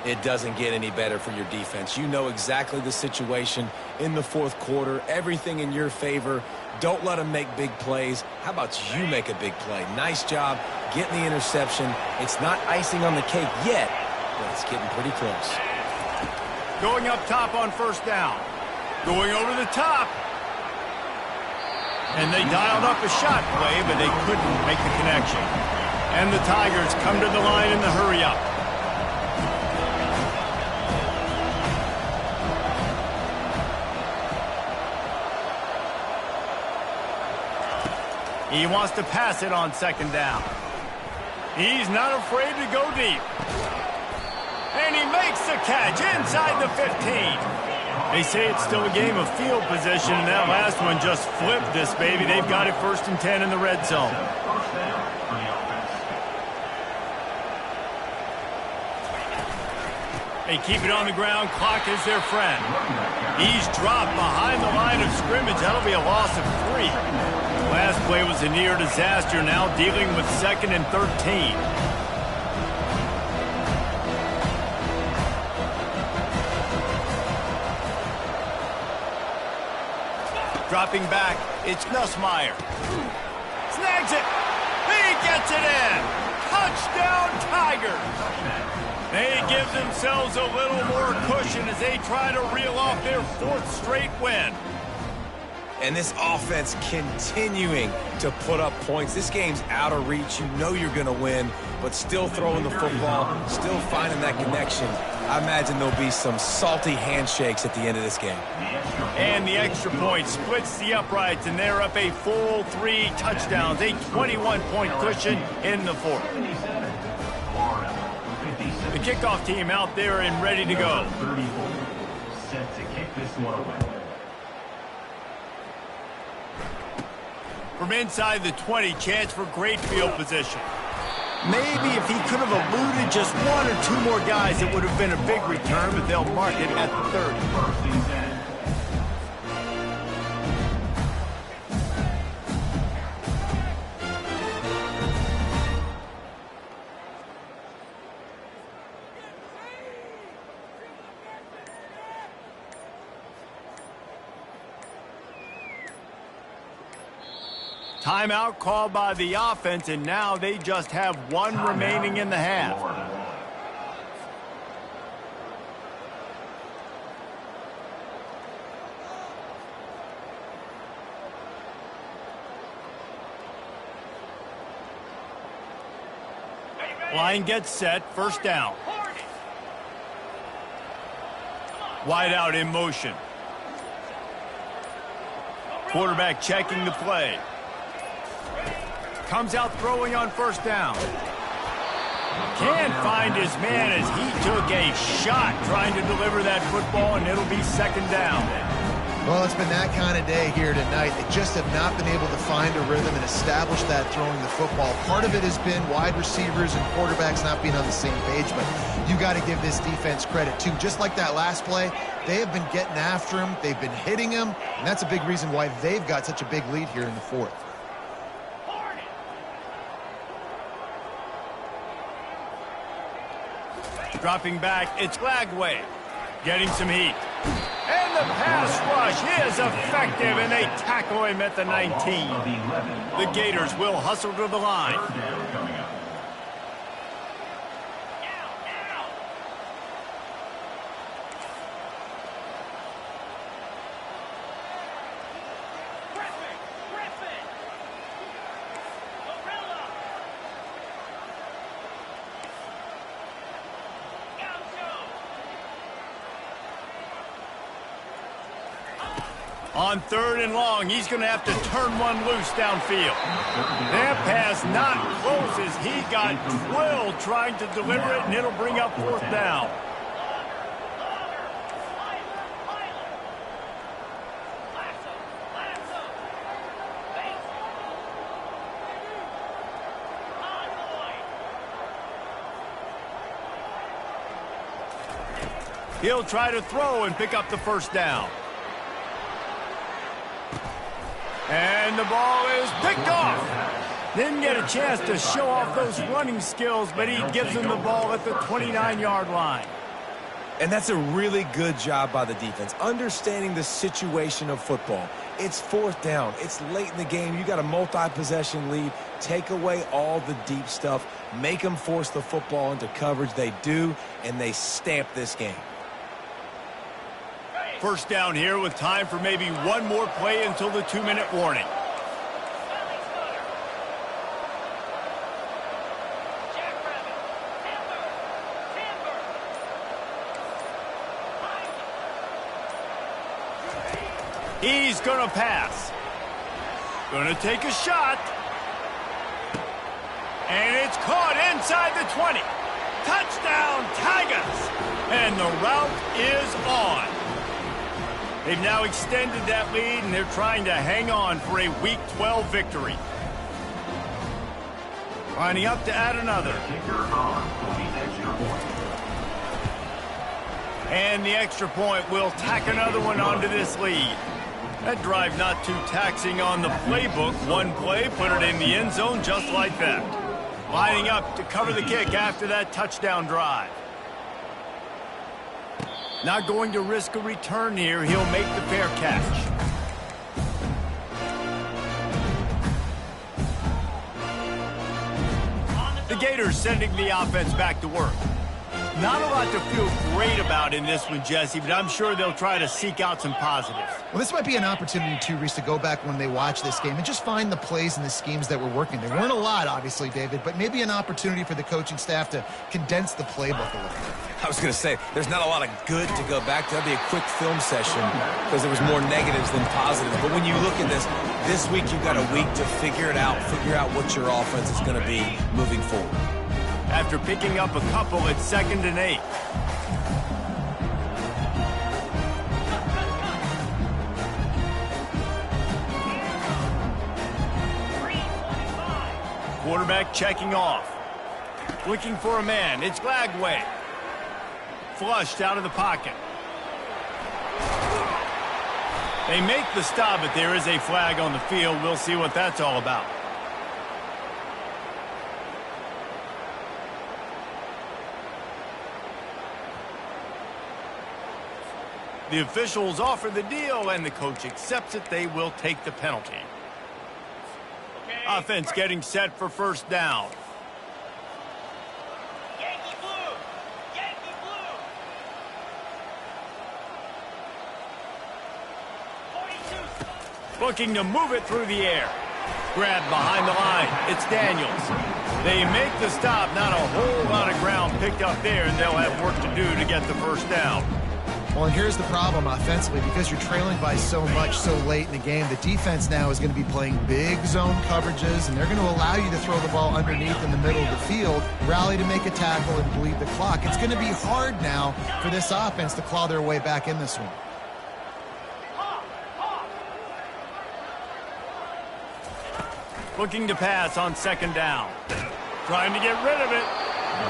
It doesn't get any better for your defense. You know exactly the situation in the 4th quarter. Everything in your favor. Don't let them make big plays. How about you make a big play? Nice job getting the interception. It's not icing on the cake yet, but it's getting pretty close. Going up top on 1st down. Going over the top. And they dialed up a shot play, but they couldn't make the connection. And the Tigers come to the line in the hurry-up. He wants to pass it on 2nd down. He's not afraid to go deep. And he makes the catch inside the 15. They say it's still a game of field position, and that last one just flipped this baby. They've got it 1st and 10 in the red zone. They keep it on the ground. Clock is their friend. He's dropped behind the line of scrimmage. That'll be a loss of 3. Last play was a near disaster. Now dealing with 2nd and 13. Dropping back, it's Nussmeier. Snags it. He gets it in. Touchdown, Tigers. They give themselves a little more cushion as they try to reel off their 4th straight win. And this offense continuing to put up points. This game's out of reach. You know you're going to win, but still throwing the football, still finding that connection. I imagine there'll be some salty handshakes at the end of this game. And the extra point splits the uprights, and they're up a full 3 touchdowns, a 21-point cushion in the 4th. The kickoff team out there and ready to go. 34, set to kick this one away. From inside the 20, chance for great field position. Maybe if he could have eluded just one or two more guys, it would have been a big return, but they'll mark it at the 30. First and 10. Timeout called by the offense, and now they just have one remaining in the half. Line gets set, first down. Wide out in motion. Quarterback checking the play. Comes out throwing on first down. Can't find his man as he took a shot trying to deliver that football, and it'll be second down. Well, it's been that kind of day here tonight. They just have not been able to find a rhythm and establish that throwing the football. Part of it has been wide receivers and quarterbacks not being on the same page, but you got to give this defense credit too. Just like that last play, they have been getting after him. They've been hitting him, and that's a big reason why they've got such a big lead here in the fourth. Dropping back, it's Lagway. Getting some heat. And the pass rush is effective, and they tackle him at the 19. The Gators will hustle to the line. Third down coming up. On third and long, he's going to have to turn one loose downfield. That pass not close as he got drilled trying to deliver it, and it'll bring up fourth down. He'll try to throw and pick up the first down. And the ball is picked off. Didn't get a chance to show off those running skills, but he gives him the ball at the 29-yard line. And that's a really good job by the defense, understanding the situation of football. It's fourth down. It's late in the game. You got a multi-possession lead. Take away all the deep stuff. Make them force the football into coverage. They do, and they stamp this game. First down here with time for maybe one more play until the 2-minute warning. He's going to pass. Going to take a shot. And it's caught inside the 20. Touchdown, Tigers. And the route is on. They've now extended that lead, and they're trying to hang on for a Week 12 victory. Lining up to add another. And the extra point will tack another one onto this lead. That drive not too taxing on the playbook. One play, put it in the end zone just like that. Lining up to cover the kick after that touchdown drive. Not going to risk a return here. He'll make the fair catch. The Gators sending the offense back to work. Not a lot to feel great about in this one, Jesse, but I'm sure they'll try to seek out some positives. Well, this might be an opportunity, too, Reese, to go back when they watch this game and just find the plays and the schemes that were working. There weren't a lot, obviously, David, but maybe an opportunity for the coaching staff to condense the playbook a little bit. I was going to say, there's not a lot of good to go back to. That'd be a quick film session because there was more negatives than positives. But when you look at this week you've got a week to figure it out, figure out what your offense is going to be moving forward. after picking up a couple at 2nd and 8. Quarterback checking off. Looking for a man. It's Glagway. Flushed out of the pocket. They make the stop, but there is a flag on the field. We'll see what that's all about. The officials offer the deal, and the coach accepts it. They will take the penalty. Offense getting set for 1st down. Yankee blue! Yankee blue! 42. Looking to move it through the air. Grabbed behind the line. It's Daniels. They make the stop. Not a whole lot of ground picked up there, and they'll have work to do to get the 1st down. Well, and here's the problem offensively. Because you're trailing by so much so late in the game, the defense now is going to be playing big zone coverages, and they're going to allow you to throw the ball underneath in the middle of the field, rally to make a tackle, and bleed the clock. It's going to be hard now for this offense to claw their way back in this one. Looking to pass on 2nd down. Trying to get rid of it.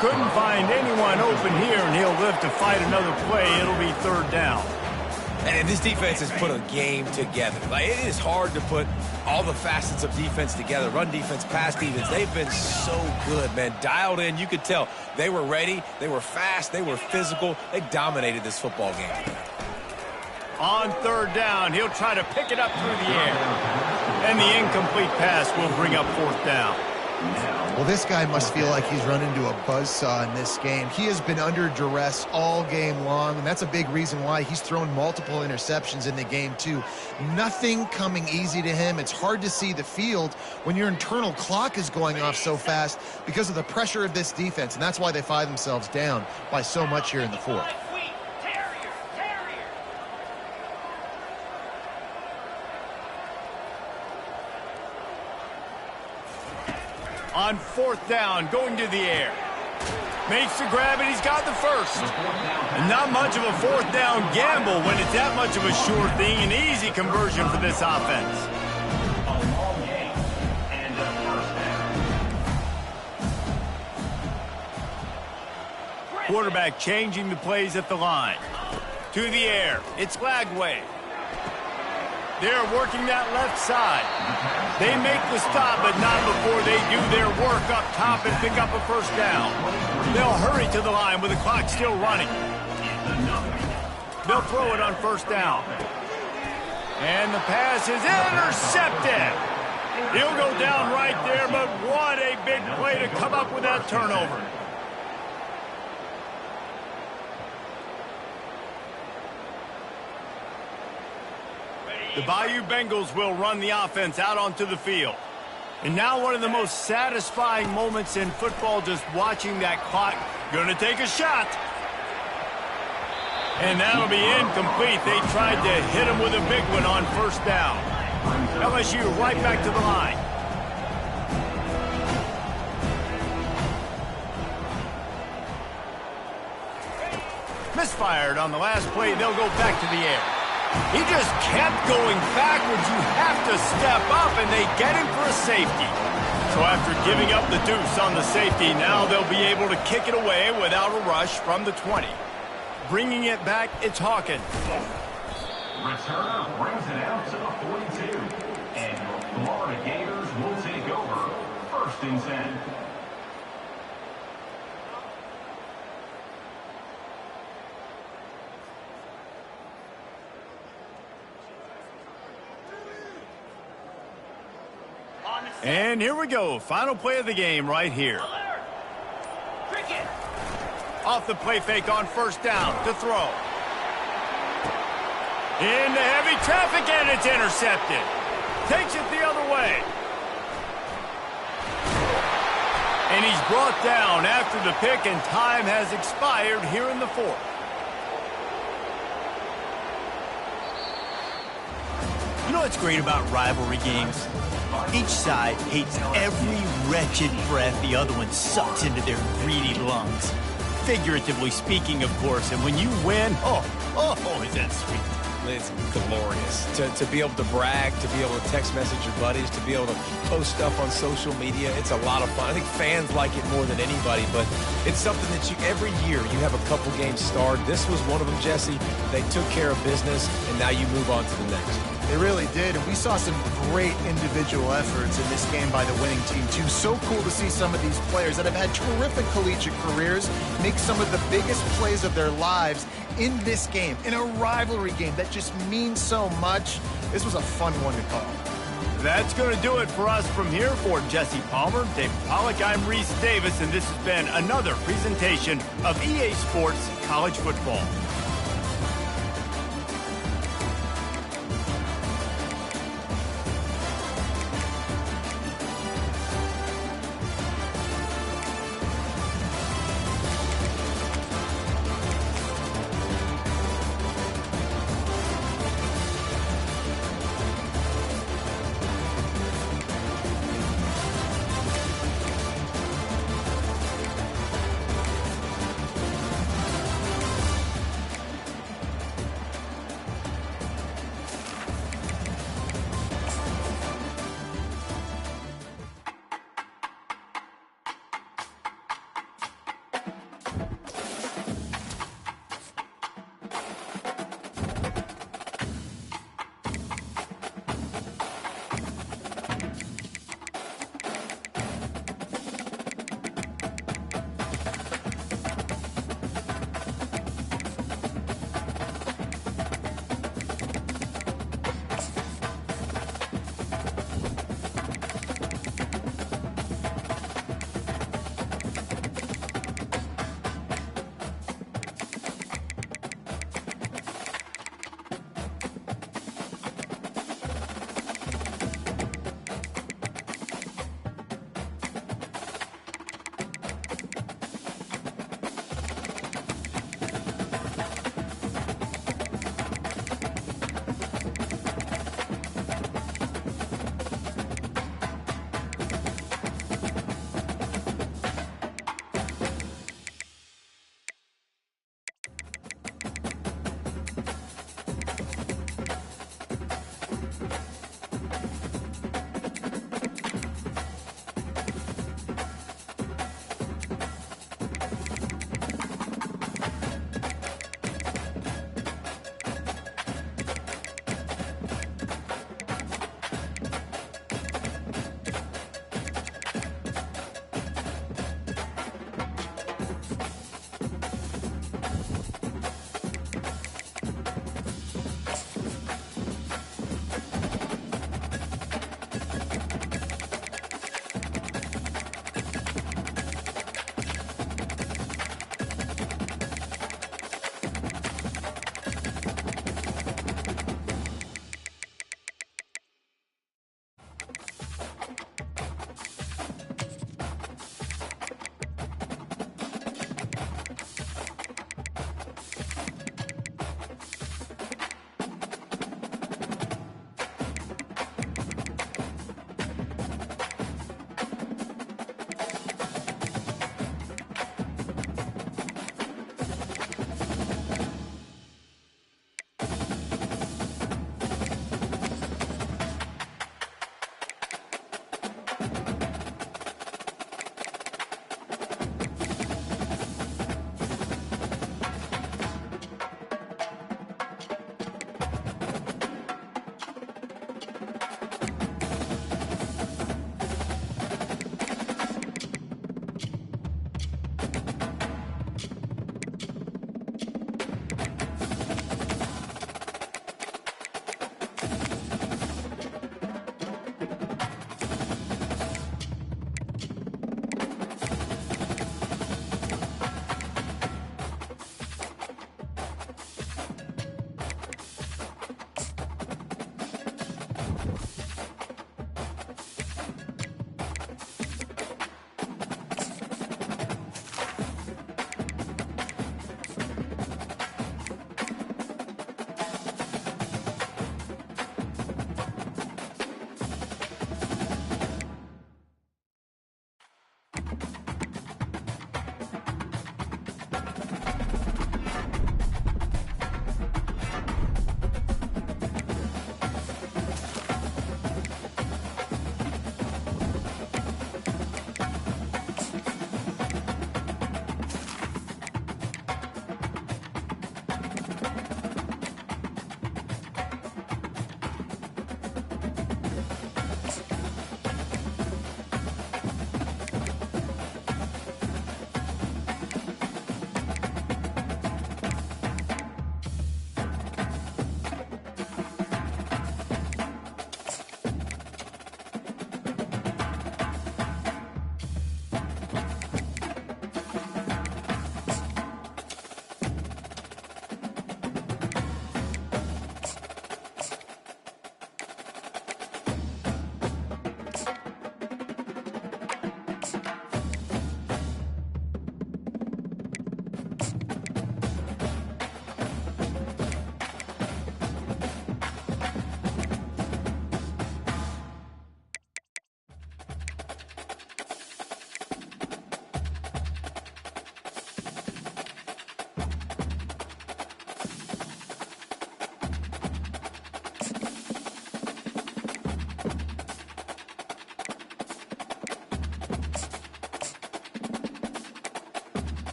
Couldn't find anyone open here, and he'll live to fight another play. It'll be 3rd down. And this defense has put a game together. Like, it is hard to put all the facets of defense together. Run defense, pass defense. They've been so good, man. Dialed in. You could tell they were ready. They were fast. They were physical. They dominated this football game. On 3rd down, he'll try to pick it up through the air. And the incomplete pass will bring up 4th down. Well, this guy must feel like he's run into a buzzsaw in this game. He has been under duress all game long, and that's a big reason why he's thrown multiple interceptions in the game, too. Nothing coming easy to him. It's hard to see the field when your internal clock is going off so fast because of the pressure of this defense, and that's why they find themselves down by so much here in the 4th. On 4th down, going to the air. Makes the grab, and he's got the 1st. And not much of a 4th down gamble when it's that much of a sure thing. An easy conversion for this offense. A long game and a 1st down. Quarterback changing the plays at the line. To the air. It's Glagway. They're working that left side. They make the stop, but not before they do their work up top and pick up a 1st down. They'll hurry to the line with the clock still running. They'll throw it on 1st down. And the pass is intercepted. He'll go down right there, but what a big play to come up with that turnover. The Bayou Bengals will run the offense out onto the field. And now one of the most satisfying moments in football, just watching that clock. Gonna take a shot. And that'll be incomplete. They tried to hit him with a big one on 1st down. LSU right back to the line. Misfired on the last play. They'll go back to the air. He just kept going backwards. You have to step up, and they get him for a safety. So after giving up the deuce on the safety, now they'll be able to kick it away without a rush from the 20. Bringing it back, it's Hawkins. Returner brings it out to the 42. And your Florida Gators will take over 1st and 10. And here we go. Final play of the game right here. Off the play fake on 1st down to throw. Into heavy traffic, and it's intercepted. Takes it the other way. And he's brought down after the pick, and time has expired here in the 4th. You know what's great about rivalry games? Each side hates every wretched breath the other one sucks into their greedy lungs. Figuratively speaking, of course, and when you win, oh, is that sweet. It's glorious to be able to brag, to be able to text message your buddies, to be able to post stuff on social media. It's a lot of fun. I think fans like it more than anybody, but it's something that every year you have a couple games starred. This was one of them, Jesse. They took care of business, and now you move on to the next. They really did, and we saw some great individual efforts in this game by the winning team, too. So cool to see some of these players that have had terrific collegiate careers make some of the biggest plays of their lives in this game, in a rivalry game that just means so much. This was a fun one to call. That's going to do it for us from here. For Jesse Palmer, David Pollack, I'm Reese Davis, and this has been another presentation of EA Sports College Football.